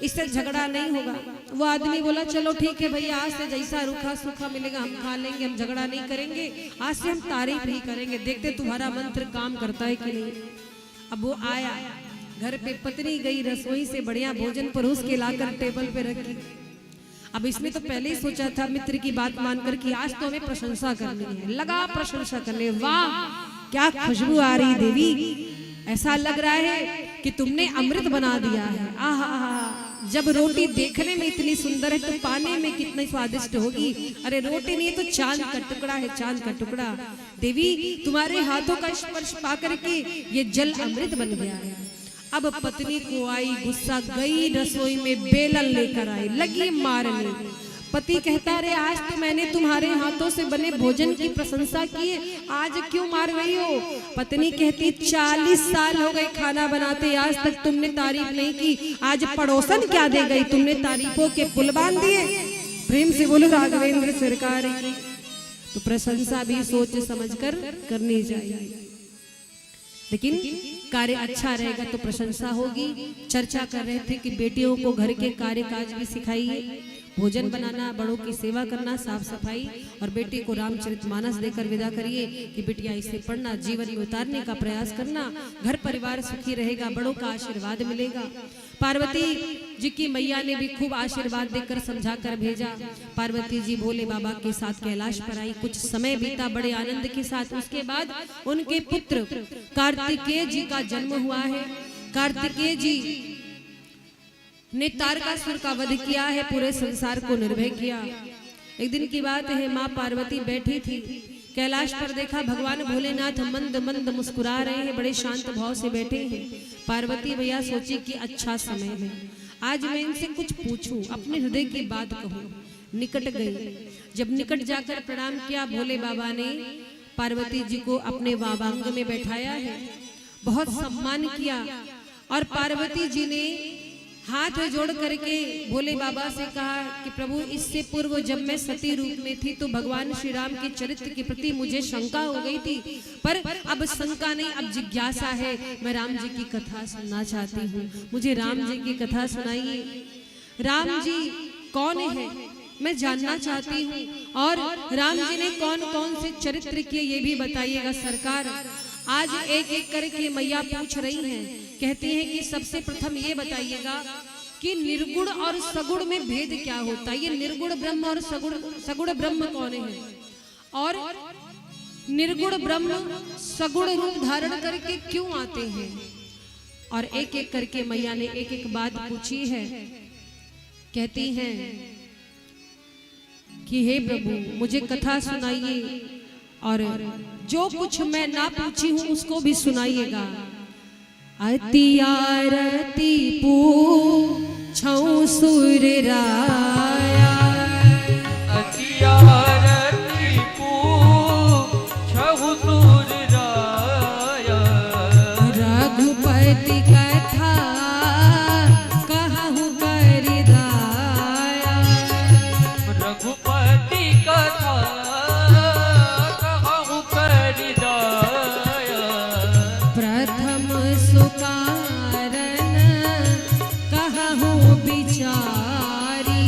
इससे झगड़ा नहीं होगा। वो आदमी बोला चलो ठीक है भैया, आज से जैसा रूखा सूखा मिलेगा हम खा लेंगे, हम झगड़ा नहीं करेंगे, आज से हम तारीफ ही करेंगे, देखते तुम्हारा मंत्र काम करता है कि नहीं। अब वो आया घर पे, पत्नी गई रसोई से बढ़िया भोजन परोस के लाकर टेबल पे रखी। अब इसने तो पहले ही सोचा था मित्र की बात मानकर कि आज तो हमें प्रशंसा करनी है, लगा प्रशंसा करने, वाह क्या खुशबू आ रही देवी, ऐसा लग रहा है कि तुमने अमृत बना दिया है। आहा, जब रोटी देखने में इतनी सुंदर है तो पाने में कितनी स्वादिष्ट होगी। अरे रोटी नहीं तो चांद का टुकड़ा है, चांद का टुकड़ा। देवी तुम्हारे हाथों का स्पर्श पाकर के ये जल अमृत बन गया है। अब पत्नी को आई गुस्सा, गई रसोई में बेलन लेकर आई, लगी मारने। पति कहता रे आज तो मैंने तुम्हारे हाथों से बने भोजन की प्रशंसा की है, आज क्यों मार रही हो? पत्नी कहती 40 साल हो गए खाना बनाते, आज तक तुमने तारीफ नहीं की, आज पड़ोसन क्या दे गई, तुमने तारीफों के पुल बांध दिए। प्रेम से बोलो राघवेंद्र सरकार की। तो प्रशंसा भी सोच समझकर करनी चाहिए, लेकिन कार्य अच्छा रहेगा तो प्रशंसा होगी। चर्चा कर रहे थे कि बेटियों को घर के कार्य काज भी सिखाइए, भोजन बनाना, बड़ों की सेवा करना, साफ सफाई, और बेटी को रामचरितमानस देकर विदा करिए कि बिटिया इसे पढ़ना, जीवन में उतारने का प्रयास करना, घर परिवार सुखी रहेगा, बड़ों का आशीर्वाद मिलेगा। पार्वती जी की मैया ने भी खूब आशीर्वाद देकर समझा कर भेजा। पार्वती जी भोले बाबा के साथ कैलाश पर आई, कुछ समय बीता बड़े आनंद के साथ। उसके बाद उनके पुत्र कार्तिकेय जी का जन्म हुआ है। कार्तिकेय जी ने तारकासुर का वध किया है, पूरे संसार को निर्भय किया। एक दिन की बात है, माँ पार्वती बैठी थी कैलाश पर, देखा भगवान भोलेनाथ मंद मंद मुस्कुरा रहे हैं, बड़े शांत भाव से बैठे हैं। पार्वती भैया सोची कि अच्छा समय है, आज मैं इनसे कुछ पूछूं, अपने हृदय की बात कहूं। निकट गई, जब निकट जाकर प्रणाम किया, भोले बाबा ने पार्वती जी को अपने वाबांग में बैठाया है, बहुत सम्मान किया। और पार्वती जी ने हाथ जोड़ करके भोले बाबा से कहा कि प्रभु, इससे पूर्व जब मैं सती रूप में थी तो भगवान श्री राम के चरित्र के प्रति मुझे शंका हो गई थी, पर अब शंका नहीं, अब जिज्ञासा है। मैं राम जी की कथा सुनना चाहती हूँ, मुझे राम जी की कथा सुनाइए। राम जी कौन है मैं जानना चाहती हूँ, और राम जी ने कौन कौन से चरित्र किए ये भी बताइएगा सरकार। आज एक एक करके मैया पूछ रही हैं, कहती हैं कि सबसे प्रथम ये बताइएगा कि निर्गुण और सगुण में भेद क्या होता है। ये निर्गुण ब्रह्म और सगुण ब्रह्म कौन है, और निर्गुण ब्रह्म सगुण रूप धारण करके क्यों आते हैं। और एक एक करके मैया ने एक एक बात पूछी है। कहती हैं कि हे प्रभु, मुझे कथा सुनाइए, और जो कुछ मैं ना पूछी हूं उसको भी सुनाइएगा। अतियारती पूछऊं सुर राया, अतियारती पूछऊं सुर राया, रघुपति कथा कहूं कर दाया, रघुपति कथा प्रथम सुकारण कहूं बिचारी,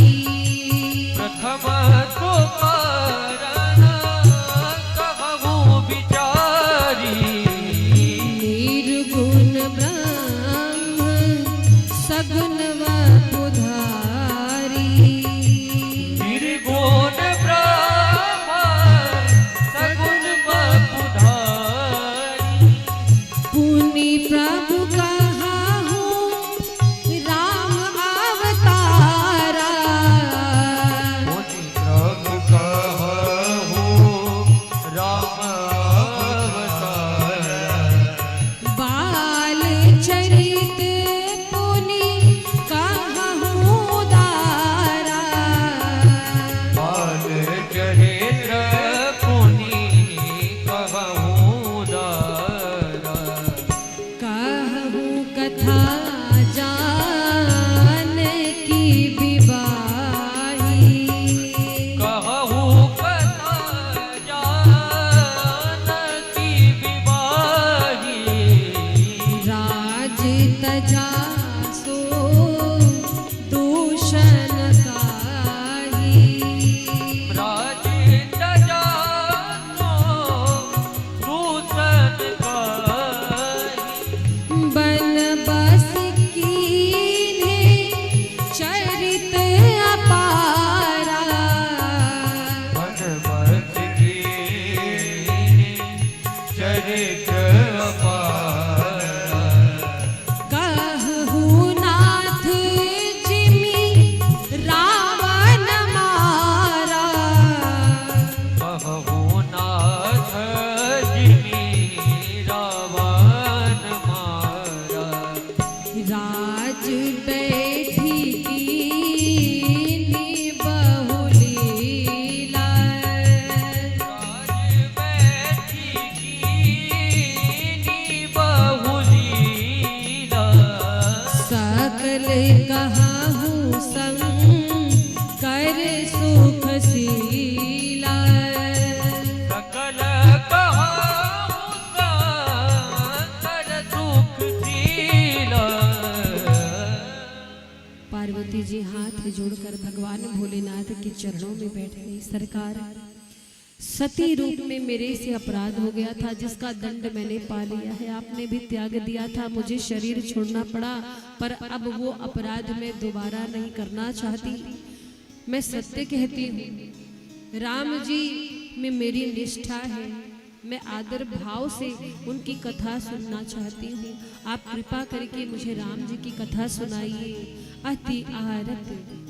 सुखशीला सकल कहाऊं साकर सुखशीला। पार्वती जी हाथ जोड़कर भगवान भोलेनाथ के चरणों में बैठ गई। सरकार, सती रूप में मेरे से अपराध हो गया था, जिसका दंड मैंने पा लिया है। आपने भी त्याग दिया था, मुझे शरीर छोड़ना पड़ा, पर अब वो अपराध मैं दोबारा नहीं करना चाहती। मैं सत्य कहती हूँ, राम जी में मेरी निष्ठा है। मैं आदर भाव से उनकी कथा सुनना चाहती हूँ। आप कृपा करके मुझे राम जी की कथा सुनाइए। अति आरत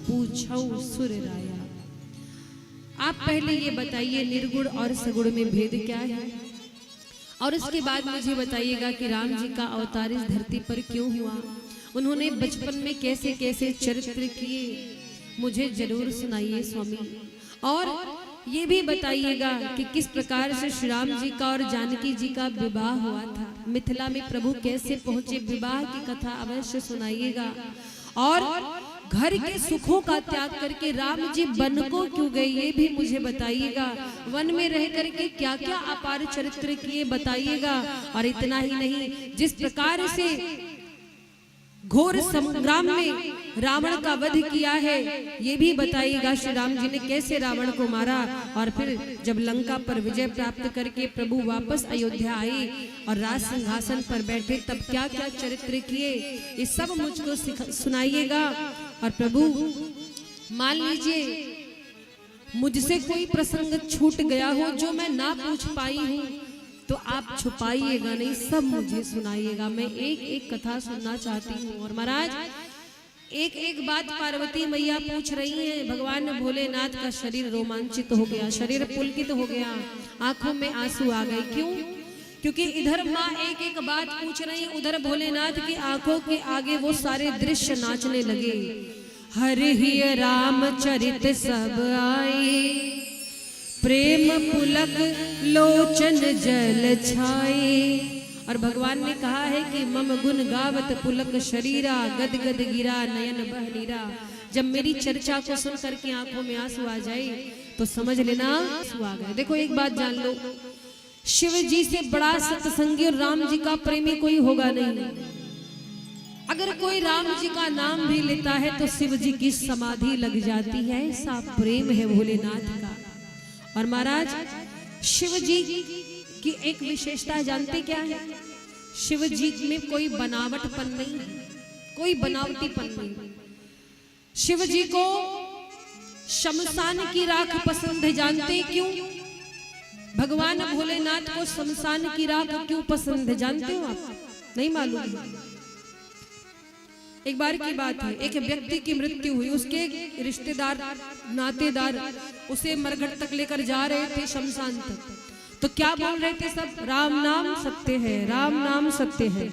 पूछौ सुर राया। आप पहले ये बताइए निर्गुण और सगुण में भेद क्या है, और इसके बाद मुझे बताइएगा कि राम जी का अवतार इस धरती पर क्यों हुआ, उन्होंने बचपन में कैसे कैसे चरित्र किए, मुझे जरूर सुनाइए स्वामी। और ये भी बताइएगा कि किस प्रकार से श्री राम जी का और जानकी जी का विवाह हुआ था, मिथिला में प्रभु कैसे पहुंचे, विवाह की कथा अवश्य सुनाइएगा। और घर के सुखों का त्याग करके राम जी वन को क्यों गए, ये भी मुझे बताइएगा। वन में रह करके क्या क्या अपार चरित्र किए बताइएगा। और इतना ही नहीं, जिस प्रकार से घोर संग्राम में रावण का वध किया है, ये भी बताइएगा। श्री राम जी ने कैसे रावण को मारा, और फिर जब लंका पर विजय प्राप्त करके प्रभु वापस अयोध्या आए और राज सिंहासन पर बैठे, तब क्या क्या चरित्र किए, ये सब मुझको सुनाइएगा। और प्रभु मान लीजिए मुझसे कोई प्रसंग छूट गया हो जो मैं ना पूछ पाई हूँ, तो आप छुपाइएगा नहीं, सब मुझे सुनाइएगा। मैं एक एक कथा सुनना चाहती हूँ। और महाराज एक एक बात पार्वती मैया पूछ रही हैं। भगवान भोलेनाथ का शरीर रोमांचित हो गया, शरीर पुलकित हो गया, आंखों में आंसू आ गए। क्यों? क्योंकि इधर माँ एक एक बात पूछ रही, उधर भोलेनाथ की आंखों के आगे वो सारे दृश्य नाचने लगे। हरि ही रामचरित सब आए, प्रेम पुलक लोचन जल छाए। और भगवान ने कहा है कि मम गुण गावत पुलक शरीरा, गद गद गिरा नयन बह नीरा। जब मेरी चर्चा को सुन करके आंखों में आंसू आ जाए तो समझ लेना आंसू आ गए। देखो एक बात जान लो, शिव जी से बड़ा सत्संगी और राम जी का प्रेमी कोई होगा नहीं। अगर कोई राम जी का नाम भी लेता है तो शिव जी की समाधि लग जाती है, ऐसा प्रेम है भोलेनाथ का। और महाराज शिव जी की एक विशेषता जानते क्या है? शिव जी में कोई बनावटपन नहीं, कोई बनावटीपन नहीं। शिव जी को शमशान की राख पसंद है। जानते क्यों? भगवान भोलेनाथ को शमशान की राख क्यों पसंद है जानते हो आप? नहीं मालूम? एक बार की बात है, एक व्यक्ति की मृत्यु हुई, उसके रिश्तेदार नातेदार उसे मरघट तक लेकर जा रहे थे, शमशान तक। तो क्या बोल रहे थे सब? राम नाम सत्य है, राम नाम सत्य है,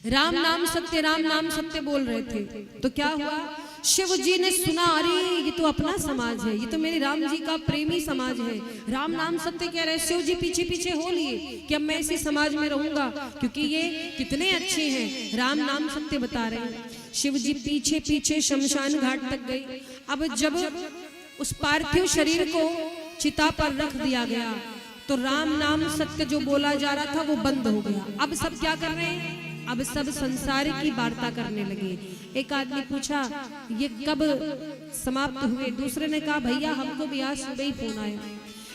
राम नाम सत्य, राम नाम सत्य बोल रहे थे। तो क्या हुआ? शिव जी ने सुना, अरे ये तो अपना समाज है, ये तो मेरे राम जी का प्रेमी समाज है, राम नाम सत्य कह रहे। शिव जी पीछे पीछे हो लिए कि अब मैं इसी समाज में रहूंगा, क्योंकि ये कितने अच्छे हैं, राम नाम सत्य बता रहे हैं। शिव जी पीछे पीछे शमशान घाट तक गए। अब जब उस पार्थिव शरीर को चिता पर रख दिया गया तो राम नाम सत्य जो बोला जा रहा था वो बंद हो गया। अब सब क्या कर रहे हैं? अब सब संसार की वार्ता करने लगे। एक आदमी पूछा ये कब समाप्त हुए? दूसरे ने कहा भैया हमको भी आज सुबह ही फोन आया।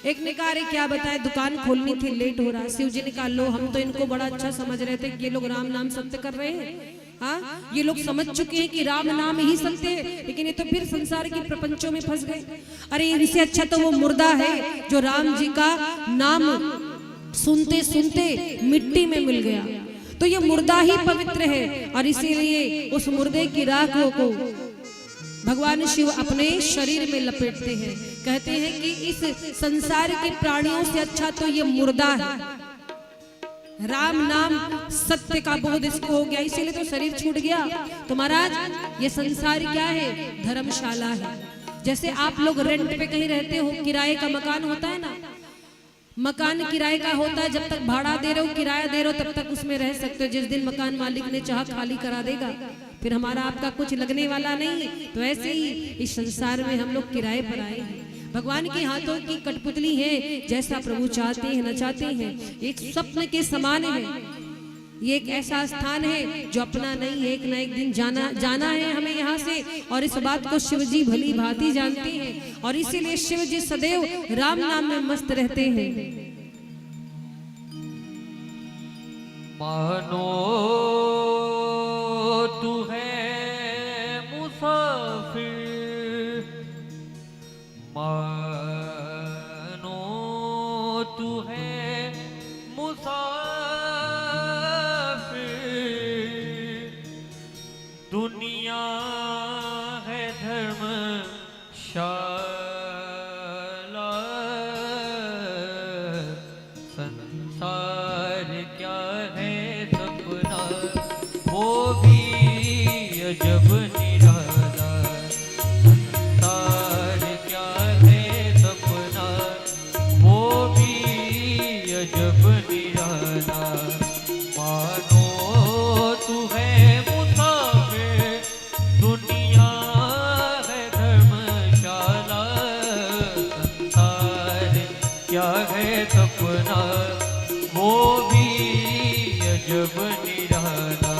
एक ने कहा अरे क्या बताए, दुकान खोलनी थी, लेट हो रहा है। शिव जी ने कहा लो, हम तो इनको बड़ा अच्छा समझ रहे थे कि ये लोग राम नाम सत्य कर रहे हैं। हाँ, ये लोग समझ चुके हैं कि राम नाम ही सत्य है, लेकिन ये तो फिर संसार के प्रपंचों में फंस गए। अरे इनसे अच्छा तो वो मुर्दा है जो राम जी का नाम सुनते सुनते मिट्टी में मिल गया। तो ये मुर्दा ही पवित्र है, और इसीलिए उस मुर्दे की राखों को भगवान शिव अपने शरीर में लपेटते हैं। कहते हैं कि इस संसार के प्राणियों से अच्छा तो ये मुर्दा है। राम नाम सत्य का बोध इसको हो गया, इसीलिए तो शरीर छूट गया। तो महाराज ये संसार क्या है? धर्मशाला है। जैसे आप लोग रेंट पे कहीं रहते हो, किराए का मकान होता है ना, मकान किराए का होता है, जब तक भाड़ा दे रहे हो, किराया दे रहे हो, तब तक उसमें रह सकते हो। जिस दिन मकान मालिक ने चाहा खाली करा देगा, फिर हमारा आपका कुछ लगने वाला नहीं। तो ऐसे ही इस संसार में हम लोग किराए पर आए हैं। भगवान के हाथों की कठपुतली है, जैसा प्रभु चाहते हैं नचाते हैं, एक स्वप्न के समान है। ये एक ऐसा स्थान है जो अपना नहीं है, एक ना एक दिन जाना है हमें यहाँ से, और इस बात को शिव जी भली भांति जानते हैं, और इसीलिए शिव जी सदैव राम नाम में मस्त रहते हैं। मानो तू है मुसाफिर, मानो तू है मुसाफिर, दुनिया है धर्मशाला, संसार क्या है सपना, वो भी अजब निराला, संसार क्या है सपना, वो भी अजब निराला। मानो तू है मुसाफिर, दुनिया है धर्मशाला, संसार क्या है सपना, वो भी अजब निराला,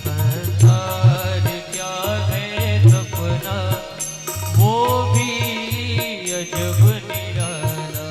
संसार क्या है सपना, वो भी अजब निराला।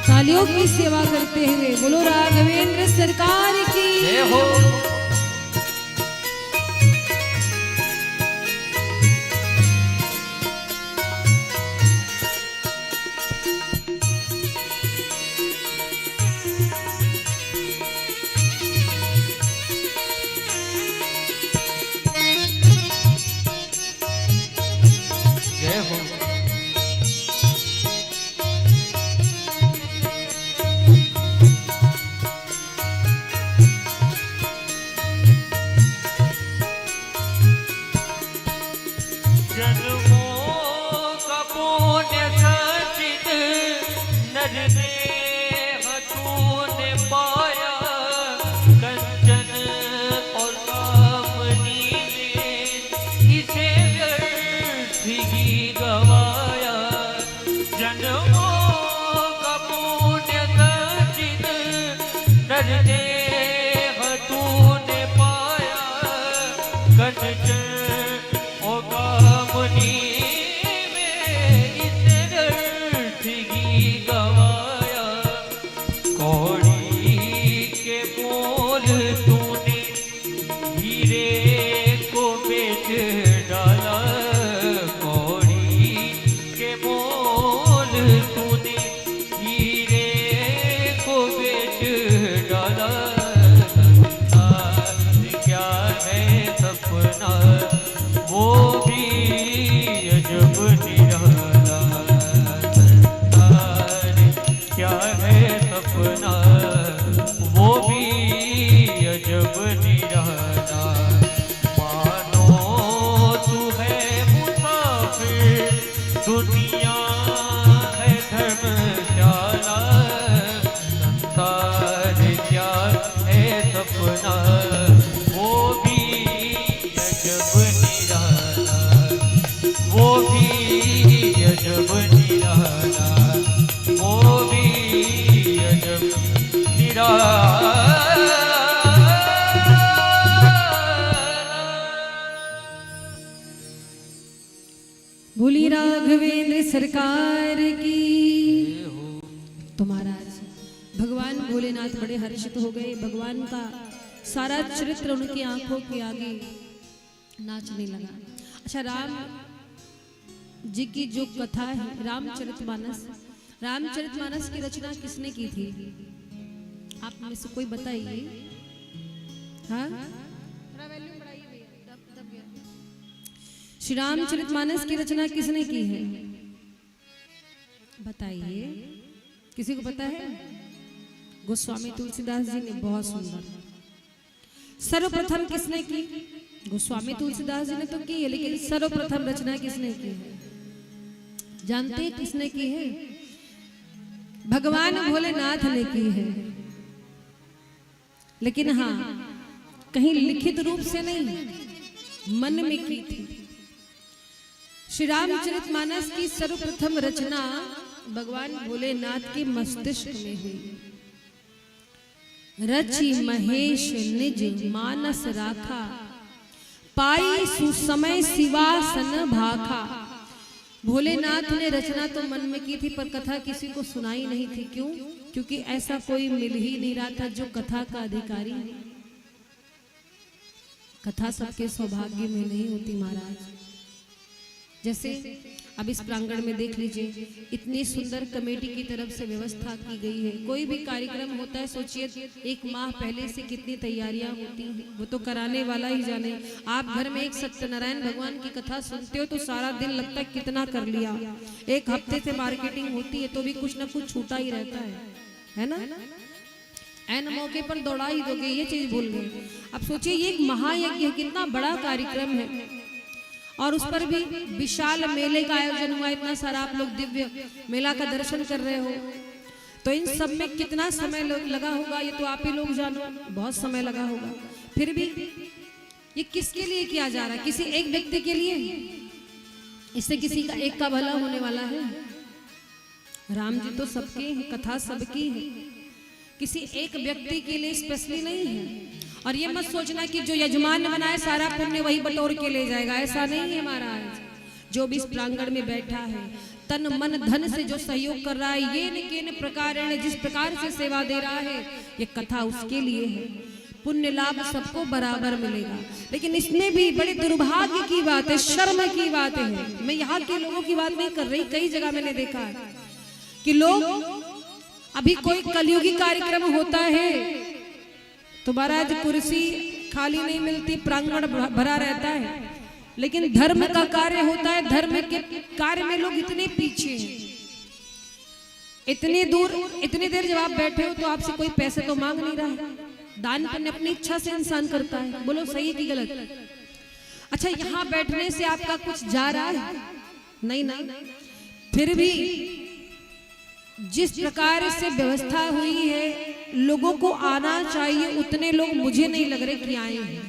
तालियों की सेवा करते हुए बोलो राघवेंद्र सरकार की जय हो। जय हो। कौड़ी के मोल तूने हीरे को बेच डाला, कौड़ी के मोल तूने हीरे को बेच डाला। संसार क्या है सपना वो भी अजब निराला, संसार क्या है सपना वो भी अजब निराला। मानो तू है मुसाफिर दुनिया है धर्मशाला, संसार क्या है सपना वो भी अजब निराला, वो भी अजब निराला, वो भी अजब निराला। बोली राघवेंद्र सरकार की। तो महाराज भगवान भोलेनाथ बड़े हर्षित हो गए। भगवान का सारा चरित्र उनकी आंखों के आगे नाचने लगा। अच्छा, राम जी की जो कथा है रामचरितमानस, रामचरितमानस की रचना किसने की थी? आप में से कोई बताइए। हाँ, श्री रामचरितमानस की रचना किसने की है? बताइए, किसी को पता है? गोस्वामी तुलसीदास जी ने। बहुत सुंदर। सर्वप्रथम किसने की? गोस्वामी तुलसीदास जी ने तो की है, लेकिन सर्वप्रथम रचना किसने की है? जानते हैं किसने की है? भगवान भोलेनाथ ने की है। लेकिन हाँ, कहीं लिखित रूप से नहीं, मन में की थी। श्री रामचरितमानस की सर्वप्रथम रचना भगवान भोलेनाथ के मस्तिष्क में हुई। रचि महेश निज मानस राखा, पाई सुसमय सिवासन भाखा। भोलेनाथ ने रचना तो मन में की थी, पर कथा किसी को सुनाई नहीं थी। क्यों? क्योंकि ऐसा कोई मिल ही नहीं रहा था जो कथा का अधिकारी है। कथा सबके सौभाग्य में नहीं होती महाराज। जैसे अब इस प्रांगण में देख लीजिए, इतनी सुंदर कमेटी की तरफ से व्यवस्था की गई है। कोई भी कार्यक्रम होता है, सोचिए एक माह पहले से कितनी तैयारियां होती हैं, वो तो कराने वाला ही जाने। आप घर में एक सत्यनारायण भगवान की कथा सुनते हो तो सारा दिन लगता है कितना कर लिया। एक हफ्ते से मार्केटिंग होती है तो भी कुछ ना कुछ छूटा ही रहता है ना? ऐन मौके पर दौड़ा ही दोगे, ये चीज भूल गए। अब सोचिए ये एक महायज्ञ है, कितना बड़ा कार्यक्रम है, और उस पर भी विशाल मेले का आयोजन हुआ। इतना सारा आप लोग दिव्य मेला का दर्शन कर रहे हो, तो इन सब में कितना समय लगा होगा ये तो आप ही लोग जानो। बहुत समय लगा होगा। फिर भी ये किसके लिए किया जा रहा है? किसी एक व्यक्ति के लिए? इससे किसी का एक का भला होने वाला है? राम जी तो सबके हैं, कथा सबकी है, किसी एक व्यक्ति के लिए स्पेशली नहीं है। और ये मत सोचना कि जो यजमान बनाए सारा पुण्य वही बटोर के ले जाएगा, ऐसा नहीं है महाराज। जो भी इस प्रांगण में बैठा है, तन मन धन से जो सहयोग कर रहा है, ये न के न प्रकार जिस प्रकार से सेवा दे रहा है, ये कथा उसके लिए है। पुण्य लाभ सबको बराबर मिलेगा। लेकिन इसमें भी बड़े दुर्भाग्य की बात है, शर्म की बात है। मैं यहाँ के लोगों की बात नहीं कर रही, कई जगह मैंने देखा है कि लोग अभी कोई कलयुगी कार्यक्रम होता है तो महाराज कुर्सी खाली नहीं मिलती, प्रांगण भरा रहता है, लेकिन धर्म का कार्य होता है, धर्म के कार्य में लोग इतने पीछे हैं। इतनी दूर इतनी देर जब आप बैठे हो तो आपसे कोई पैसे तो मांग नहीं रहा है। दान करने अपनी इच्छा से इंसान करता है। बोलो सही कि गलत? अच्छा, यहाँ बैठने से आपका कुछ जा रहा है? नहीं ना। फिर भी जिस प्रकार से व्यवस्था हुई है, लोगों को आना चाहिए, उतने लोग मुझे नहीं लग रहे कि आए हैं।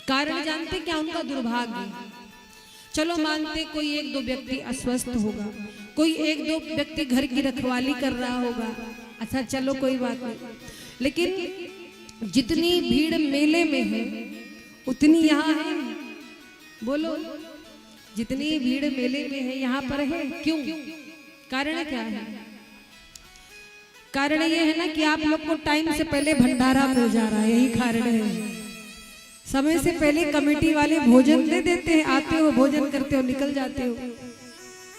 कारण जानते क्या? उनका दुर्भाग्य। चलो मानते कोई एक दो व्यक्ति अस्वस्थ होगा, कोई एक दो व्यक्ति घर की रखवाली कर रहा होगा, अच्छा चलो कोई बात नहीं। लेकिन जितनी भीड़ मेले में है उतनी यहाँ है। बोलो, जितनी भीड़ मेले में है यहाँ पर है। क्यों? कारण क्या है? कारण ये है ना कि आप लोग को टाइम से पहले भंडारा मिल जा रहा है, यही कारण है। समय से पहले कमेटी वाले भोजन दे देते हैं, आते हो भोजन करते हो निकल जाते हो।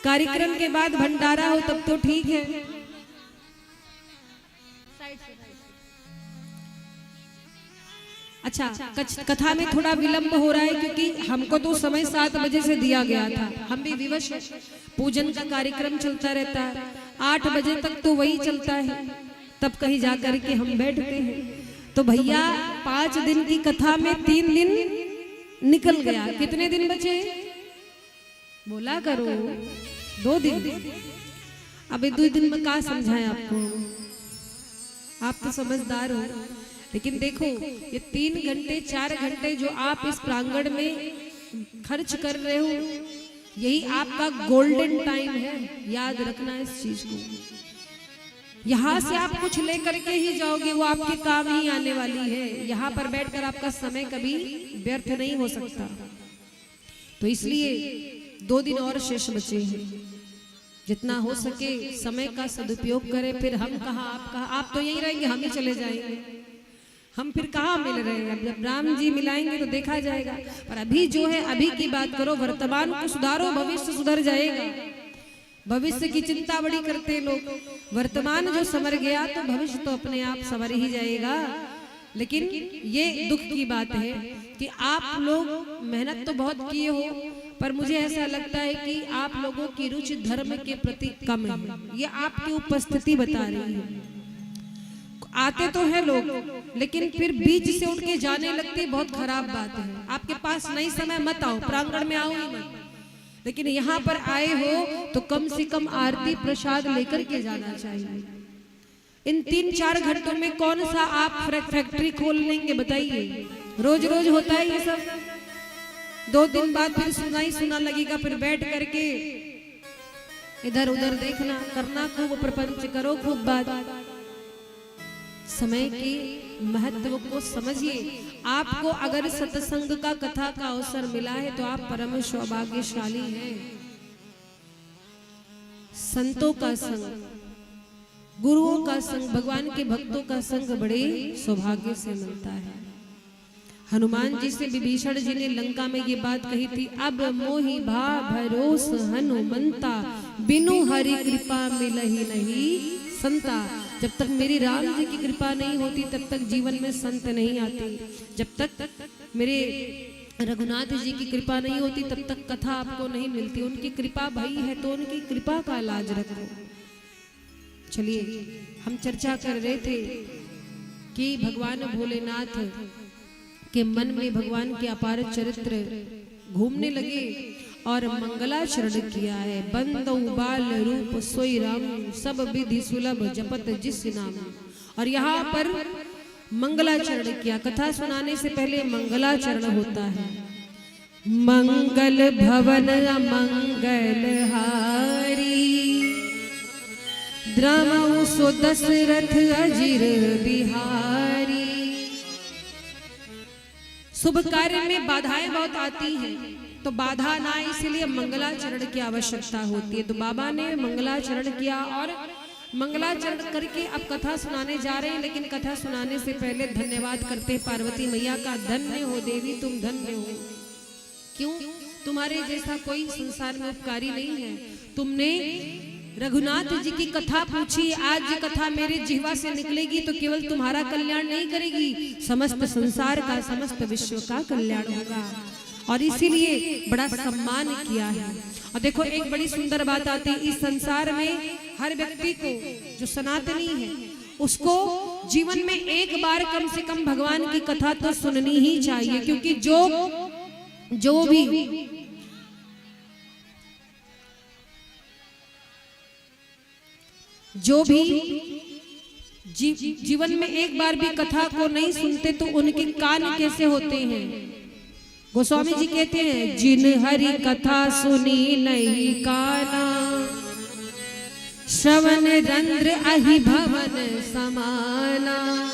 कार्यक्रम के बाद भंडारा हो तब तो ठीक है। अच्छा, कथा में थोड़ा विलंब हो रहा है क्योंकि हमको तो समय 7 बजे से दिया गया था। हम भी विवश हैं, पूजन का कार्यक्रम चलता रहता है, 8 बजे तक तो वही चलता है, तब कहीं जाकर के हम बैठते हैं। तो भैया 5 दिन की कथा में 3 दिन निकल गया, कितने दिन बचे? बोला करो, 2 दिन। अब 2 दिन में क्या समझाएं आपको, आप तो समझदार हो। लेकिन देखो ये 3 घंटे 4 घंटे जो आप इस प्रांगण में खर्च कर रहे हो, यही आपका गोल्डन टाइम है। याद रखना इस चीज को। यहाँ से आप कुछ लेकर के ही जाओगे, वो आपके काम ही आने वाली है। यहाँ पर बैठकर आपका समय कभी व्यर्थ नहीं हो सकता। तो इसलिए 2 दिन और शेष बचे हैं, जितना हो सके समय का सदुपयोग करें। फिर हम कहाँ, आप कहाँ, आप तो यहीं रहेंगे, हम ही चले जाएंगे। हम फिर कहाँ मिल रहे हैं? जब राम जी मिलाएंगे तो देखा जाएगा। पर अभी जो है अभी की बात करो, वर्तमान को सुधारो, भविष्य सुधर जाएगा। भविष्य की चिंता बड़ी करते लोग, वर्तमान जो संवर गया तो भविष्य तो अपने आप संवर ही जाएगा। लेकिन ये दुख की बात है कि आप लोग मेहनत तो बहुत किए हो, पर मुझे ऐसा लगता है कि आप लोगों की रुचि धर्म के प्रति कम है। ये आपकी उपस्थिति बता रही है। आते तो है लोग, लेकिन फिर बीच से उठ के जाने लगते, बहुत खराब बात है। आपके पास नहीं समय, मत आओ, प्रांगण में आओ ही मत। लेकिन यहाँ पर आए हो तो कम से कम आरती प्रसाद लेकर के जाना चाहिए। इन 3-4 घंटों में कौन सा आप फैक्ट्री खोल लेंगे बताइए? रोज रोज होता है ये सब। 2 दिन बाद फिर सुना लगेगा, फिर बैठ करके इधर उधर देखना करना, खूब प्रपंच करो, खूब बात। समय के महत्व को समझिए। आपको अगर सत्संग का कथा का अवसर मिला है तो आप परम सौभाग्यशाली हैं। संतों का संग, गुरुओं का संग, भगवान के भक्तों का संग बड़े सौभाग्य से मिलता है। हनुमान जी से विभीषण जी ने लंका में ये बात कही थी, अब मोहि भा भरोस हनुमंता, बिनु हरि कृपा मिलहि नहीं संता। जब तक मेरी राम जी की कृपा नहीं होती तब तक जीवन में संत नहीं आते। जब तक मेरे रघुनाथ जी की कृपा नहीं होती तब तक कथा आपको नहीं मिलती। उनकी कृपा भई है तो उनकी कृपा का लाज रखो। चलिए, हम चर्चा कर रहे थे कि भगवान भोलेनाथ के मन में भगवान के अपार चरित्र घूमने लगे और मंगलाचरण किया है। बंदौ बाल रूप सोई राम, सब विधि सुलभ जपत जिस नाम। और यहाँ पर मंगलाचरण किया। कथा सुनाने से पहले मंगलाचरण होता है। मंगल भवन मंगल हारी, द्रमऊ सो दशरथ अजिर बिहारी। शुभ कार्य में बाधाएं बहुत आती हैं, तो बाधा ना, इसलिए मंगलाचरण की आवश्यकता होती है। तो बाबा ने मंगलाचरण किया और मंगलाचरण करके अब कथा सुनाने जा रहे हैं। लेकिन कथा सुनाने से पहले धन्यवाद करते हैं पार्वती मैया का। धन्य हो देवी, तुम धन्य हो। क्यों? तुम्हारे जैसा कोई संसार में उपकारी नहीं है। तुमने रघुनाथ जी की कथा पूछी। आज ये कथा मेरे जिह्वा से निकलेगी तो केवल तुम्हारा कल्याण नहीं करेगी, समस्त संसार का, समस्त विश्व का कल्याण होगा। और इसीलिए बड़ा सम्मान किया है। और देखो, एक बड़ी सुंदर बात आती है, इस संसार में हर व्यक्ति को जो सनातनी है उसको जीवन में एक बार कम से कम भगवान की कथा तो सुननी ही चाहिए। क्योंकि जो भी जीवन में एक बार भी कथा को नहीं सुनते तो उनके कान कैसे होते हैं? गोस्वामी जी कहते हैं, जिन हरि कथा सुनी नहीं काना, श्रवण रंध्र अहि भवन समाना।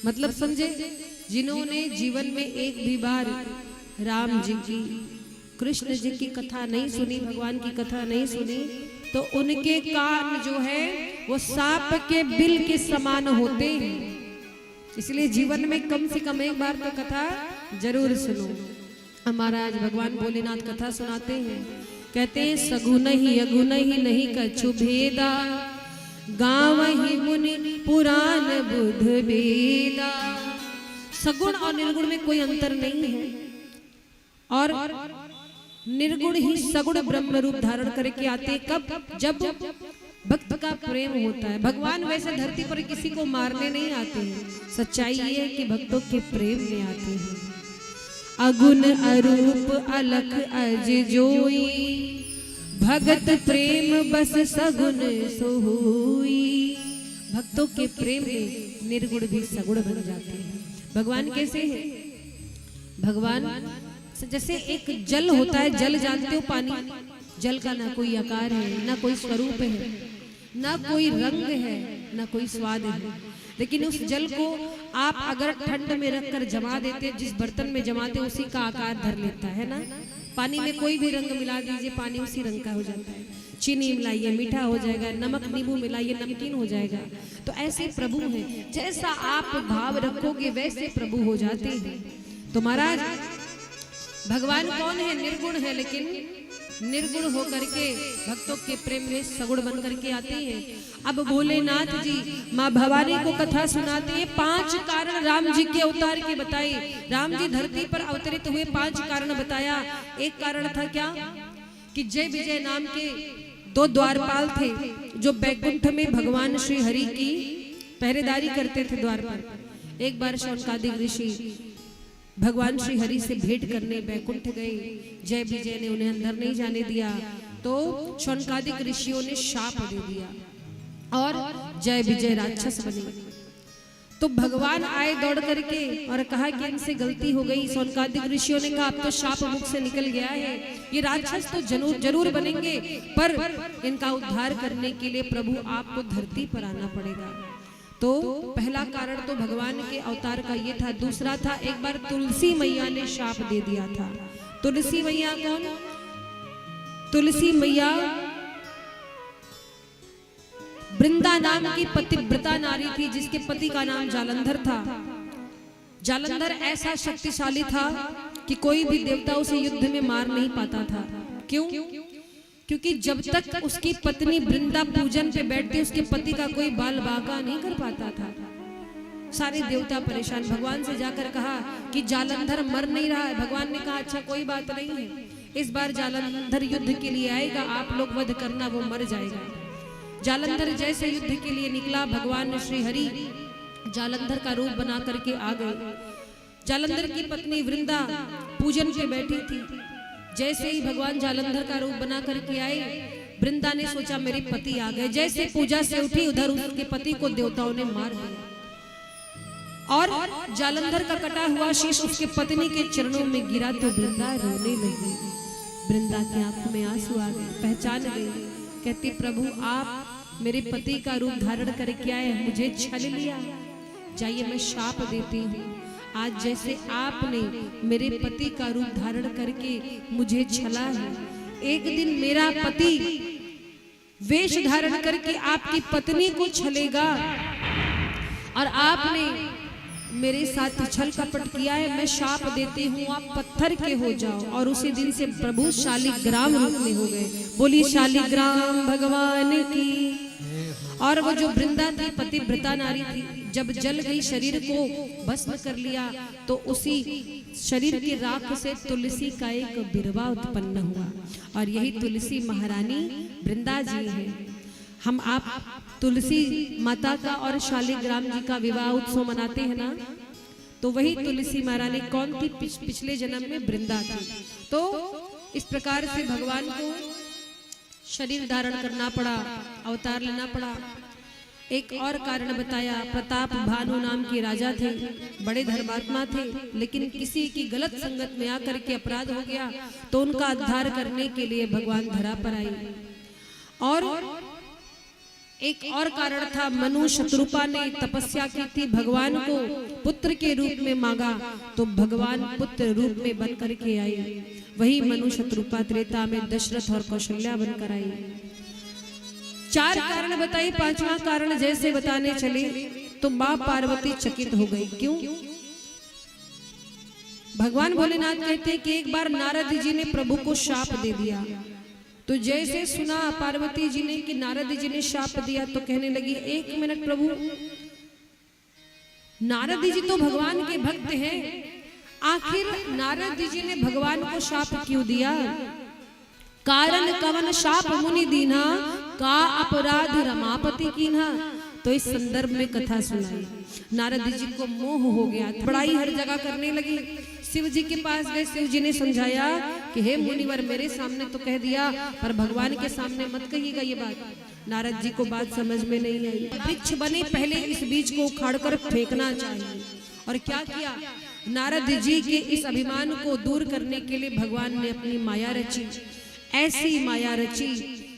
मतलब समझे, जिन्होंने जीवन में एक भी बार राम जी की, कृष्ण जी की कथा नहीं सुनी, भगवान की कथा नहीं सुनी, तो उनके कान जो है वो सांप के बिल के समान होते हैं। इसलिए जीवन में कम से कम एक बार तो कथा जरूर सुनो। हमारा आज भगवान भोलेनाथ कथा सुनाते हैं, कहते हैं सगुन ही अगुन ही नहीं कछु भेदा, गाँव ही मुनि पुराण बुध वेदा। सगुण और निर्गुण में कोई अंतर नहीं है, और निर्गुण ही सगुण ब्रह्म रूप धारण करके आते कब, जब भक्त का प्रेम होता है। भगवान वैसे धरती पर किसी को मारने नहीं आते हैं, सच्चाई ये है कि भक्तों के प्रेम में आते हैं। अगुण अरूप अलख अज जोई, भगत प्रेम बस सगुन सोई। भक्तों के प्रेम में निर्गुण भी सगुण बन जाते हैं। भगवान कैसे है? भगवान जैसे एक जल होता है, जल जानते हो पानी, जल का ना कोई आकार है, ना कोई स्वरूप है, ना कोई रंग है, ना कोई स्वाद है, लेकिन उस जल को आप अगर ठंड में रखकर जमा देते, जिस बर्तन में जमाते उसी का आकार धर लेता है ना। पानी में कोई भी रंग मिला दीजिए, पानी उसी रंग का हो जाता है। चीनी मिलाइए मीठा हो जाएगा, नमक नींबू मिलाइए नमकीन हो जाएगा। तो ऐसे प्रभु हैं, जैसा आप भाव रखोगे वैसे प्रभु हो जाते हैं। तो महाराज भगवान कौन है? निर्गुण है, लेकिन निर्गुण होकर के भक्तों के प्रेम में सगुण बन करके आते हैं। अब भोलेनाथ जी माँ भवानी को कथा सुनाते हैं। 5 कारण राम जी के अवतार के बताए। राम जी धरती पर अवतरित हुए 5 कारण बताया। एक कारण था क्या कि जय विजय नाम के 2 द्वारपाल थे, जो बैकुंठ में भगवान श्री हरि की पहरेदारी करते थे द्वार पर। एक बार शौनकादिक ऋषि भगवान श्री हरि से भेंट करने बैकुंठ गए। जय विजय ने उन्हें अंदर नहीं जाने दिया, तो शौनकादिक ऋषियों ने शाप दे दिया और जय विजय राक्षस बने। तो भगवान आए दौड़ करके और कहा कि इनसे गलती हो गई। शौनकादिक ऋषियों ने कहा अब तो शाप मुख से निकल गया है, ये राक्षस तो जरूर बनेंगे, पर इनका उद्धार करने के लिए प्रभु आपको धरती पर आना पड़ेगा। तो पहला कारण तो भगवान के अवतार का ये था। दूसरा था, एक बार तुलसी मैया ने शाप दे दिया था। तुलसी मैया कौन? तुलसी मैया वृंदा नाम की पतिव्रता नारी थी, जिसके पति का नाम जालंधर था। जालंधर ऐसा शक्तिशाली था कि कोई भी देवता उसे युद्ध में मार नहीं पाता था। क्यों? क्योंकि जब तक उसकी पत्नी वृंदा पूजन पे बैठती, उसके पति का कोई बाल बाका नहीं कर पाता था। सारे देवता परेशान। भगवान से जाकर कहा कि जालंधर मर नहीं रहा है। भगवान ने कहा अच्छा कोई बात नहीं है, इस बार जालंधर युद्ध के लिए आएगा, आप लोग वध करना, वो मर जाएगा। जालंधर जैसे युद्ध के लिए निकला, भगवान श्री हरि जालंधर का रूप बना करके आ गए। जालंधर की पत्नी वृंदा पूजन पे बैठी थी। जैसे ही भगवान जालंधर का रूप बना करके आए, वृंदा ने सोचा मेरे पति आ गए। जैसे पूजा से उठी, उधर उसके पति को देवताओं ने मार दिया और जालंधर का कटा हुआ शीश उसके पत्नी के चरणों में गिरा तो वृंदा रोने लगी। वृंदा की आंखों में आंसू आ गए, पहचान गई, कहती प्रभु आप मेरे पति का रूप धारण करके आए, मुझे छल लिया, जाइए मैं शाप देती हूँ। आज जैसे आपने मेरे पति का रूप धारण करके मुझे छला है, एक दिन मेरा पति वेश धारण करके आपकी पत्नी को छलेगा, और आपने मेरे साथ छल कपट किया है, मैं शाप देती हूँ आप पत्थर के हो जाओ। और उसी दिन से प्रभु शालिग्राम रूप में हो गए। बोली शालिग्राम भगवान की। और वो जो वृंदा थी पतिव्रता नारी थी, जब जल गई शरीर को भस्म कर लिया, तो उसी शरीर की राख से तुलसी का एक बिरवा उत्पन्न हुआ, और यही तुलसी महारानी वृंदा जी है। हम आप तुलसी माता का और शालिग्राम जी का विवाह उत्सव मनाते हैं ना, तो वही तुलसी महारानी कौन थी? पिछले जन्म में वृंदा थी। तो इस प्रकार से भगवान को शरीर धारण करना पड़ा, अवतार लेना पड़ा। एक और कारण बताया, प्रताप भानु नाम के राजा थे, बड़े धर्मात्मा थे, लेकिन किसी की गलत संगत में आकर के अपराध हो गया, तो उनका उद्धार करने के लिए भगवान धरा पर आए। और एक और कारण था, मनु शत्रुपा ने तपस्या की थी, भगवान को पुत्र के रूप में मांगा, तो भगवान पुत्र रूप में बन करके आए। वही मनु शत्रुपा त्रेता में दशरथ और कौशल्या बनकर आई। चार कारण बताई, पांचवा कारण जैसे बताने चले तो मां पार्वती चकित हो गई। क्यों? भगवान भोलेनाथ कहते हैं कि एक बार नारद जी ने प्रभु को शाप दे दिया। तो जैसे सुना पार्वती जी ने कि नारद जी ने शाप दिया तो कहने लगी, एक मिनट प्रभु, नारद जी तो भगवान के भक्त हैं, आखिर नारद जी ने भगवान को शाप क्यों दिया? कारण कवन शाप मुनि दीना, का अपराध रमापति कीन्हा। तो इस संदर्भ में कथा सुनाई। नारद जी को मोह हो गया, बड़ाई हर जगह करने लगी। शिव जी के पास गए, शिव जी ने समझाया कि हे मुनिवर, मेरे सामने तो कह दिया पर भगवान के सामने मत कहिएगा ये बात। नारद जी को बात समझ में नहीं आई। वृक्ष बने, पहले इस बीज को उखाड़कर फेंकना चाहिए। और क्या किया? नारद जी के इस अभिमान को दूर करने के लिए भगवान ने अपनी माया रची। ऐसी माया रची,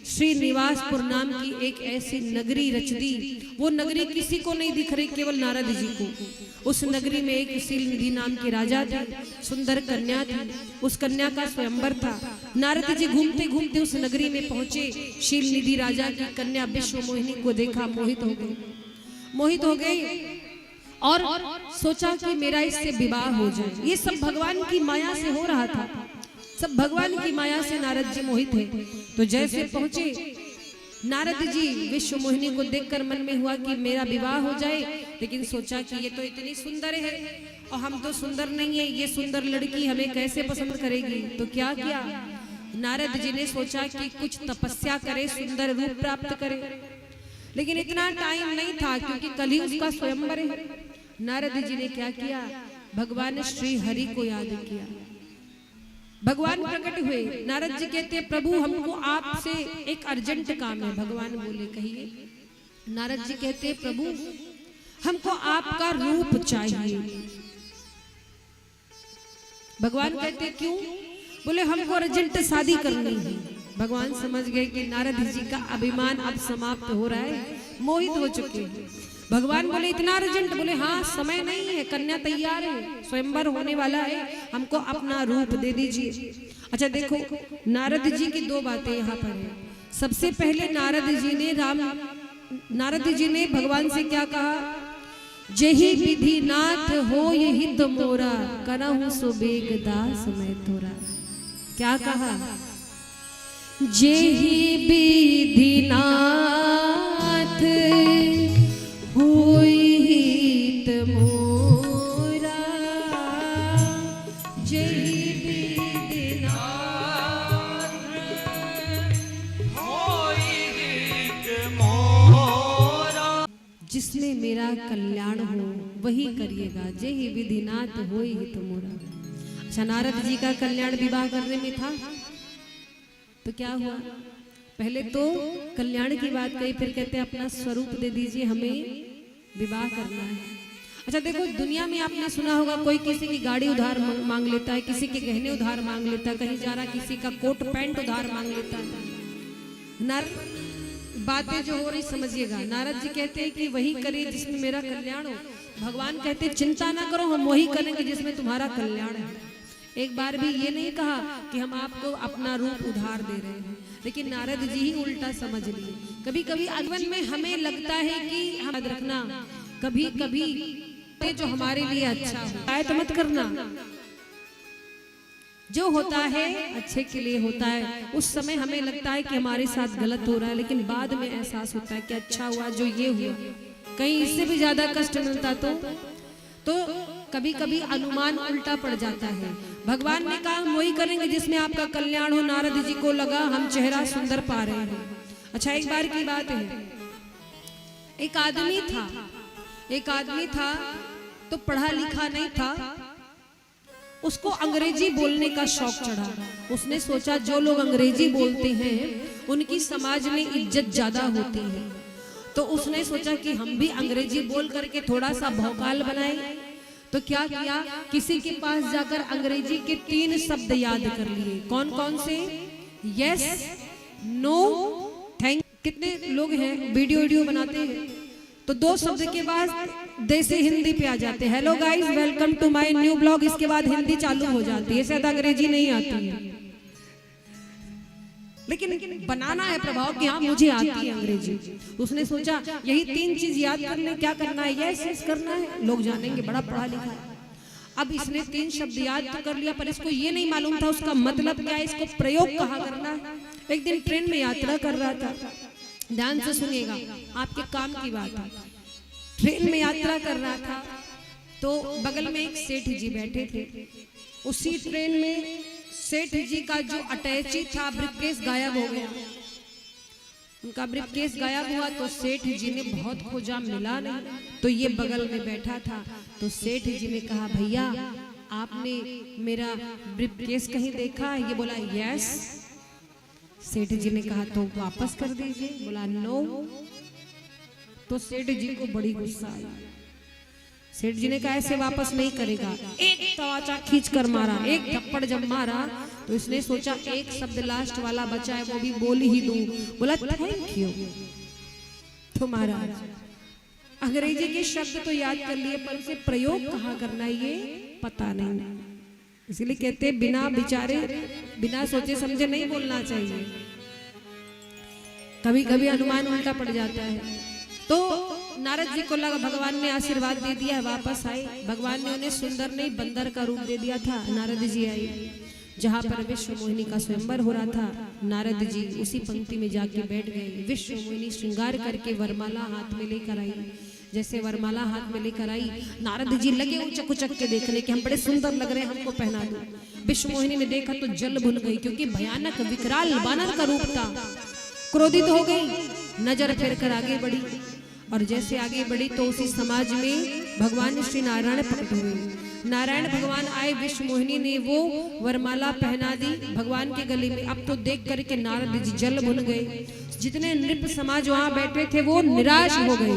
श्रीनिवासपुर नाम की एक ऐसी नगरी रच दी। वो नगरी किसी को नहीं दिख रही, केवल नारद जी को। उस नगरी में एक शीलनिधि नाम के राजा थे, सुंदर कन्या थी। उस कन्या का स्वयंवर था। नारद जी घूमते घूमते उस नगरी में पहुंचे। शीलनिधि राजा की कन्या विश्व मोहिनी को देखा, मोहित हो गए और सोचा कि मेरा इससे विवाह हो जाए। ये सब भगवान की माया से हो रहा था, सब भगवान की माया से नारद जी मोहित थे। तो जैसे पहुंचे नारद जी, विश्व मोहिनी को देखकर मन में हुआ कि मेरा विवाह हो जाए, लेकिन सोचा कि ये तो इतनी सुंदर है और हम तो सुंदर नहीं है, ये सुंदर लड़की हमें कैसे पसंद करेगी। तो क्या किया? नारद जी ने सोचा कि कुछ तपस्या करे, सुंदर रूप प्राप्त करे। लेकिन इतना टाइम नहीं था क्योंकि कल ही उसका स्वयंवर है। नारद जी ने क्या किया? भगवान श्री हरि को याद किया। भगवान प्रकट हुए। नारद जी कहते हैं, प्रभु हमको आपसे एक अर्जेंट काम है। भगवान बोले, कहिए। नारद जी कहते हैं, प्रभु हमको आपका रूप चाहिए। भगवान कहते हैं, क्यों? बोले हमको अर्जेंट शादी करनी है। भगवान समझ गए कि नारद जी का अभिमान अब समाप्त हो रहा है, मोहित हो चुके हैं। भगवान बोले, इतना अर्जेंट? बोले हाँ, समय नहीं है, कन्या तैयार है, स्वयंवर होने वाला है, हमको अपना रूप दे दीजिए। अच्छा देखो, नारद जी की दो बातें यहाँ पर है। सबसे पहले नारद जी ने भगवान से क्या कहा? जेहि विधि नाथ हो ये हित मोरा, करहु सो बेग दास मैं तोरा। क्या कहा? जेहि विधि नाथ होई हित मोरा, जेहि विधि नाथ होई हित मोरा। जिसमें मेरा कल्याण हो वही करिएगा, जेहि विधि नाथ होई हित मोरा। अच्छा, नारद जी का कल्याण विवाह करने में था तो क्या हुआ? पहले तो कल्याण की बात कही, फिर कहते हैं अपना स्वरूप दे दीजिए, हमें विवाह करना है। अच्छा देखो, दुनिया में आपने सुना होगा कोई किसी की गाड़ी उधार मांग लेता है, किसी के गहने उधार मांग लेता है, कहीं जा रहा किसी का कोट पैंट उधार मांग लेता है। बातें जो हो रही समझिएगा। नारद जी कहते हैं कि वही करिए जिसमें मेरा कल्याण हो। भगवान कहते हैं चिंता ना करो, हम वही करेंगे जिसमें तुम्हारा कल्याण है। एक बार भी ये नहीं कहा कि हम आपको अपना रूप उधार दे रहे हैं, लेकिन नारद जी ही उल्टा समझ लिए। कभी कभी जीवन में हमें लगता है कि हम याद रखना, कभी कभी जो हमारे लिए अच्छा है तो मत करना। जो होता है अच्छे के लिए होता है। उस समय हमें लगता है कि हमारे साथ गलत हो रहा है, लेकिन बाद में एहसास होता है कि अच्छा हुआ जो ये हुआ, कहीं इससे भी ज्यादा कष्ट मिलता तो कभी कभी अनुमान उल्टा पड़ जाता है। भगवान ने कहा हम वही करेंगे जिसमें आपका कल्याण हो। नारद जी को लगा हम चेहरा सुंदर पा रहे हैं। अच्छा, एक बार की बात है, एक आदमी था तो पढ़ा लिखा नहीं था, उसको अंग्रेजी बोलने का शौक चढ़ा। उसने सोचा जो लोग अंग्रेजी बोलते हैं उनकी समाज में इज्जत ज्यादा होती है, तो उसने सोचा कि हम भी अंग्रेजी बोल करके थोड़ा सा भौकाल बनाए। तो क्या किया, किसी के पास जाकर अंग्रेजी के 3 शब्द याद कर लिए। कौन कौन से? Yes, no, thank. कितने लोग हैं वीडियो बनाते हैं तो 2 शब्द के बाद देसी हिंदी पे आ जाते हैं। Hello guys, welcome to my new blog. इसके बाद हिंदी चालू हो जाती है, शायद अंग्रेजी नहीं आती है। लेकिन बनाना है प्रभाव कि हाँ मुझे आती है अंग्रेजी। उसने सोचा यही 3 चीज याद कर ले, क्या करना है, यस यस करना है, लोग जानेंगे बड़ा पढ़ा लिखा है। अब इसने 3 शब्द याद तो कर लिया, पर इसको ये नहीं मालूम था उसका मतलब क्या है, इसको प्रयोग कहाँ करना है। एक दिन ट्रेन में यात्रा कर रहा था, ध्यान से सुनिएगा, आपके काम की बात है। ट्रेन में यात्रा कर रहा था तो बगल में एक सेठ जी बैठे थे। उसी ट्रेन में सेठ जी का जो अटैची था ब्रीफकेस गायब हो गया। उनका ब्रीफकेस गायब हुआ तो सेठ जी ने बहुत खोजा, मिला नहीं। तो ये बगल में बैठा था, तो सेठ जी ने कहा भैया आपने मेरा ब्रीफकेस कहीं देखा है? ये बोला यस। सेठ जी ने कहा तो वापस कर दीजिए। बोला नो। तो सेठ जी को बड़ी गुस्सा आई। सेठ जी ने कहा ऐसे वापस नहीं करेगा। एक तवाचा खींच कर मारा, एक थप्पड़ जब मारा तो इसने सोचा एक शब्द लास्ट वाला बचा है वो भी बोल ही दूं। बोला थैंक यू। तो महाराज अंग्रेजी के शब्द तो याद कर लिए, पर उसे प्रयोग कहाँ करना है ये पता नहीं। इसलिए कहते बिना विचारे बिना सोचे समझे नहीं बोलना चाहिए। कभी कभी अनुमान उल्टा पड़ जाता है। तो नारद जी को लगा भगवान ने आशीर्वाद दे दिया, वापस आए। भगवान ने उन्हें सुंदर नहीं बंदर का रूप दे दिया था। नारद जी आए जहाँ पर विश्व मोहिनी का स्वयंवर हो रहा था। नारद जी उसी पंक्ति में जाके बैठ गए। विश्व मोहिनी श्रृंगार करके वरमाला हाथ में लेकर आई। जैसे वरमाला हाथ में लेकर आई, नारद जी लगे उचक उचक के देखने के हम बड़े सुंदर लग रहे हैं, हमको पहना दो। विश्व मोहिनी ने देखा तो जल भुन गई, क्योंकि भयानक विकराल बानर का रूप था। क्रोधित हो गई, नजर फेर कर आगे बढ़ी। और जैसे आगे बढ़ी तो उसी समाज में भगवान श्री नारायण प्रकट हुए। नारायण भगवान आए, विश्व मोहिनी ने वो वरमाला पहना दी भगवान के गले में। अब तो देख करके नारद जी जल भुन गए। जितने नृप समाज वहां बैठे थे वो निराश हो गए।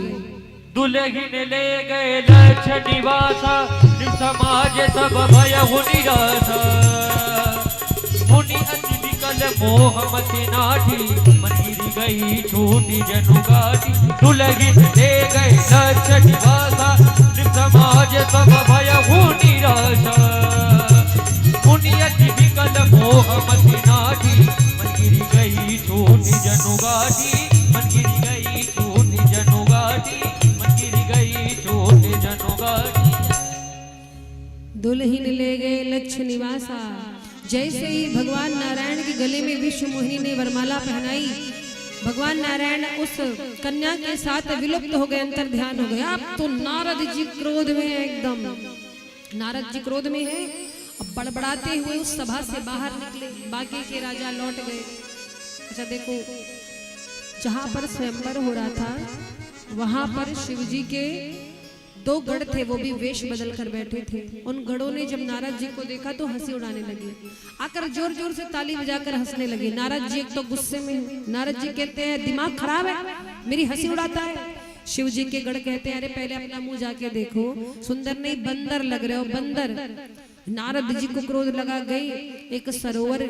दुल्हन ले गए लक्ष्य निवासा, समाज सब भय निराशा। मुनि अति विकल मोह मति नाठी, मन गिरी गई छोटी जनुगाटी। दुल्हन ले गए लक्ष्य निवासा, समाज सब भय निराशा। मुनि अति विकल मोह मति नाठी, मन गिरी गई छोटी जनुगाटी। मन गिरी गई छोटी जनुगाटी, मन गिरी गई छोटी जनुगाटी। दुल्हन ले गए लक्ष्य निवासा। जैसे ही भगवान नारायण के गले में विश्व मोहिनी ने वरमाला पहनाई, भगवान नारायण उस कन्या के साथ विलुप्त हो गए, अंतर ध्यान हो गया। अब तो नारद जी क्रोध में है एकदम। नारद जी क्रोध में है। अब बड़बड़ाते हुए उस सभा से बाहर निकले। बाकी के राजा लौट गए। अच्छा देखो, जहां पर स्वयंवर हो रहा था वहां पर शिव जी के 2 गढ़ थे, वो भी वेश बदल कर बैठे थे। उन गढ़ों ने जब नारद जी को देखा तो हंसी उड़ाने लगे, आकर जोर जोर से ताली बजाकर हंसने लगे। नारद जी एक तो गुस्से में हैं। नारद जी कहते हैं दिमाग खराब है, मेरी हंसी उड़ाता है। शिव जी के गढ़ कहते हैं अरे पहले अपना मुंह जाके देखो, सुंदर नहीं बंदर लग रहे हो, बंदर। नारद जी को क्रोध लगा। गई एक सरोवर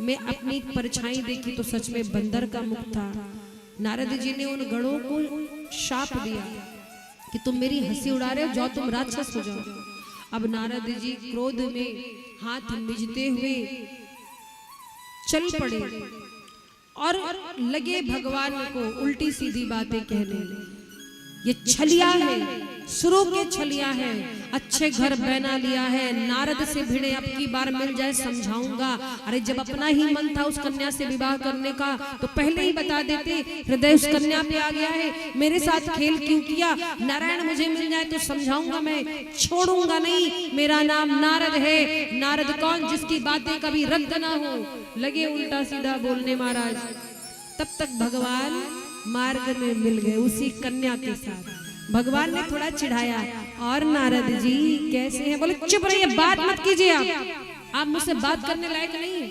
में अपनी परछाई देखी तो सच में बंदर का मुख था। नारद जी ने उन गढ़ों को शाप दिया कि तुम मेरी हंसी उड़ा रहे हो, जाओ तुम राक्षस हो जाओ। अब नारद जी क्रोध में हाथ मिजते हुए चल पड़े और लगे भगवान को उल्टी सीधी बातें कहने। ये छलिया है, शुरू के छलिया है, अच्छे घर बना लिया है। नारद से भिड़े अब की बार मिल जाए समझाऊंगा। अरे जब अपना ही मन था उस कन्या से विवाह करने का तो पहले ही बता देते, हृदय उस कन्या पे आ गया है, मेरे साथ खेल क्यों किया। नारायण मुझे मिल जाए तो समझाऊंगा, मैं छोड़ूंगा नहीं। मेरा नाम नारद है। नारद कौन, जिसकी बातें कभी रद्द ना हो। लगे उल्टा सीधा बोलने महाराज। तब तक भगवान मार्ग में मिल गए उसी कन्या के साथ। भगवान ने थोड़ा चिढ़ाया, और नारद जी कैसे हैं? बोले चुप रहिए, बात मत कीजिए, आप मुझसे बात करने लायक नहीं।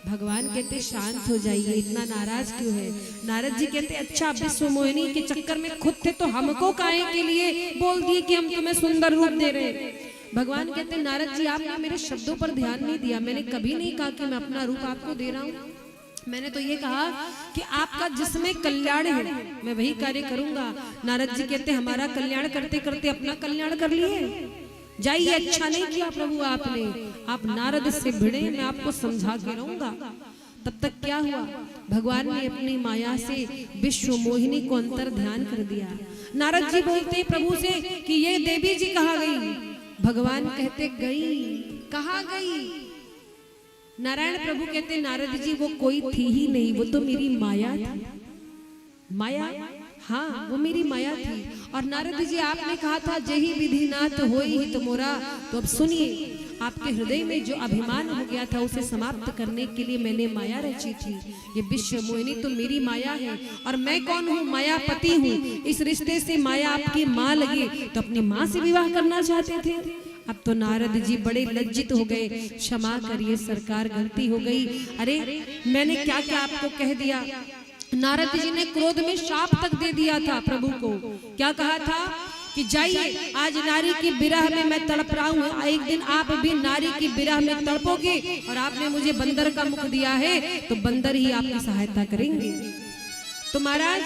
भगवान कहते शांत हो जाइए, इतना नाराज क्यों है? नारद जी कहते अच्छा विश्व मोहिनी के चक्कर में खुद थे तो हमको काहे के लिए बोल दिए कि हम तुम्हें सुंदर रूप दे रहे हैं? भगवान कहते नारद जी आपने मेरे शब्दों पर ध्यान नहीं दिया। मैंने कभी नहीं कहा कि मैं अपना रूप आपको दे रहा हूँ। मैंने तो ये कहा कि आपका जिसमें कल्याण है मैं वही कार्य करूंगा। नारद जी कहते हमारा कल्याण करते करते अपना कल्याण कर लिए, जाइए, अच्छा नहीं किया प्रभु आपने। आप नारद से भिड़े, मैं आपको समझा के रहूंगा। तब तक क्या हुआ, भगवान ने अपनी माया से विश्व मोहिनी को अंतर ध्यान कर दिया। नारद जी बोलते प्रभु से कि ये देवी जी कहाँ गई? भगवान कहते गई। कहाँ गई? नारायण प्रभु कहते नारद जी वो कोई थी ही नहीं, वो तो मेरी माया थी। माया, हाँ वो मेरी माया थी। और नारद जी आपने कहा था जही विधि नाथ होई ही तो मोरा। तो अब सुनिए, आपके हृदय में जो अभिमान हो गया था उसे समाप्त करने के लिए मैंने माया रची थी। ये विश्व मोहिनी तो मेरी माया है और मैं कौन हूँ? मायापति हूँ। इस रिश्ते से माया आपकी माँ लगे तो अपनी माँ से विवाह करना चाहते थे। अब तो नारद जी बड़े लज्जित हो गए। क्षमा करिए सरकार, गलती हो गई। अरे मैंने क्या क्या आपको कह दिया। नारद जी ने क्रोध में शाप तक दे दिया था प्रभु को। क्या कहा था कि जाइए, आज नारी की विरह में मैं तड़प रहा हूँ, एक दिन आप भी नारी की विरह में तड़पोगे और आपने मुझे बंदर का मुख दिया है तो बंदर ही आपकी सहायता करेंगे। तो महाराज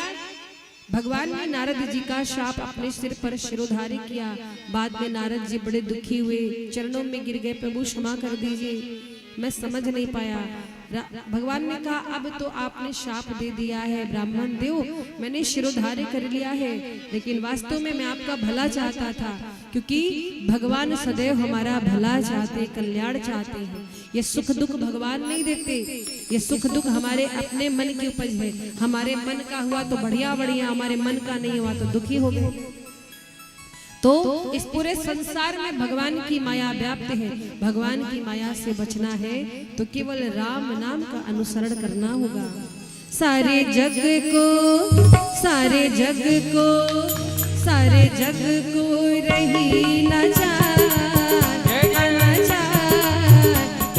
भगवान ने नारद जी का शाप अपने सिर पर शिरोधार्य किया। बाद में नारद जी बड़े दुखी हुए, चरणों में गिर गए, प्रभु क्षमा कर दीजिए, मैं समझ नहीं पाया। भगवान ने कहा अब तो आपने शाप दे दिया है ब्राह्मण देव, मैंने शिरोधार्य कर लिया है, लेकिन वास्तव में मैं आपका भला चाहता था, क्योंकि भगवान सदैव हमारा भला चाहते, कल्याण चाहते हैं। ये सुख दुख भगवान नहीं देते, ये सुख दुख हमारे अपने मन की उपज है। हमारे मन का हुआ तो बढ़िया बढ़िया, हमारे मन का नहीं हुआ तो दुखी हो गए। तो इस पूरे संसार में भगवान की माया व्याप्त है। भगवान की माया से बचना है तो केवल राम नाम का अनुसरण करना होगा। सारे जग को, सारे जग को, सारे जग को रही न जान,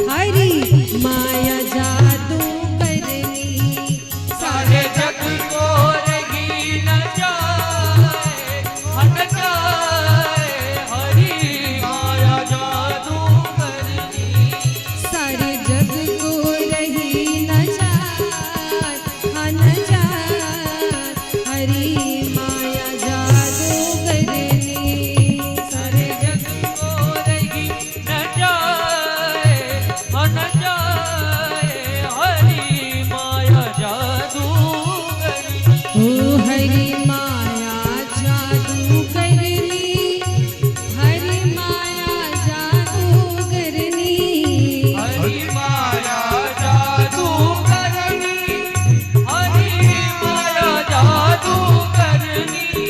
हरी माया जादू करनी। सारे जग को रही न जाए, हट जाए, हरी माया जादू करनी। सारे जग को रही न जाए, न जाए, हरी माया जादू करनी। सारे जग को रही न जाए, न जाए, हरी माया जादू करनी। ओ हरी माया जादू करनी, हरी माया जादू करनी। हरी माया जादू करनी, हरी माया जादू करनी।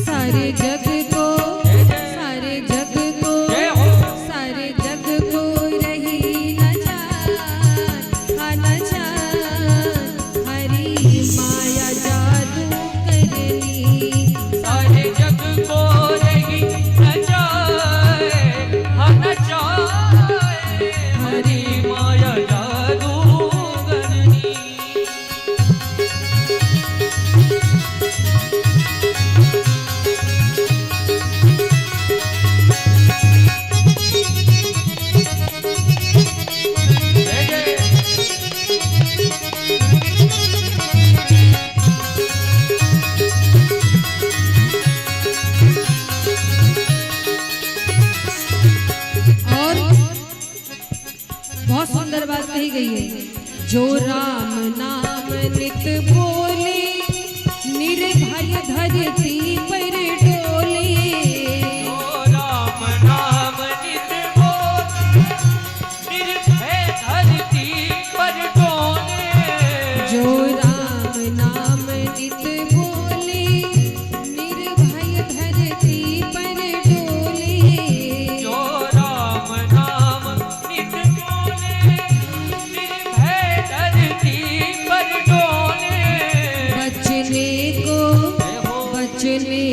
सारे जग को, सारे जग को, जय हो। सारे जग को रही न जान, न जान, हरी माया जादू करनी। सारे जग को रही न जाए, न जाए, हरी माया जादू करनी। जय जय। और बहुत सुंदर बात कही गई है, जो राम नाम नित बोले, निर्भय धरती पर डोले। ओ राम नाम नित बोले, निर्भय धरती पर डोले। जो राम नाम नित बोले, निर्भय धरती पर डोले। जो राम नाम नित बोले, निर्भय धरती पर डोले। बचने को, बचने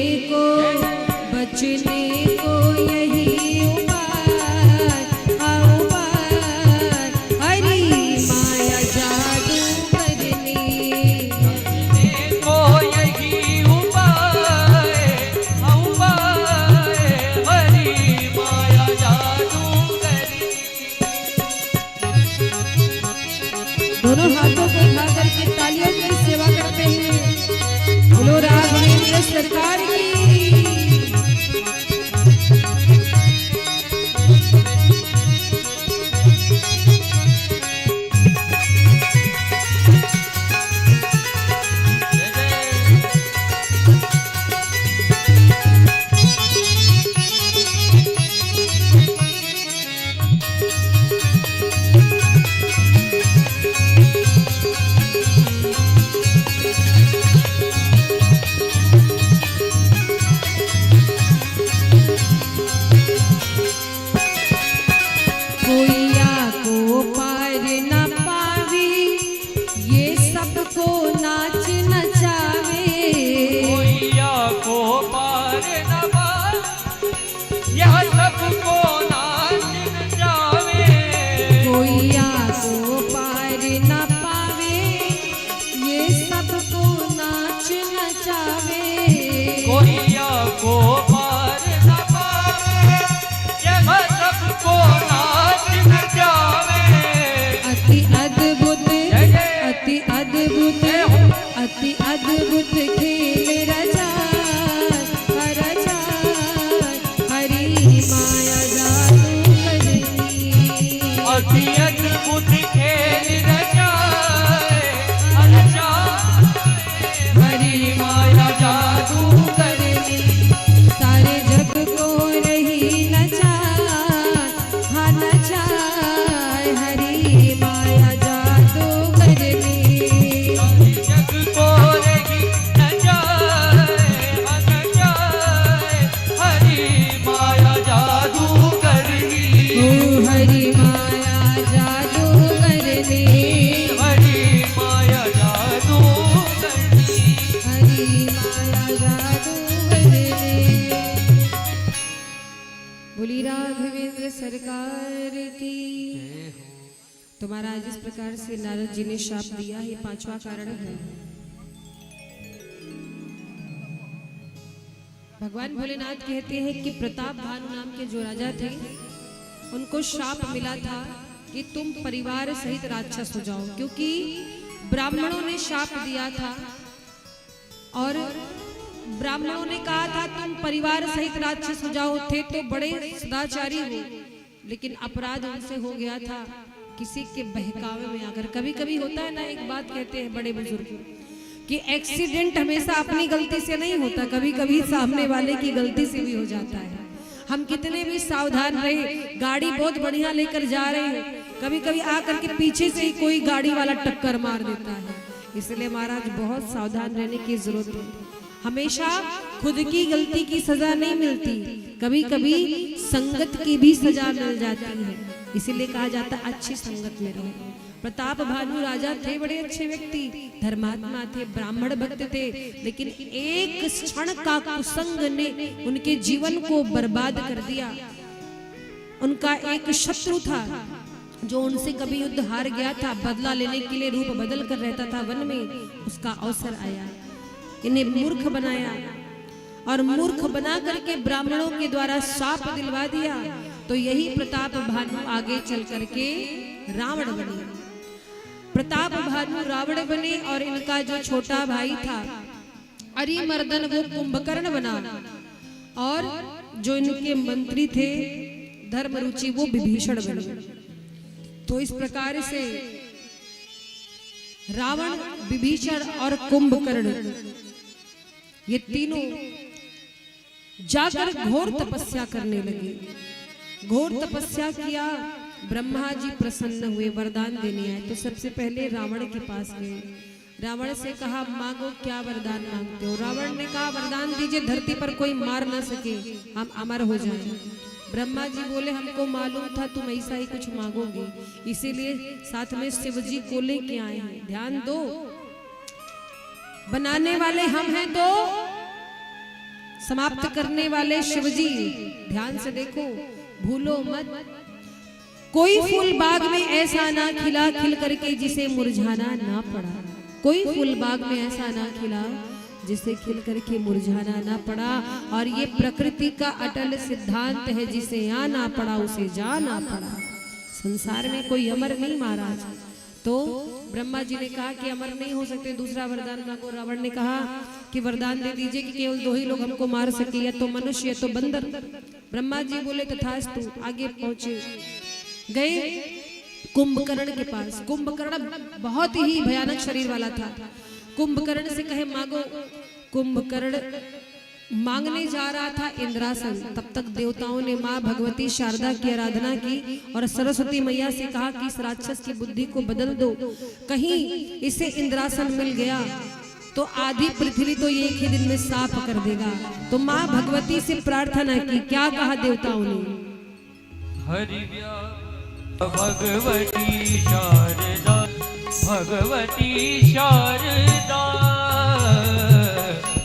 बोली राघवेंद्र सरकार की। तो महाराज इस प्रकार से नारद जी ने शाप दिया, ये पांचवा कारण है। भगवान भोलेनाथ कहते हैं कि प्रताप भानु नाम के जो राजा थे उनको शाप मिला था कि तुम परिवार सहित राक्षस हो जाओ, क्योंकि ब्राह्मणों ने शाप दिया था और ब्राह्मणों ने कहा था तुम परिवार सहित राक्षस हो जाओ। थे तो बड़े सदाचारी हो, लेकिन अपराध उनसे हो गया था किसी के बहकावे में आकर। कभी कभी होता है ना, एक बात कहते हैं बड़े बुजुर्ग कि एक्सीडेंट हमेशा अपनी गलती से नहीं होता, कभी कभी सामने वाले की गलती से भी हो जाता है। हम कितने भी सावधान रहे, गाड़ी बहुत बढ़िया लेकर जा रहे हैं, कभी कभी आकर के पीछे से ही कोई गाड़ी वाला टक्कर मार देता है। इसलिए महाराज बहुत सावधान रहने की जरूरत है। हमेशा खुद की गलती की सजा नहीं मिलती, कभी कभी संगत की भी सजा मिल जाती है। इसीलिए कहा जाता है अच्छी संगत में रहो। प्रताप भानु राजा थे, बड़े अच्छे व्यक्ति, धर्मात्मा थे, ब्राह्मण भक्त थे, लेकिन एक क्षण का कुसंग ने उनके जीवन को बर्बाद कर दिया। उनका एक शत्रु था जो उनसे कभी युद्ध हार गया था, बदला लेने के लिए रूप बदल कर रहता था वन में। उसका अवसर आया, इन्हें मूर्ख बनाया और मूर्ख बना करके ब्राह्मणों के द्वारा शाप दिलवा दिया। तो यही प्रताप भानु आगे चल करके रावण बने। प्रताप भानु रावण बने और इनका जो छोटा भाई था अरिमर्दन वो कुंभकर्ण बना, और जो इनके मंत्री थे धर्मरुचि वो विभीषण बने। तो इस प्रकार से रावण, विभीषण और कुंभकर्ण ये तीनों जाकर घोर तपस्या करने लगे। घोर तपस्या किया, ब्रह्मा जी प्रसन्न हुए, वरदान देने आए। तो सबसे पहले रावण के पास गए, रावण से कहा मांगो, क्या वरदान मांगते हो? रावण ने कहा वरदान दीजिए धरती पर कोई मार ना सके, हम अमर हो जाएं। ब्रह्मा जी बोले हमको मालूम था तुम ऐसा ही कुछ मांगोगे, इसीलिए साथ में शिव जी को लेके आए हैं। ध्यान दो, बनाने वाले हम हैं तो समाप्त करने वाले शिव जी। ध्यान से देखो, भूलो मत। कोई फूल बाग में ऐसा ना खिला खिल करके जिसे मुरझाना ना पड़ा। कोई फूल बाग में ऐसा ना खिला जिसे खिल करके मुरझाना ना पड़ा। और ये प्रकृति का अटल सिद्धांत है, जिसे यहाँ ना पड़ा उसे जा ना पड़ा। संसार में कोई अमर नहीं महाराज। तो ब्रह्मा जी ने कहा कि अमर नहीं हो सकते, दूसरा वरदान मांगो। रावण ने कहा कि वरदान दे दीजिए कि केवल दो ही लोग हमको मार सके, या तो मनुष्य या तो बंदर। ब्रह्मा जी बोले तथास्तु। आगे पहुंचे, गए कुंभकर्ण के पास। कुंभकर्ण बहुत ही भयानक शरीर वाला था। कुंभकर्ण से कहे मांगो। कुंभकर्ण मांगने जा रहा था इंद्रासन। तब तक देवताओं ने माँ भगवती शारदा की आराधना की और सरस्वती मैया से कहा कि इस राक्षस की बुद्धि को बदल दो, कहीं इसे इंद्रासन मिल गया तो आधी पृथ्वी तो एक ही दिन में साफ कर देगा। तो माँ भगवती से प्रार्थना की। क्या कहा देवताओं ने? हरिव्या भगवती शारदा, भगवती शारदा,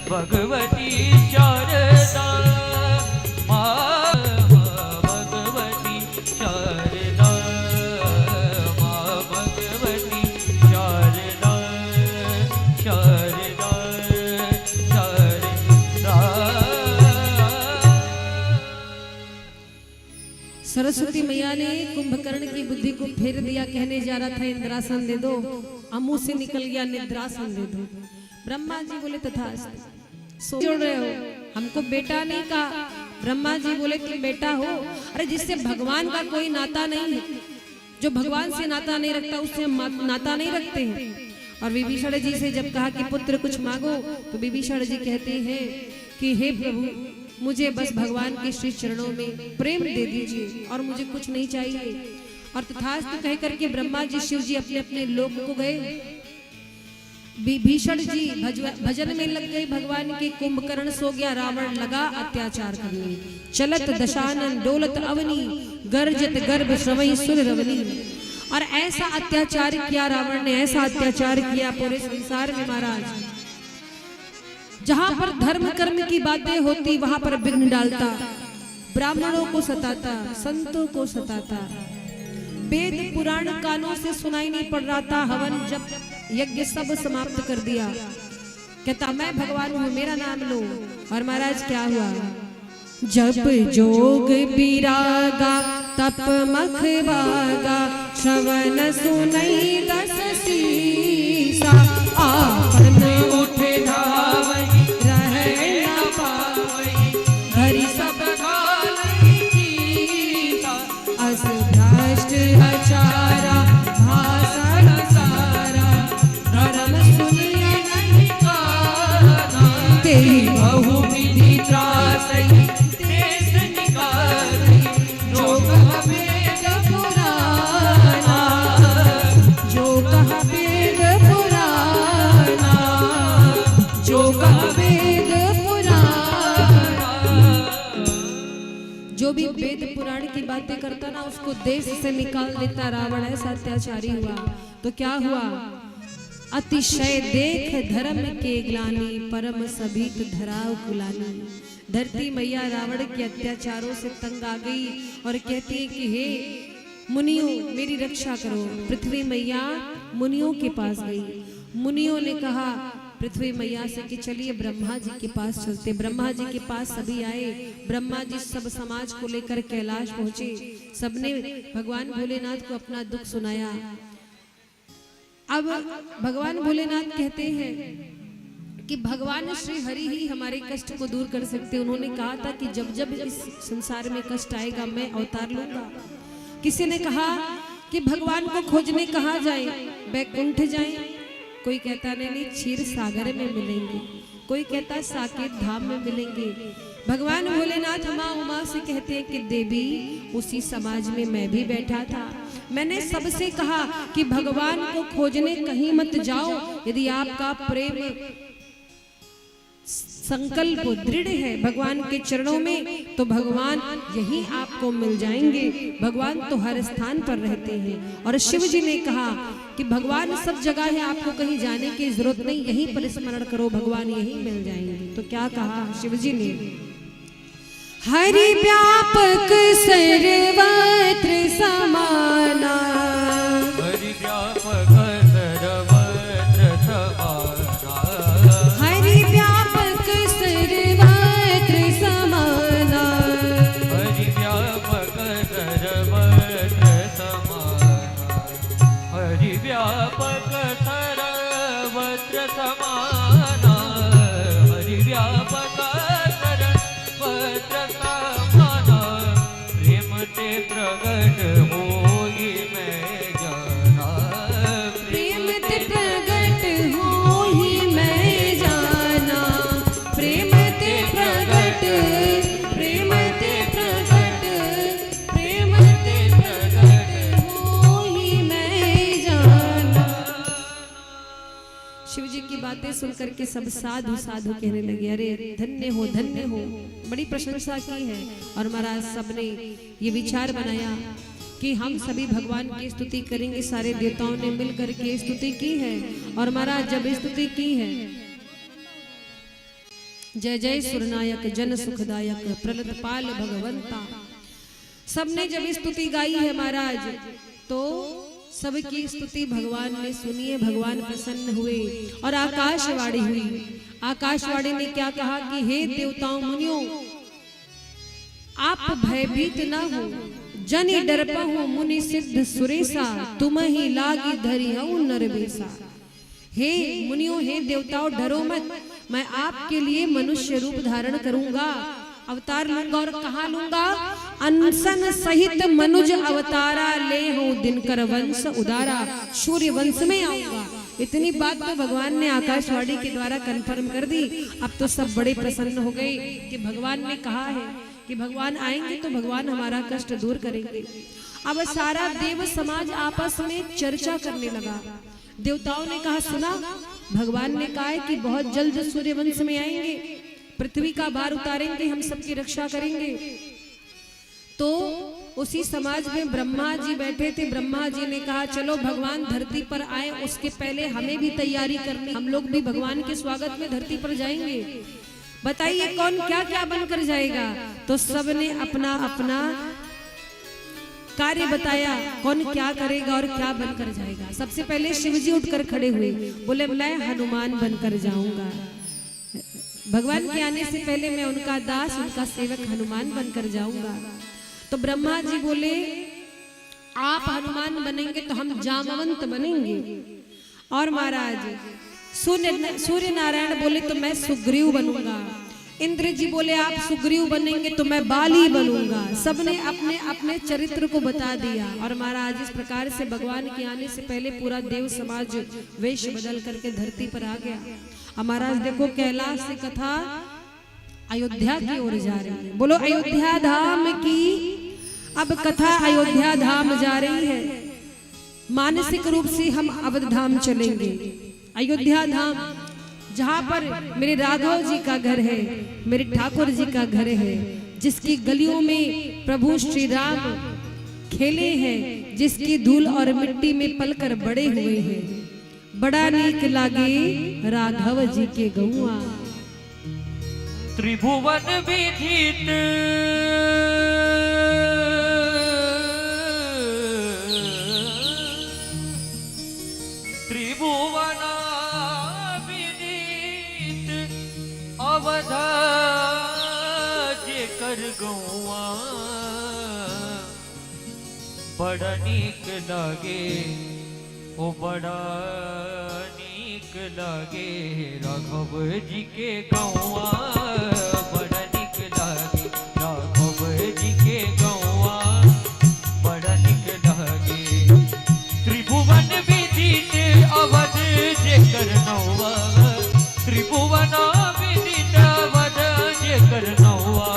भगवती शारदा, माँ भगवती शारदा, माँ भगवती शारदा, शारदा, शारदा। सरस्वती मैया ने कुंभकर्ण की बुद्धि को फेर दिया। कहने जा रहा था इंद्रासन दे दो, अमू से निकल गया निद्रासन दे दो। ब्रह्मा जी बोले तथास्तु। सो जोड़ रहे हो, हमको बेटा नहीं कहा। ब्रह्मा जी बोले तुम बेटा हो? अरे जिससे भगवान का कोई नाता नहीं है, जो भगवान से नाता नहीं रखता उससे हम नाता नहीं रखते हैं। और विभीषण जी से जब कहा कि पुत्र कुछ मांगो, तो विभीषण जी कहते हैं कि हे प्रभु, मुझे बस भगवान के श्री चरणों में प्रेम दे दीजिए और मुझे कुछ नहीं चाहिए। और तथास्तु कह करके ब्रह्मा जी शिव जी अपने अपने लोक को गए। विभीषण जी भजन में लग गए भगवान के। कुंभकर्ण सो गया, रावण लगा अत्याचार करने। चलत दशानन डोलत अवनी, गर्जत गर्भ श्रवई सुर रवनी। और ऐसा अत्याचार किया रावण ने, ऐसा अत्याचार किया पूरे संसार में महाराज। जहां पर धर्म कर्म की बातें होती वहां पर विघ्न डालता। ब्राह्मणों को सताता, संतों को सताता, वेद पुराण कानों से सुनाई नहीं पड़ रहा था। हवन जब यज्ञ सब समाप्त कर दिया, कहता मैं भगवान हूँ, मेरा नाम लो। और महाराज क्या हुआ? जप जोग विरागा तप मख बागा, श्रवण सुनई दस सीसा, आपन उठे धावई रहे न पावई, हरि सब घालई कीसा, अस भ्रष्ट अचारा भाषण सारा, धर्म सुनिए नहीं काना, तेरी बहु विधि त्रासई देश निकालई, जो कह वेद पुराना, जो कह वेद पुराना, जो कह वेद पुराना। जो भी वेद पुराण की बातें करता ना, उसको देश से निकाल देता रावण। ऐसा अत्याचारी हुआ तो क्या हुआ? अतिशय देख धर्म के ग्लानि, परम सभीत धराव कुलानी। धरती मैया रावण के अत्याचारों से तंग आ गई और कहती है कि हे मुनियों मेरी रक्षा करो। पृथ्वी मैया मुनियों के पास गई। मुनियों ने कहा पृथ्वी मैया से कि चलिए ब्रह्मा जी के पास चलते। ब्रह्मा जी के पास सभी आए। ब्रह्मा जी सब समाज को लेकर कैलाश पहुंचे। सबने भगवान भोलेनाथ को अपना दुख सुनाया। अब भगवान भोलेनाथ कहते हैं कि भगवान श्री हरि ही हमारे कष्ट को दूर कर सकते। उन्होंने कहा था कि जब जब इस संसार में कष्ट आएगा मैं अवतार लूंगा। किसी ने कहा कि भगवान को खोजने कहाँ जाए? बैकुंठ जाए। कोई कहता नहीं क्षीर सागर में मिलेंगे, कोई कहता साकेत धाम में मिलेंगे। भगवान भोलेनाथ माँ उमा से कहते हैं कि देवी उसी समाज में मैं भी बैठा था। मैंने सबसे कहा कि भगवान को खोजने कहीं मत जाओ। यदि आपका प्रेम संकल्प दृढ़ है भगवान के चरणों में तो भगवान यहीं आपको मिल जाएंगे। भगवान तो हर स्थान पर रहते हैं। और शिव जी ने कहा कि भगवान सब जगह है, आपको कहीं जाने की जरूरत नहीं, यहीं पर स्मरण करो, भगवान यहीं मिल जाएंगे। तो क्या कहा शिव जी ने? हरि व्यापक सर्वत्र समाना, हरि व्यापक सर्वत्र समाना, हरि व्यापक सर्वत्र समाना, हरि व्यापक सर्वत्र समाना, हरि व्यापक सर्वत्र समाना, हरि व्यापक सर्वत्र समाना, प्रेम ते प्रगट होई मैं जाना, प्रेम ते प्रगट होई मैं जाना, प्रेम ते प्रगट, प्रेम ते प्रगट, प्रेम ते प्रगट होई मैं जाना। शिव जी की बातें सुनकर के सब साधु साधु कहने लगे, अरे धन्य हो, धन्य हो। बड़ी प्रशंसा की है। और महाराज सबने ये विचार बनाया कि हम सभी भगवान की स्तुति करेंगे। सारे देवताओं ने मिलकर के स्तुति की है। और महाराज जब स्तुति की है, जय जय सुरनायक जन सुखदायक प्रलतपाल भगवंता, सबने जब स्तुति गाई है महाराज तो सबकी स्तुति भगवान ने सुनी है। भगवान प्रसन्न हुए और आकाशवाणी हुई। आकाशवाणी ने क्या कहा कि हे देवताओं मुनियों, आप भयभीत न हो, जनि डरपा हो मुनि सिद्ध सुरेशा, तुम ही लागी धरी हूं नरवेशा। हे मुनियों, हे देवताओं, डरो मत, मैं आपके लिए मनुष्य रूप धारण करूंगा, अवतार लूंगा। और कहाँ लूंगा? अनसन सहित मनुज अवतारा ले हो, दिनकर वंश उदारा, सूर्य वंश में आऊंगा। इतनी बात तो भगवान ने आकाशवाणी के द्वारा कंफर्म कर दी। अब तो सब बड़े प्रसन्न हो गए कि भगवान ने कहा है कि भगवान आएंगे तो भगवान हमारा कष्ट दूर करेंगे। अब सारा देव समाज आपस में चर्चा करने लगा। देवताओं ने कहा सुना, भगवान ने कहा है कि बहुत जल्द सूर्यवंश में आएंगे, पृथ्वी का भार उतारेंगे, हम सबकी रक्षा करेंगे। तो उसी समाज में ब्रह्मा जी बैठे थे। ब्रह्मा जी ने कहा चलो भगवान धरती पर आए, उसके पहले हमें भी तैयारी करनी, हम लोग भी भगवान के स्वागत में धरती पर जाएंगे। बताइए कौन क्या क्या बनकर जाएगा। तो सबने अपना अपना कार्य बताया, कौन क्या करेगा और क्या बनकर जाएगा। सबसे पहले शिवजी उठकर खड़े हुए, बोले मैं हनुमान बनकर जाऊंगा। भगवान के आने से पहले मैं उनका दास, उनका सेवक हनुमान बनकर जाऊंगा। तो ब्रह्मा जी बोले आप हनुमान बनेंगे तो हम जामवंत बनेंगे। और महाराज सूर्य नारायण बोले तो मैं सुग्रीव बनूंगा। इंद्र जी बोले आप सुग्रीव बनेंगे तो मैं बाली बनूंगा। सबने अपने अपने चरित्र को बता दिया। और महाराज इस प्रकार से भगवान के आने से पहले पूरा देव समाज वेश बदल करके धरती पर आ गया। और महाराज देखो कैलाश से कथा अयोध्या की ओर जा रही है। बोलो अयोध्या धाम की अब कथा अयोध्या धाम जा रही है। मानसिक रूप से हम अवध धाम चलेंगे। अयोध्या धाम जहाँ पर मेरे राघव जी का घर है, मेरे ठाकुर जी का घर है, जिसकी गलियों में प्रभु श्री राम खेले हैं, जिसकी धूल और मिट्टी में पलकर बड़े हुए हैं। बड़ा नीक लागे राघव जी के गौआ। त्रिभुवन विदित त्रिभुवन विदित अवध जेकर गौआ। बड़ा नीक लागे ओ बड़ा नीक लागे राघव जी के गौआ। बड़ा नीक लागे राघव जी के गौआ। बड़ा नीक लागे त्रिभुवन विदित अवध जेकर नौआ। त्रिभुवन विदित अवध जेकर नौआ।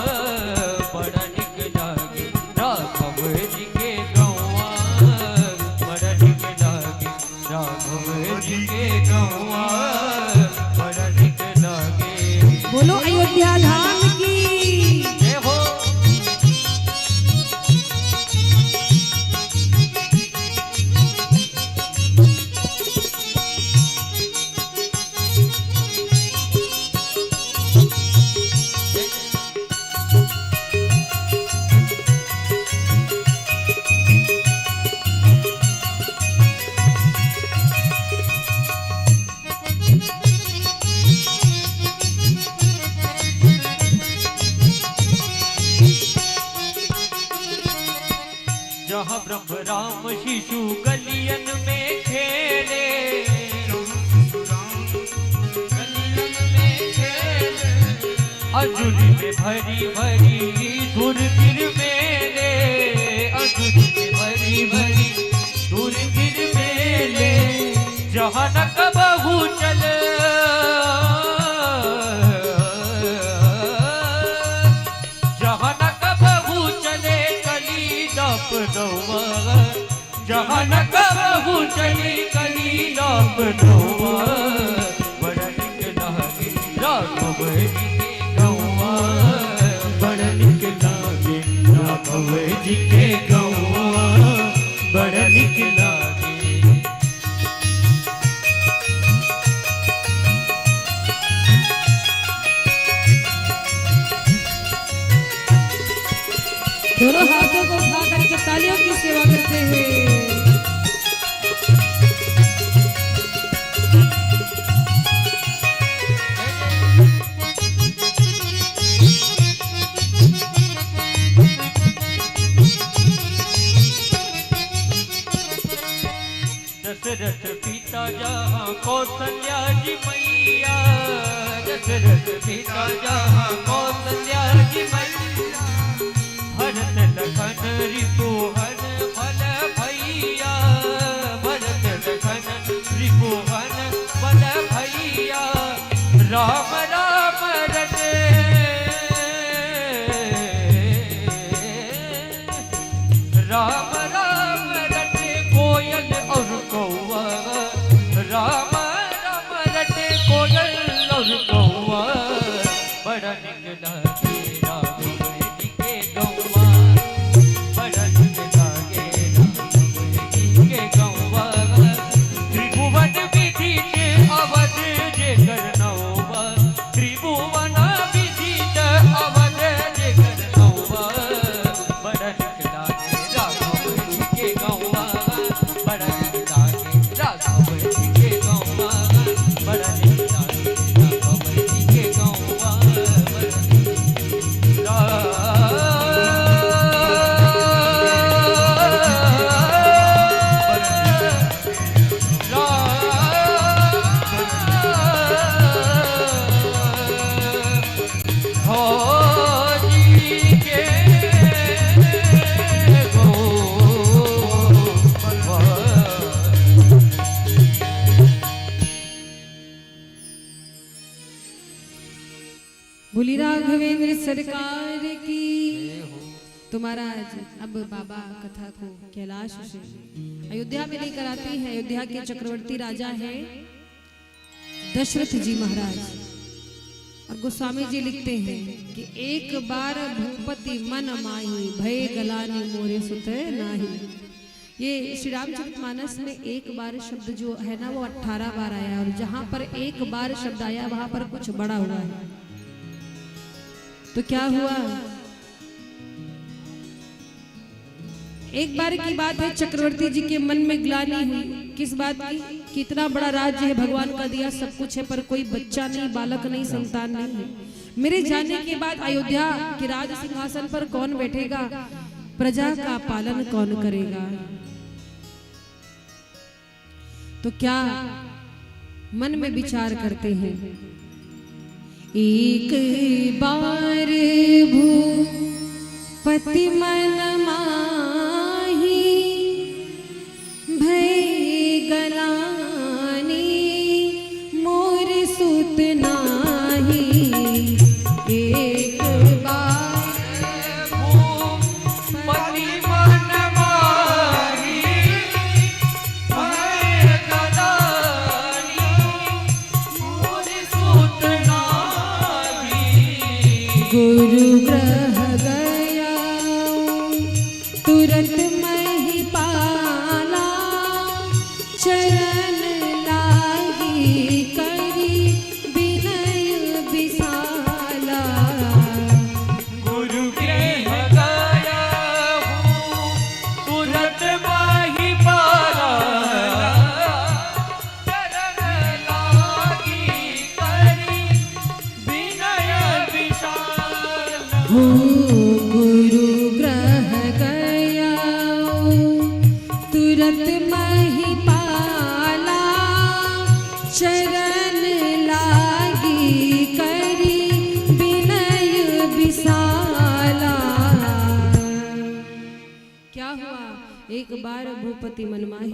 बड़ा नीक लागे राघव जी के गौआ। बड़ा नीक लागे राघव जी के गौआ। बड़ा नीक लागे। बोलो अयोध्या धाम की जय हो। जहाँ ब्रह्म राम शिशु गलियन में खेले। गलियन में खेले। अजुरी में भरी भरी धुर गिर मेले। अजुरी में भरी भरी धुर गिर मेले। जहाँ न कबहू चले जहाँ न कबहू चले कली नौआ। जहाँ न कबहू चली कली नौआ। बड़ा नीक लागे राघव जी के गौआ। बड़ा नीक लागे राघव जी के गौआ। बड़ा नीक लागे। दोनों हाथों को उठा करके तालियों की सेवा करते हुए दशरथ पिता जहाँ कौशल्या जी मैया। दशरथ पिता जहाँ कौशल्या जी मैया। भरत लखन रिपुहन बल भैया। भरत लखन रिपुहन बल भैया। राम राम रटे राम राम रटे कोयल और कौआ। राम राम रटे कोयल और कौआ। बड़ा नीक लागे राघव जी के गौआ। बड़ा नीक लागे राघव जी के गौआ। त्रिभुवन विदित अवध जेकर नौआ। त्रिभुवन सरकार की। तो महाराज अब बाबा कथा को कैलाश से अयोध्या में लेकर आते हैं। अयोध्या के चक्रवर्ती राजा हैं दशरथ जी महाराज। और गोस्वामी जी लिखते हैं कि एक बार भूपति मन माही भय गलानी मोरे सुत नाही। ये श्री रामचरितमानस में एक बार शब्द जो है ना वो 18 बार आया, और जहां पर एक बार शब्द आया वहां पर कुछ बड़ा हुआ है। तो क्या हुआ, एक बार की बात है, चक्रवर्ती जी के मन में ग्लानि हुई। किस बात की? कि इतना बड़ा राज्य है, भगवान का दिया सब कुछ है, पर कोई बच्चा नहीं, बालक नहीं, संतान नहीं है। मेरे जाने के बाद अयोध्या के राज सिंहासन पर कौन बैठेगा, प्रजा का पालन कौन करेगा। तो क्या मन में विचार करते हैं, एक बार भूपति मन माही भय गलानी मोर सुत नाही। एक बार भूपति मन माही भय गलानी मोर सुत नाही। गुरु ग्रह गया तुरंत मही पाला चरण लागी करी विनय विशाला। गुरु गृह गया हूँ तुरंत माही पाला चरण लागी करी विनय विशाला। हो गुरु ग्रह गया तुरंत मही पाला चरण लागी करी विनय विशाला। क्या हुआ, एक बार भूपति मन माही,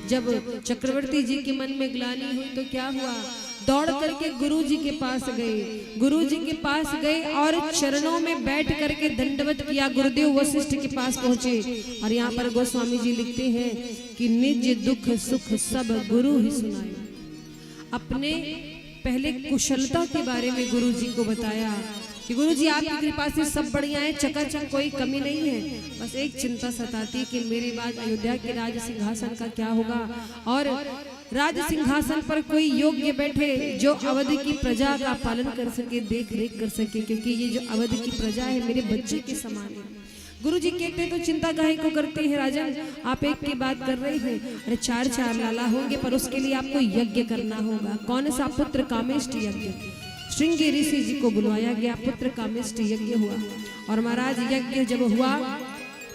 जब चक्रवर्ती जी के मन में ग्लानि हुई तो क्या हुआ, दौड़ करके गुरु जी के पास गए। गुरु जी के पास गए और चरणों में बैठ करके दंडवत किया। गुरुदेव वशिष्ठ के पास पहुंचे। और यहाँ पर गोस्वामी जी लिखते हैं कि निज दुख सुख सब गुरु ही सुनाए। अपने पहले कुशलता के बारे में गुरु जी को बताया कि गुरु जी आपकी कृपा से सब बढ़िया है, चकाचक कोई कमी नहीं है, बस एक चिंता सताती कि मेरे बाद अयोध्या के राज सिंहासन का क्या होगा, और राज सिंहासन पर कोई योग्य बैठे जो अवध की प्रजा का पालन कर सके, देख रेख कर सके, क्योंकि ये जो अवध की प्रजा है मेरे बच्चे के समान है। गुरु जी कहते तो चिंता काहे को करते हैं राजन, आप एक की बात कर रहे हैं, अरे 4 लाला होंगे, पर उसके लिए आपको यज्ञ करना होगा। कौन सा? पुत्र कामेष्ट यज्ञ। श्रृंगी ऋषि जी को बुलवाया गया, पुत्र कामेष्ट यज्ञ हुआ। और महाराज यज्ञ जब हुआ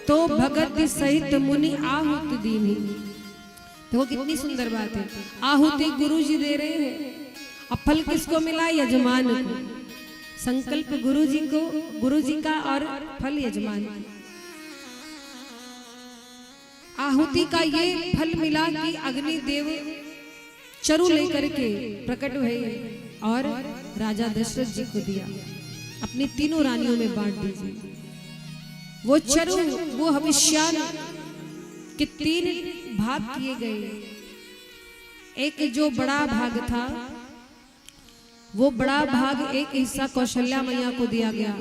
तो भगत सहित मुनि आहुति दीनी। देखो कितनी सुंदर बात है, आहुति गुरु जी दे रहे हैं, अब फल किसको मिला? यजमान को। संकल्प गुरु जी को, गुरु जी का, और फल यजमान। आहुति का ये फल मिला कि अग्निदेव चरु लेकर के प्रकट हुए और राजा दशरथ जी को दिया, अपनी तीनों रानियों में बांट दीजिए। वो चरु, वो हविष्यान के 3 भाग किए गए। एक जो बड़ा भाग था, वो बड़ा भाग एक हिस्सा कौशल्या मैया को दिया गया,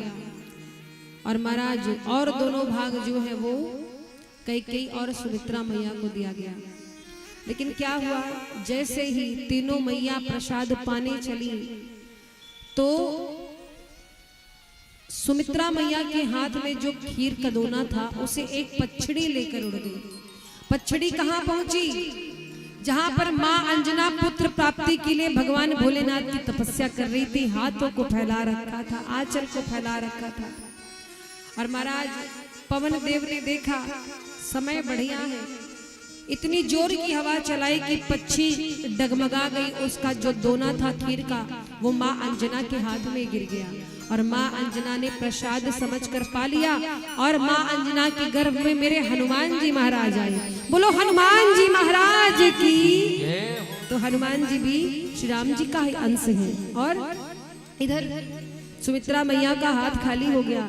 और महाराज और दोनों भाग जो है वो कैकेयी और सुमित्रा मैया को दिया गया। लेकिन क्या हुआ, जैसे ही तीनों मैया प्रसाद पाने चली तो सुमित्रा मैया के हाथ में जो खीर का दोना था उसे एक पछड़ी लेकर उड़ गई। पछड़ी कहाँ पहुंची? जहां पर मां अंजना पुत्र प्राप्ति के लिए भगवान भोलेनाथ की तपस्या कर रही थी, हाथों को फैला रखा था, आंचल को फैला रखा था। और महाराज पवन देव ने देखा समय बढ़िया है, इतनी जोर की हवा चलाई कि पक्षी डगमगा गई। उसका जो दोना था खीर का वो मां अंजना के हाथ में गिर गया, और मां अंजना ने प्रसाद समझकर पा लिया। और मां अंजना के गर्भ में मेरे हनुमान जी महाराज आए। बोलो हनुमान जी महाराज की। तो हनुमान जी भी श्री राम जी का ही अंश है। और इधर सुमित्रा मैया का हाथ खाली हो गया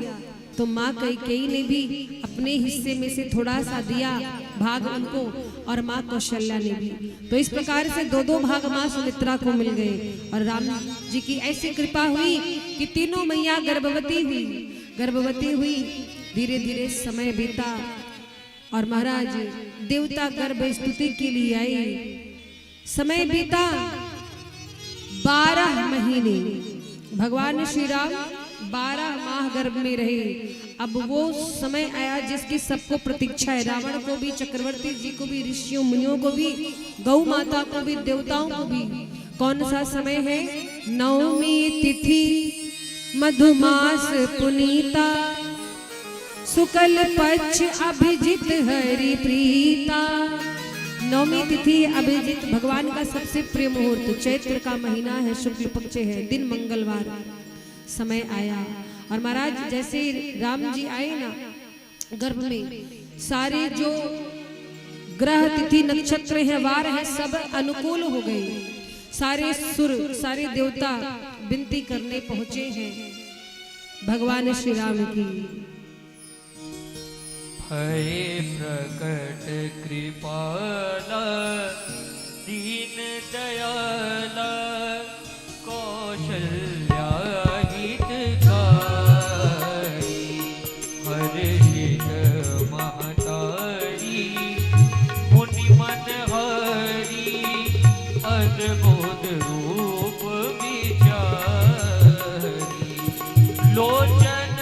तो माँ कैकेयी ने भी अपने हिस्से में से थोड़ा सा दिया भाग उनको, और माँ कौशल्या ने भी। तो इस प्रकार से दो दो भाग माँ सुमित्रा को मिल गए। और राम जी की ऐसी कृपा हुई कि तीनों मैया गर्भवती हुई। धीरे धीरे समय बीता और महाराज देवता गर्भ स्तुति के लिए आए। समय बीता 12 महीने, भगवान श्री राम 12 माह गर्भ में रहे। अब वो समय आया जिसकी सबको प्रतीक्षा है, रावण को भी, चक्रवर्ती जी को भी, ऋषियों मुनियों को भी, गौ माता को भी, देवताओं को भी। कौन सा समय है? नवमी तिथि मधुमास पुनीता, शुक्ल पक्ष अभिजित हरि प्रीता। नवमी तिथि अभिजित भगवान का सबसे प्रिय मुहूर्त, चैत्र का महीना है, शुक्ल पक्ष है, दिन मंगलवार समय आया। और महाराज जैसे राम जी आए ना गर्भ में, सारे जो ग्रह तिथि नक्षत्र हैं, वार हैं, सब अनुकूल हो गए। सारे सुर, सारे देवता विनती करने पहुंचे हैं भगवान श्री राम की। हरे प्रकट कृपाला दीन दयाला कौशल्या हितकारी, हर्षित महतारी मुनि मनहारी, अद्भुत रूप विचारी, लोचन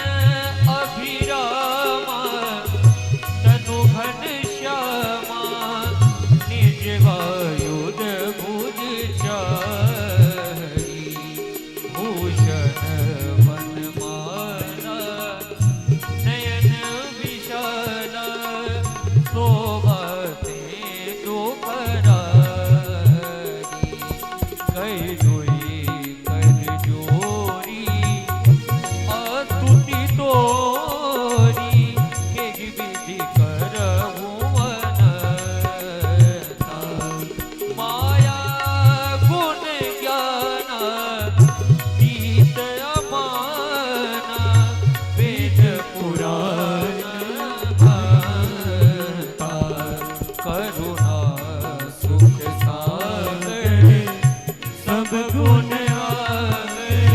अभिरामा घन श्यामा, निज वायुध भुज चारी, भूषण वनमाला नयन विशाला, शोभाते दो करारी, कई दुई कर जोरी अस्तुति तोरी, के विधि माया गुण ज्ञान गीत अमाना, वेद पुराण भाता, करुणा सुख सागर सब गुण आगर,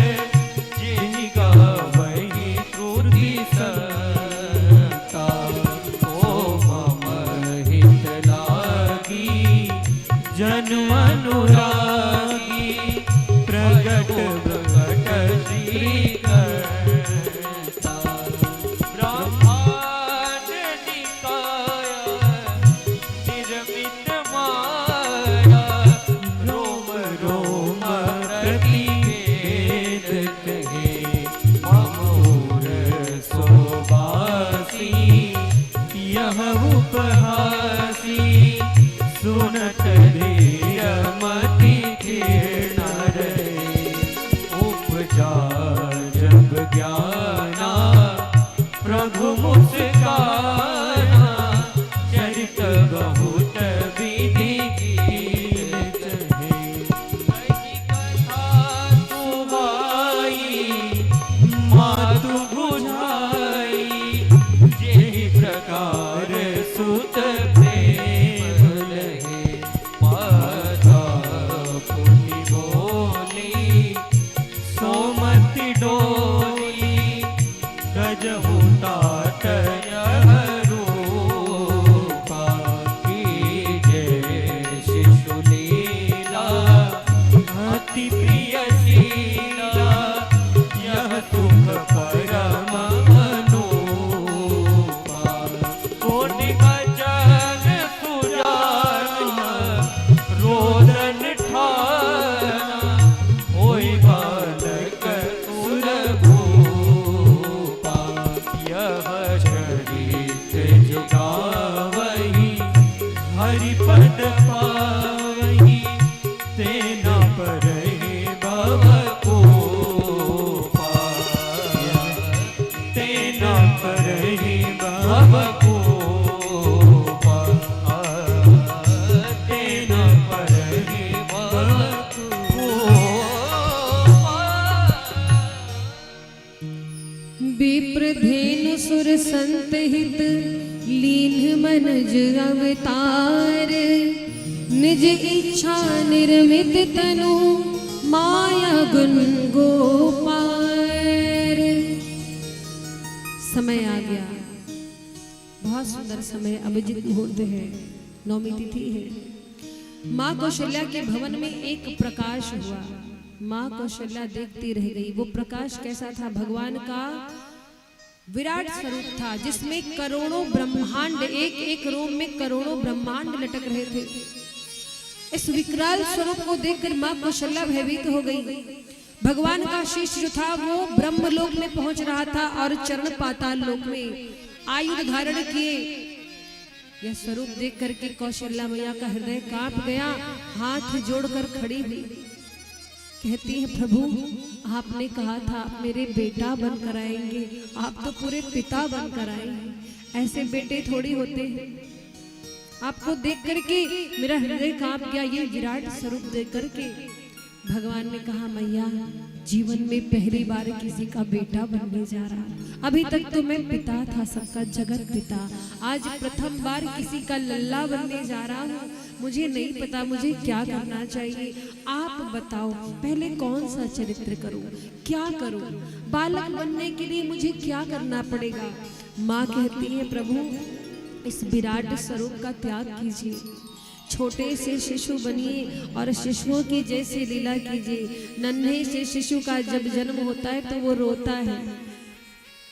जिहि गावहि श्रुति सता, ओ मम हित लागी जन अनुरागी, प्रगट श्री करता, ब्रह्मांड निकाय निर्मित माया, रोम रोम प्रतिवेद कहे, अमूर सोबासी यह उपहासी, सुनत धीर मति कीर्ण रहे, उपजा जब ज्ञाना प्रभु मुस्काना, चरित बहुत विधि कीच है, कथा सुहाई मातु बुझाई, जेहि प्रकार सुत सोमति डोली, गजहु तात रूपा, की जय शिशुलीला अति प्रिय शीला, यह सुख परम अनुपा, कोटि गज सहित लीन मनज अवतार, निज इच्छा निर्मित तनु माया गुण गोपार। समय आ गया, बहुत सुंदर समय, अभिजीत मुहूर्त है, नौमी तिथि है। माँ कौशल्या के भवन में एक प्रकाश हुआ। माँ कौशल्या देखती रह गई। वो प्रकाश कैसा था? भगवान का विराट स्वरूप था, जिसमें करोड़ों ब्रह्मांड, एक एक रोम में करोड़ों ब्रह्मांड लटक रहे थे। इस विकराल स्वरूप को देखकर माँ कौशल्या भयभीत हो गई। भगवान का शीश जो था वो ब्रह्मलोक में पहुंच रहा था और चरण पाताल लोक में आयुध धारण किए। यह स्वरूप देख करके कौशल्या मैया का हृदय कांप गया, हाथ जोड़कर खड़ी हुई। कहती है, प्रभु आपने कहा था आप मेरे बेटा बनकर आएंगे, आप तो पूरे पिता बनकर आए हैं। ऐसे बेटे थोड़ी होते हैं। आपको देख करके मेरा हृदय कांप गया। ये विराट स्वरूप देख करके भगवान ने कहा, मैया जीवन में पहली बार किसी का बेटा बनने जा रहा। अभी तक तो मैं पिता था, सबका जगत पिता। आज प्रथम बार किसी का लल्ला बनने जा रहा हूँ। मुझे नहीं पता मुझे क्या करना चाहिए, आप बताओ। पहले कौन सा चरित्र करूं, क्या करूं? बालक बनने के लिए मुझे क्या करना पड़ेगा? माँ कहती है, प्रभु इस विराट स्वरूप का त्याग कीजिए, छोटे से शिशु बनिए और शिशुओं की जैसे लीला कीजिए। नन्हे से शिशु का जब जन्म होता है तो वो रोता है।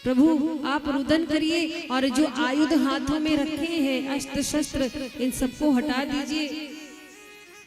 प्रभु आप रुदन करिए और जो आयुध हाथों में रखे हैं, अस्त्र शस्त्र, इन सबको हटा दीजिए।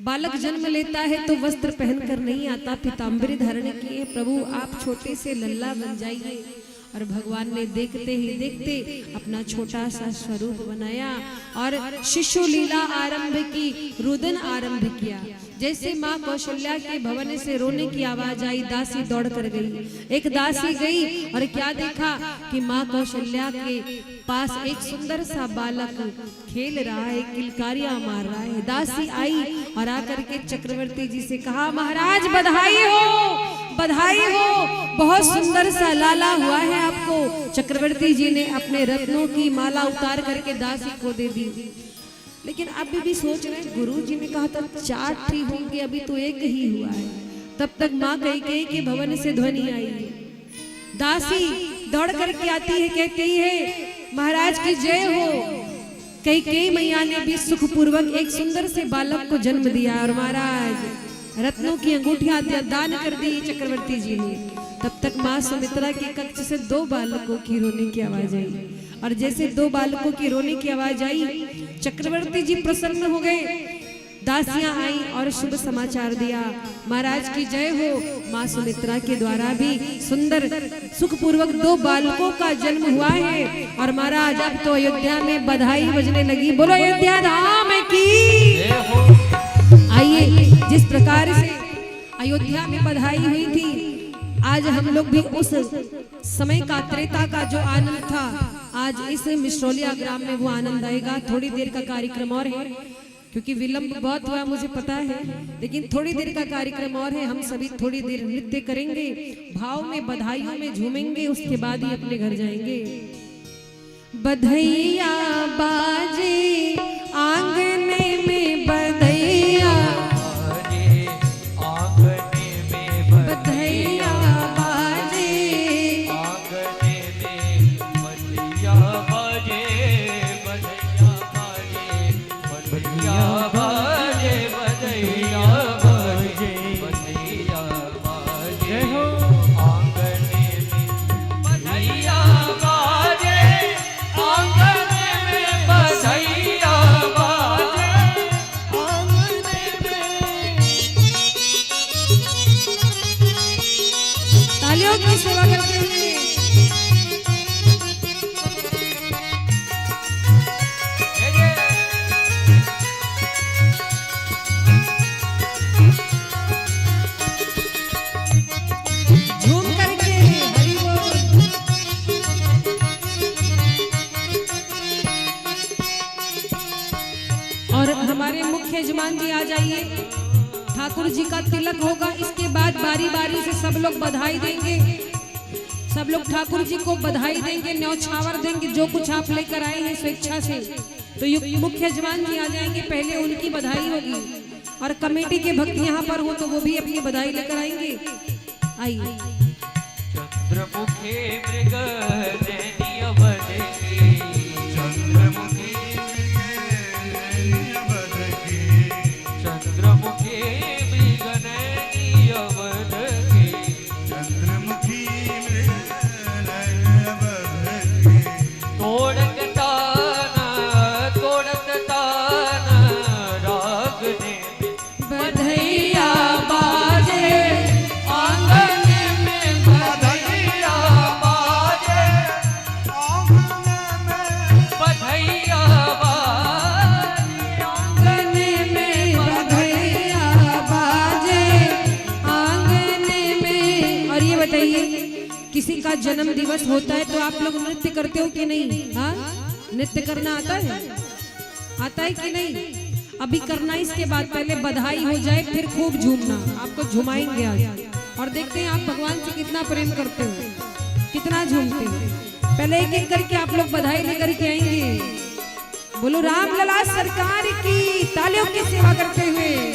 बालक जन्म लेता है तो वस्त्र पहनकर नहीं आता, पीताम्बरी धारण किए। प्रभु आप छोटे से लल्ला बन जाइए। और भगवान ने देखते ही देखते अपना छोटा सा स्वरूप बनाया और शिशु लीला आरंभ की, रुदन आरंभ किया। जैसे माँ कौशल्या के भवन से रोने की आवाज आई, दासी दौड़ कर गई। एक दासी गई और क्या देखा कि माँ कौशल्या के पास एक सुंदर सा बालक खेल रहा है, किलकारियां मार रहा है। दासी आई और आकर के चक्रवर्ती जी से कहा, महाराज बधाई हो, बधाई हो, बहुत सुंदर सा लाला हुआ है आपको। चक्रवर्ती जी ने अपने रत्नों की माला उतार करके दासी को दे दी। लेकिन अभी भी सोच रहे, गुरु जी ने कहा था 4 थी होंगे, अभी तो एक ही हुआ है। तब तक माँ कैकेयी के भवन से ध्वनि आई। दासी दौड़ करके आती है, कहती है महाराज की जय हो। कैकेयी मैया ने भी सुखपूर्वक एक सुंदर से बालक को जन्म दिया और महाराज रत्नों की अंगूठियां दान कर दी चक्रवर्ती जी ने। तब तक माँ सुमित्रा के कक्ष से 2 बालकों की रोने की आवाज आई और जैसे 2 बालकों की रोने की आवाज आई, चक्रवर्ती जी प्रसन्न हो गए। दासियां आई और शुभ समाचार दिया, महाराज की जय हो। माँ सुमित्रा के द्वारा भी सुंदर सुखपूर्वक 2 बालकों का जन्म हुआ है। और महाराज अब तो अयोध्या में बधाई बजने लगी। बोलो अयोध्या धाम की। आइए, जिस प्रकार से अयोध्या में बधाई हुई थी, आज हम लोग भी उस समय का, त्रेता का जो आनंद था, आज इस मिश्रौलिया ग्राम में वो आनंद आएगा। थोड़ी देर का कार्यक्रम और है, क्योंकि विलंब बहुत हुआ मुझे पता है, लेकिन थोड़ी देर का कार्यक्रम और है। हम सभी थोड़ी देर नृत्य करेंगे, भाव में बधाइयों में झूमेंगे, उसके बाद ही अपने घर जाएंगे। बधैया बाजे आंगने में, बधैया आंगने में, बधैया बाजे आंगने में, बधैया बाजे, बधैया बाजे, बधैया बाजे, बधैया बाजे, बधैया बाजे हो आंगने में, बधैया बाजे आंगने में, बधैया बाजे आंगने में। तालियों की सेवा करते हुए झूम करके हरि बोल। और हमारे मुख्य यजमान जी आ जाइए, ठाकुर जी का तिलक होगा। इसके बाद बारी बारी से सब लोग बधाई देंगे। सब लोग ठाकुर जी को बधाई देंगे, न्यौछावर देंगे, जो कुछ आप लेकर आए हैं स्वेच्छा से। तो मुख्य यजमान जी आ जाएंगे, पहले उनकी बधाई होगी और कमेटी के भक्त यहाँ पर हो तो वो भी अपनी बधाई लेकर आएंगे। आइए। चंद्रमुखे मृग नैनी अवध की, चंद्रमुखी अवध की, चंद्रमुखे मृग नैनी अवध की, चंद्रमुखी अवध की, तोड़त तान रागने में बधैया बाजे आंगन में, बधैया बाजे बधैया बाजे आंगन में, बधैया बाजे आंगन में। और ये बताइए, किसी का जन्म दिवस होता है तो आप लोग नृत्य करते हो कि नहीं? हाँ, नृत्य करना आता है? आता है कि नहीं? अभी करना, इसके बाद पहले बधाई हो जाए फिर खूब झूमना। आपको झुमाएंगे आज और देखते हैं आप भगवान से कितना प्रेम करते हो, कितना झूमते हो। पहले एक एक करके आप लोग बधाई लेकर के आएंगे। बोलो राम लला सरकार की, तालियों की सेवा करते हुए।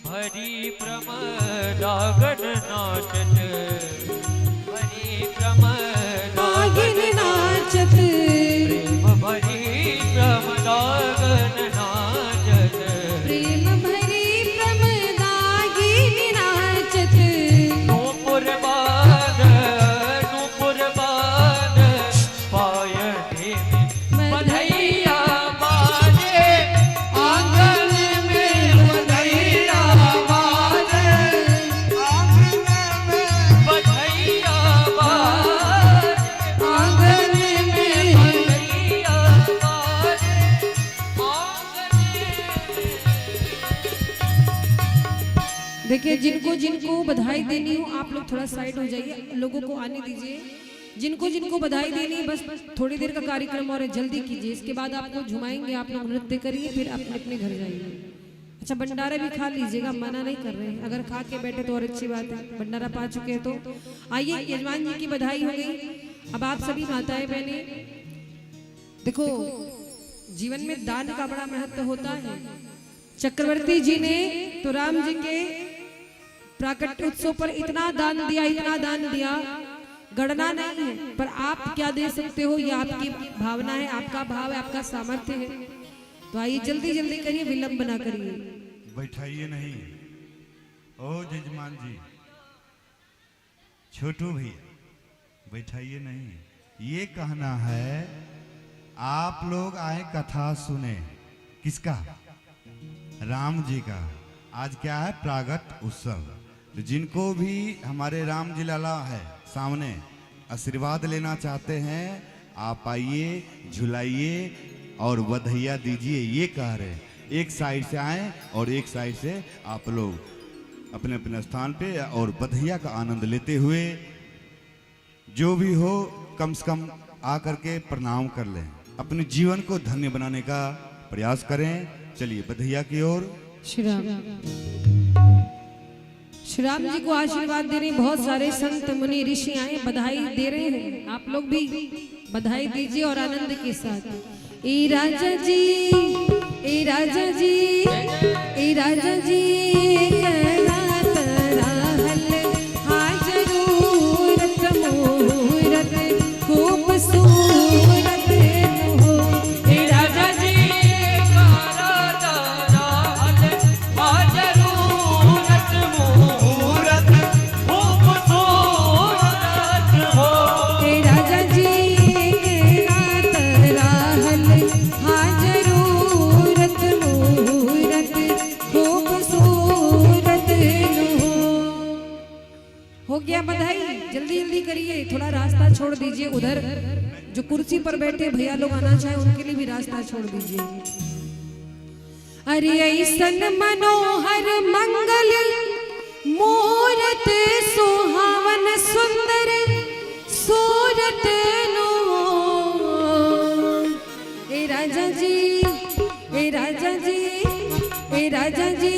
भरी प्रमदागन नाचत, भरी प्रमदागन नाचत, प्रेम भरी प्रमदागन नाचत, प्रेम भरी प्रमदागिनी नाचत। नूपुर बांध पायने में बधैया बाजे आंगन में, बधैया बाजे बधैया बाजे आंगन में, बधैया बाजे आंगन में। देखिए, जिनको जिनको बधाई देनी हो आप लोग थोड़ा साइड हो जाइए, लोगों को आने दीजिए। जिनको जिनको बधाई देनी है बस थोड़ी देर का कार्यक्रम और है, जल्दी कीजिए। इसके बाद आपको झुमाएंगे, आप लोग नृत्य करिए, फिर अपने अपने घर जाइए। अच्छा, भंडारा भी खा लीजिएगा, मना नहीं कर रहे हैं। अगर खा के बैठे तो और अच्छी बात है, भंडारा पा चुके हैं तो आइए। यजमान जी की बधाई हो गई। अब आप सभी माताएं बहनें देखो, जीवन में दान का बड़ा महत्व होता है। चक्रवर्ती जी ने तो राम जी के प्राकट्य उत्सव पर इतना दान दिया, इतना दान दिया, गणना नहीं है। पर आप क्या दे सकते हो, ये आपकी भावना है, आपका भाव है, आपका सामर्थ्य है। तो आइए जल्दी जल्दी करिए, विलंब ना करिए। बैठाइए नहीं। ओ जजमान जी, छोटू भैया, बैठाइए नहीं। ये कहना है आप लोग आए कथा सुने। किसका? राम जी का। आज क्या है? प्रागट उत्सव। तो जिनको भी हमारे राम जी लाला है सामने आशीर्वाद लेना चाहते हैं, आप आइए, झुलाइए और बधाइयाँ दीजिए। ये कह रहे हैं, एक साइड से आए और एक साइड से आप लोग अपने अपने स्थान पे और बधाइयाँ का आनंद लेते हुए जो भी हो कम से कम आकर के प्रणाम कर लें, अपने जीवन को धन्य बनाने का प्रयास करें। चलिए बधाइयाँ की ओर। श्री राम जी को आशीर्वाद दे रहे हैं। बहुत सारे संत मुनि ऋषि आए, बधाई दे रहे हैं। आप लोग भी बधाई दीजिए और आनंद के साथ। ए राजा जी, ए राजा जी, ए राजा जी, करा तरा हल हाजरूरत मूरत खूबसूरत हो। ए राजा जी, करा तरा हल हो गया बधाई, जल्दी जल्दी करिए, थोड़ा रास्ता छोड़ दीजिए। उधर जो कुर्सी पर बैठे भैया लोग आना चाहे उनके लिए भी रास्ता छोड़ दीजिए। अरे ऐसन मनोहर मंगल मूरत सुहावन सुंदर सूरत नो। ए राजा जी, ए राजा जी, ए राजा जी,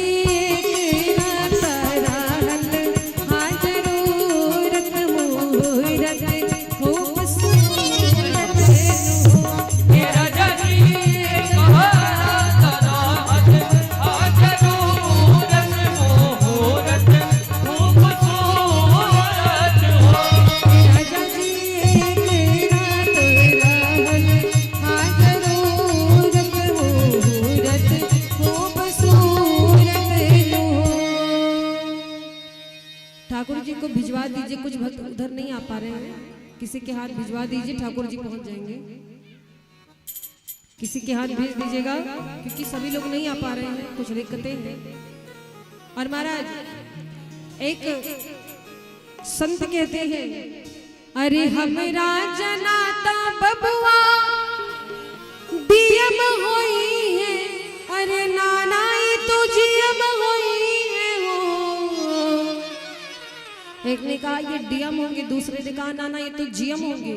ठाकुर जी को भिजवा दीजिए, कुछ भक्त उधर नहीं आ पा रहे हैं, किसी के हाथ भिजवा दीजिए, ठाकुर जी पहुंच जाएंगे। किसी के हाथ भेज दीजिएगा क्योंकि सभी लोग नहीं आ पा रहे हैं, कुछ दिक्कतें हैं। और महाराज एक संत कहते हैं, अरे हमरा जनाता बबुआ दियम होई है, अरे नाना ये तो जियम होई है हो। एक ने कहा ये डीएम होंगे, दूसरे ने कहा नाना ये तो जीएम होंगे,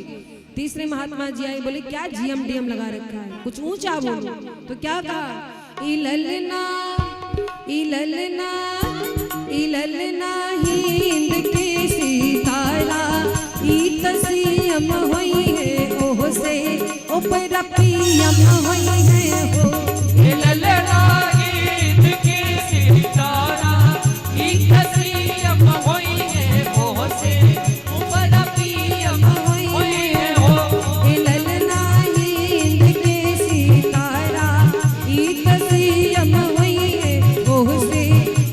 तीसरे महात्मा जी आए बोले क्या जीएम डीएम लगा रखा है, कुछ ऊंचा बोलो। तो क्या कहा, इललना इललना इललना हिंद के सितारा ई तसीम होई है ओह से ऊपर पीएम होई है हो। इललना हिंद के सितारा ई तसीम होई है ओह से ऊपर पीएम होई है हो। इललना हिंद के सितारा ई तसीम होई है ओह से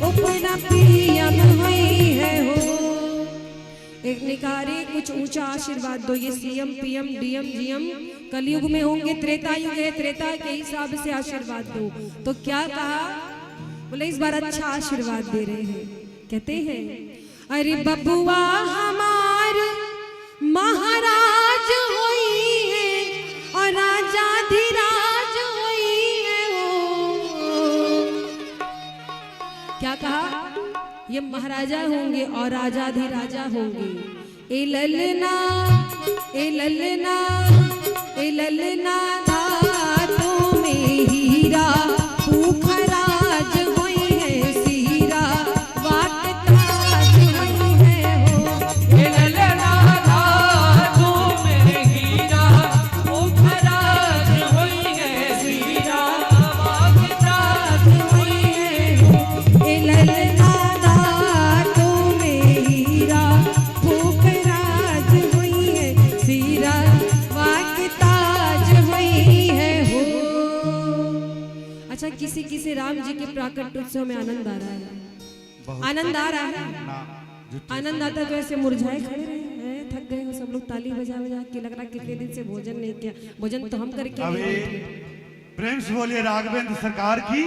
ऊपर पीएम होई है हो। एक निकारे कुछ ऊंचा आशीर्वाद दो, ये सीएम पीएम डीएम जीएम कलयुग में होंगे, त्रेता युग है, त्रेता के हिसाब से आशीर्वाद दो। तो क्या कहा, बोले इस बार अच्छा आशीर्वाद दे रहे हैं। कहते हैं, अरे बबुआ हमार महाराज होई है और राजा धीराज होई है वो। क्या कहा, ये महाराजा होंगे और राजा धीराजा होंगे। ए ललना ए ललना ए ललना धातों में हीरा पूखराज होई है सीरा वाट ताज होई है हो। ए ललना धातों में हीरा पूखराज होई है सीरा वाट ताज होई है हो। ए ललना धातों में हीरा पूखराज होई है सीरा वाट ताज होई है हो। अच्छा, किसी किसी राम जी के प्राकट उत्सव में आनंद आ रहा है, बहुत आनंद आ रहा है, ना जुटे। आनंद आता तो ऐसे मुरझाए खड़े रहे हैं, थक गए हो सब लोग, ताली बजा बजा के लग रहा कितने दिन से भोजन नहीं किया। भोजन तो हम करके अभी नहीं बैठे। प्रेम से बोलिए राघवेंद्र सरकार की,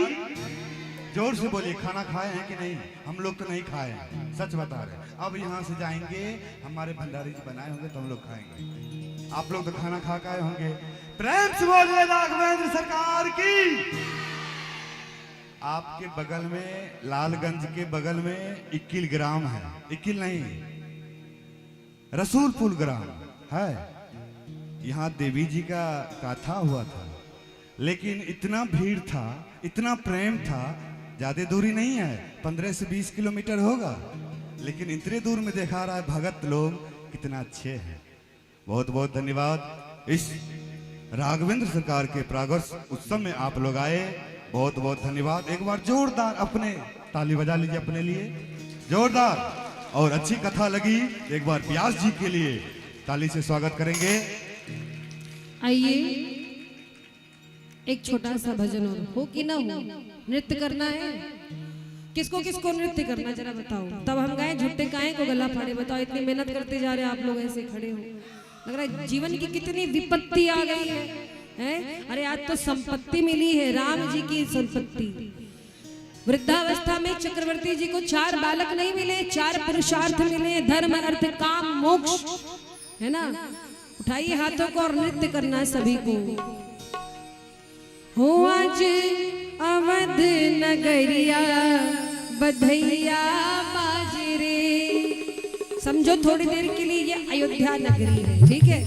जोर से बोलिए। खाना खाए हैं कि नहीं? हम लोग तो नहीं खाए हैं, सच बता रहे हैं। अब यहाँ से जाएंगे, हमारे भंडारी जी बनाए होंगे तो हम लोग खाएंगे। आप लोग तो खाना खा के आए होंगे। प्रेम से बोलिए राघवेंद्र सरकार की। आपके बगल में, लालगंज के बगल में इक्किल ग्राम है, इक्किल नहीं रसूलपुर ग्राम है। यहाँ देवी जी का गाथा हुआ था, लेकिन इतना भीड़ था, इतना प्रेम था, ज्यादा दूरी नहीं है, 15 से 20 किलोमीटर होगा, लेकिन इतने दूर में देखा रहा है भगत लोग कितना अच्छे हैं। बहुत बहुत धन्यवाद। इस राघवेंद्र सरकार के प्रागर्ष उत्सव में आप लोग आए, बहुत बहुत धन्यवाद। एक बार जोरदार अपने ताली बजा लीजिए अपने लिए, जोरदार। और अच्छी कथा लगी, एक बार व्यास जी के लिए ताली से स्वागत करेंगे। आइए एक छोटा सा भजन और हो कि ना हो, नृत्य करना है। किसको किसको नृत्य करना जरा बताओ, तब हम गाएं। झुट्टे गाएं को गला फाड़े, बताओ इतनी मेहनत करते जा रहे हैं आप लोग, ऐसे खड़े हो, लग रहा है जीवन की कितनी विपत्ति आ गई है। अरे आज तो संपत्ति मिली है, राम जी की संपत्ति। वृद्धावस्था में चक्रवर्ती जी को 4 बालक नहीं मिले, 4 पुरुषार्थ मिले, धर्म अर्थ काम मोक्ष, है ना। उठाइए हाथों को और नृत्य करना है सभी को। हो आज अवध नगरिया बधैया बाजरे, समझो थोड़ी देर के लिए ये अयोध्या नगरी है, ठीक है।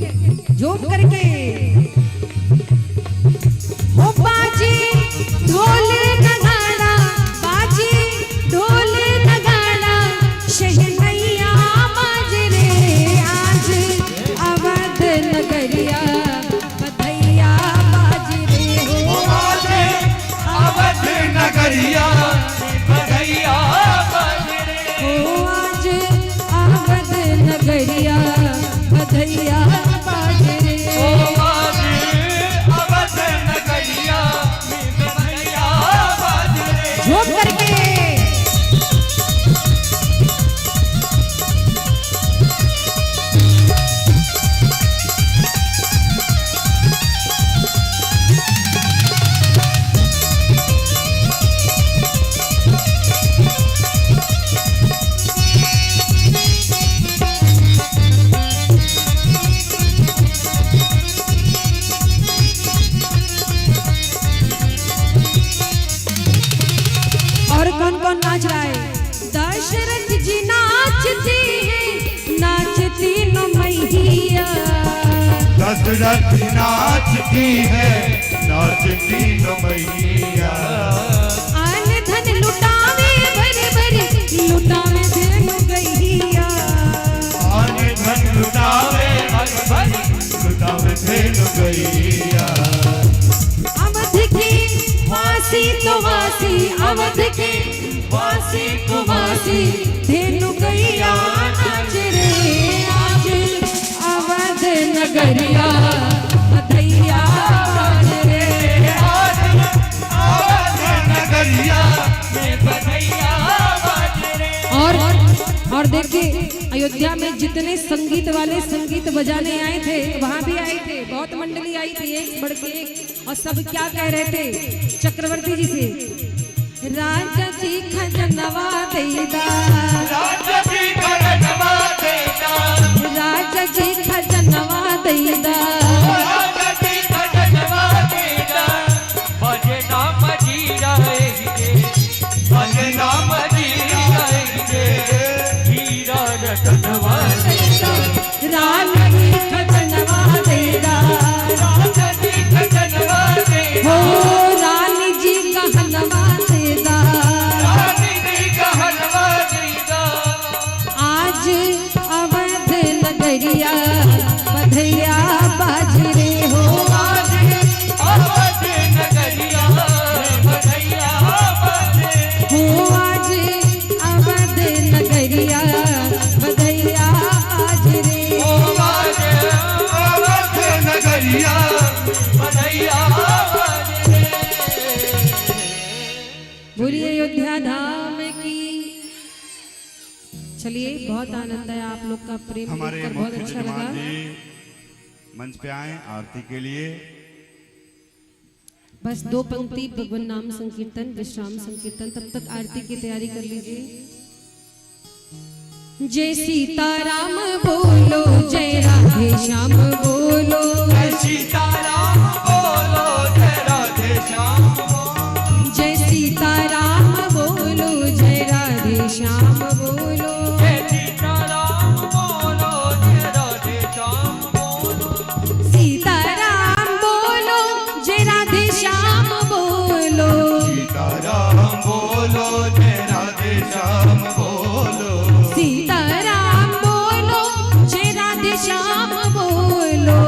जोड़ करके हो बाजी ढोल नगाड़ा, बाजी ढोल नगाड़ा, शहनैया बाजरे, आज अवध नगरिया बधैया बाजरे। हो आज अवध नगरिया बधैया बाजरे, हो आज अवध नगरिया बधैया बाजरे। आज अवध नगरिया बधैया बाजरे। झोंक करके और कौन कौन नाच रहा है? दशरथ जी नाचते हैं, नाचती नो मैया। दशरथ नाचती है, नाचती नो मैया। आन धन लुटावे भर भर, लुटावे धेनु गैया। आन धन लुटावे भर भर, लुटावे धेनु गैया। अवध की वासी तो वासी, अवध की वासी तो वासी, धेनु गैया नाच रे। आज अवध नगरिया बधैया बाजरे। आज अवध नगरिया बधैया बाजरे। और देखिए अयोध्या में जितने संगीत वाले संगीत बजाने आए थे, वहां भी आए थे, बहुत मंडली आई थी, एक बढ़ के एक। और सब क्या कह रहे थे चक्रवर्ती जी से? राजा जी खजनवा देदा, राजा जी खजनवा देदा, राजा जी खजनवा देदा। राजा जी खजनवा देदा। भजे नाम जी रहेंगे, भजे नाम जी रहेंगे, हीरा रतनवा देदा। राजा जी खजनवा देदा, राजा जी खजनवा देदा। हो रानी जी कहनवा देदा। रानी जी कहनवा देदा। आज अवध नगरिया बधैया बाजरे। हो आज अवध नगरिया बधैया बाजरे। हो आज अवध नगरिया बधैया बाजरे। आज अवध नगरिया बधैया बाजरे। बोलिए अयोध्या धाम की। चलिए बहुत आनंद है, आप लोग का प्रेम हमारे देखकर बहुत मुख्य अच्छा लगा। यजमान जी मंच पे आए आरती के लिए। बस 2 पंक्ति भगवान नाम संकीर्तन, विश्राम संकीर्तन, तब तक आरती की तैयारी कर लीजिए। जय सीताराम बोलो, जय राधे श्याम बोलो, जय सीताराम बोलो, जय राधे श्याम बोलो। जय सीताराम बोलो, जय राधे श्याम बोलो। जय सीताराम बोलो, जय राधे श्याम बोलो। सीताराम बोलो, जय राधे श्याम बोलो। सीताराम बोलो, जय राधे श्याम बोलो। सीताराम बोलो, जय राधे श्याम बोलो।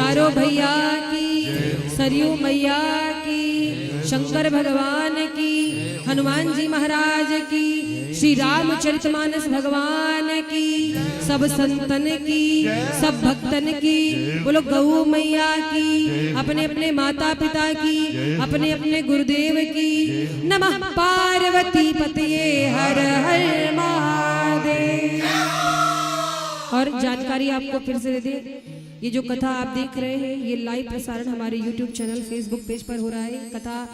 चारों भैया की, सरयू मैया की, शंकर भगवान की, हनुमान जी महाराज की, श्री रामचरितमानस भगवान की, सब संतन की, सब भक्तन की, बोलो गौ मैया की, अपने अपने माता पिता की, अपने अपने गुरुदेव की। नमः पार्वती पतये हर हर महादेव। और जानकारी आपको फिर से दे दें, ये जो कथा आप देख रहे हैं ये लाइव प्रसारण हमारे YouTube चैनल फेसबुक पेज पर हो रहा है। कथा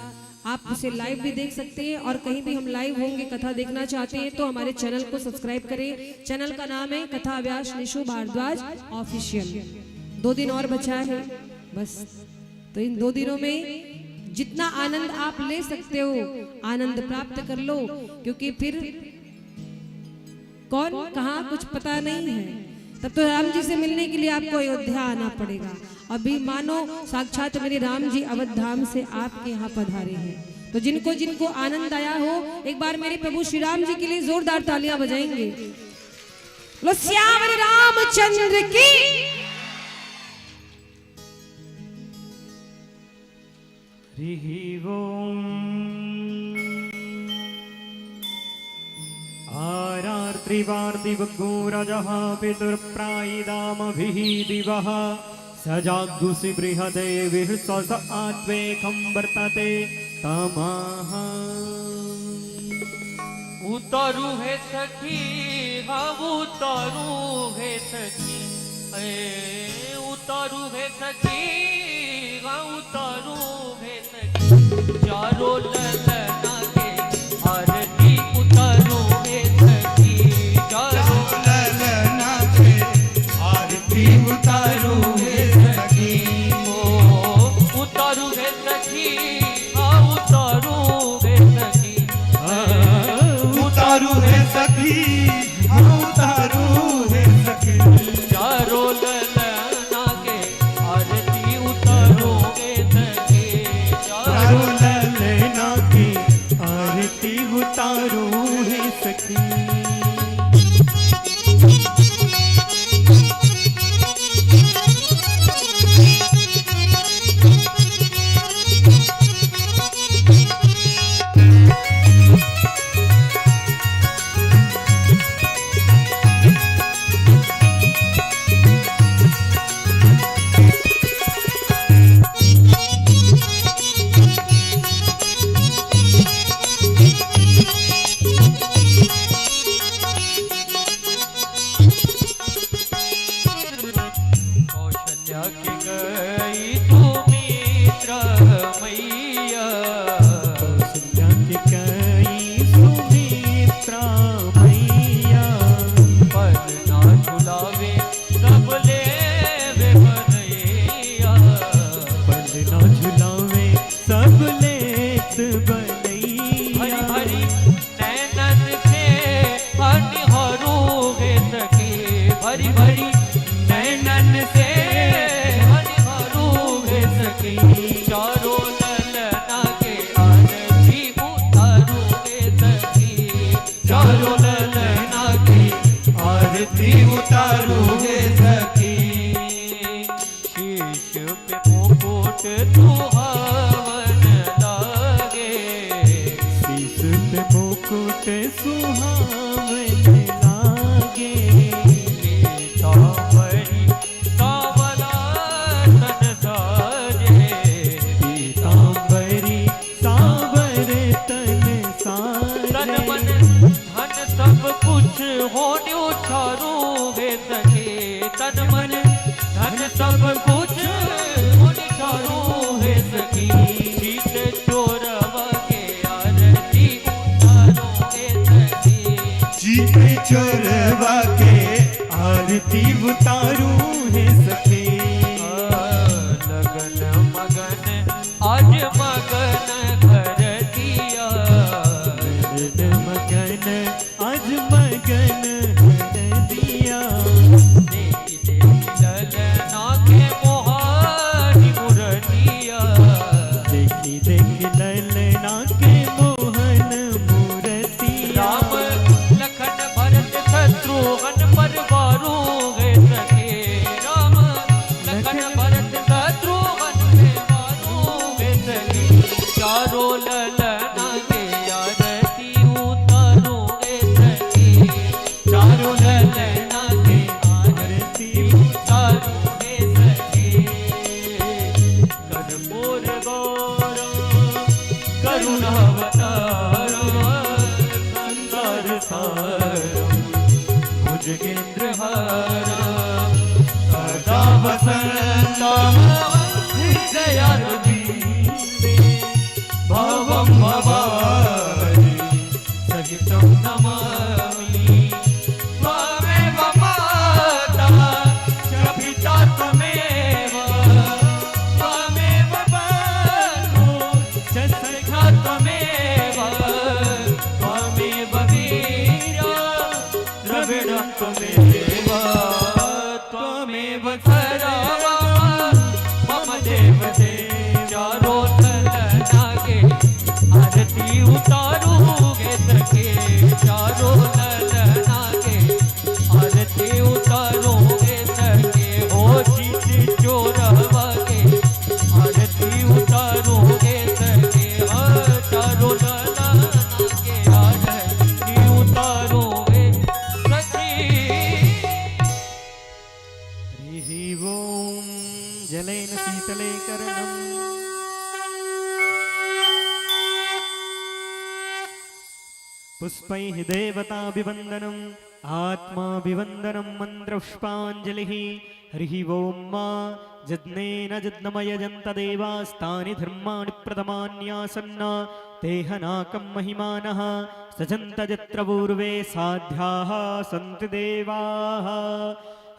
आप उसे लाइव भी देख सकते हैं और कहीं भी हम लाइव होंगे कथा देखना चाहते हैं तो हमारे चैनल को सब्सक्राइब करें। चैनल का नाम है कथा व्यास निशु भारद्वाज ऑफिशियल। 2 दिन और बचा है बस, तो इन 2 दिनों में जितना आनंद आप ले सकते हो आनंद प्राप्त कर लो, क्योंकि फिर कौन कहाँ कुछ पता नहीं है। तब तो राम जी से मिलने के लिए आपको अयोध्या आना पड़ेगा। अभी मानो साक्षात मेरे राम जी अवध धाम से आपके यहाँ पधारे हैं। तो जिनको जिनको आनंद आया हो एक बार मेरे प्रभु श्री राम जी के लिए जोरदार तालियां बजाएंगे। लो श्याम रामचंद्र की। हरि ओम। आरार्त्रिवार्तिवग्गोरजः पितुर्प्रायिदामभिः दिवः सजागुषि बृहदेविः स आत्वेकं वर्तते तमः। उतरू है सखी, हाँ उतरू है सखी, उतरू है सखी, हाँ उतरू है सखी, चारों ललना के आरती उतरू है सखी, चारों ललना के आरती उतरू है सखी, ओ उतरू है सखी, हाँ उतरू है सखी, उतारू है सखी, उतारू है सखी, चारों ललना के आरती उतारोगे सखी, चारों ललना की आरती उतारो है सखी। कौशल्या की गई तू मित्र मैया, कौशल्या की गई सुमित्रा मैया, पल ना झुलावे सब लेवे बनैया, पल ना झुलावे सब लेत बनैया, भरी भरी नैनन से हनिहारोगे सखी, भरी भरी नैनन से हनिहारोगे सखी, चारों ललना के आरती उतारोगे सखी, चारों ललना की आरती उतारोगे सखी, शीश पे मुकुट सुहावन लागे, शीश पे मुकुट सुहावन लागे, पीतांबरी सावला तन साजे, पीतांबरी सावर तन तन साजे, मन धन सब कुछ होने उछारोगे सखी, तन मन धन सब कुछ होने उछारोगे सखी, शीत चोरवा के आरती उतारोगे सखी, जीते चोरवा के आरती उतारू है सखी। लगन मगन आज मगन घर दिया, मगन आज मगन कर दिया, देखी देखी ललना के मोहानी मुरतिया, देखी देखी ललना के मोहन मूर्तिया, राम लखन भरत शत्रुघ्न पर वारोगे सखी, राम लखन भरत ललना के आरती उतारूंगे सखी चारों ललना के आरती उतारूंगे सखी कर्पूर गौरम करुणावतारम संसार सारम भुजगेन्द्रहारम सदा वसन्तं हृदयारविन्दे भवं भवानि सहितं नमामि त्वमेव माता च पिता त्वमेव त्वमेव बन्धु च सखा त्वमेव त्वमेव वीर्या द्रविणं त्वमेव त्वमेव सर्वं मम देवते चारों ललना के आरती उतारूंगे सखे चारों ललना के आरती उतारूंगे सखे हो चीज चोरवा के आरती उतारूंगे सखे चारों ललना के आरती उतारूंगे सखी हरिः ओम जलेन शीतले कर्णम पुष्पैः देवताभिवन्दनम् आत्माभिवन्दनं मन्त्रपुष्पाञ्जलिः हरिः ओम मा यज्ञेन यज्ञमयजन्त देवास्तानि धर्माणि प्रथमान्यासन्ना तेहनाकं महिमानः सजन्त यत्र पूर्वे साध्याः सन्ति देवाः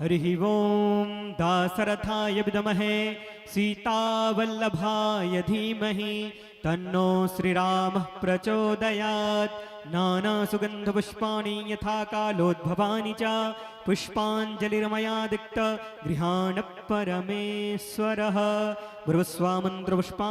हरिः ओम दासरथाय विद्महे सीतावल्लभाय धीमहि तन्नो श्रीरामः प्रचोदयात् नानासुगन्धपुष्पाणि यथा कालोद्भवानि च पुष्पाञ्जलिर्मया दिक्त गृहाण परमेश्वरः गुरुस्वामन्त्रपुष्पा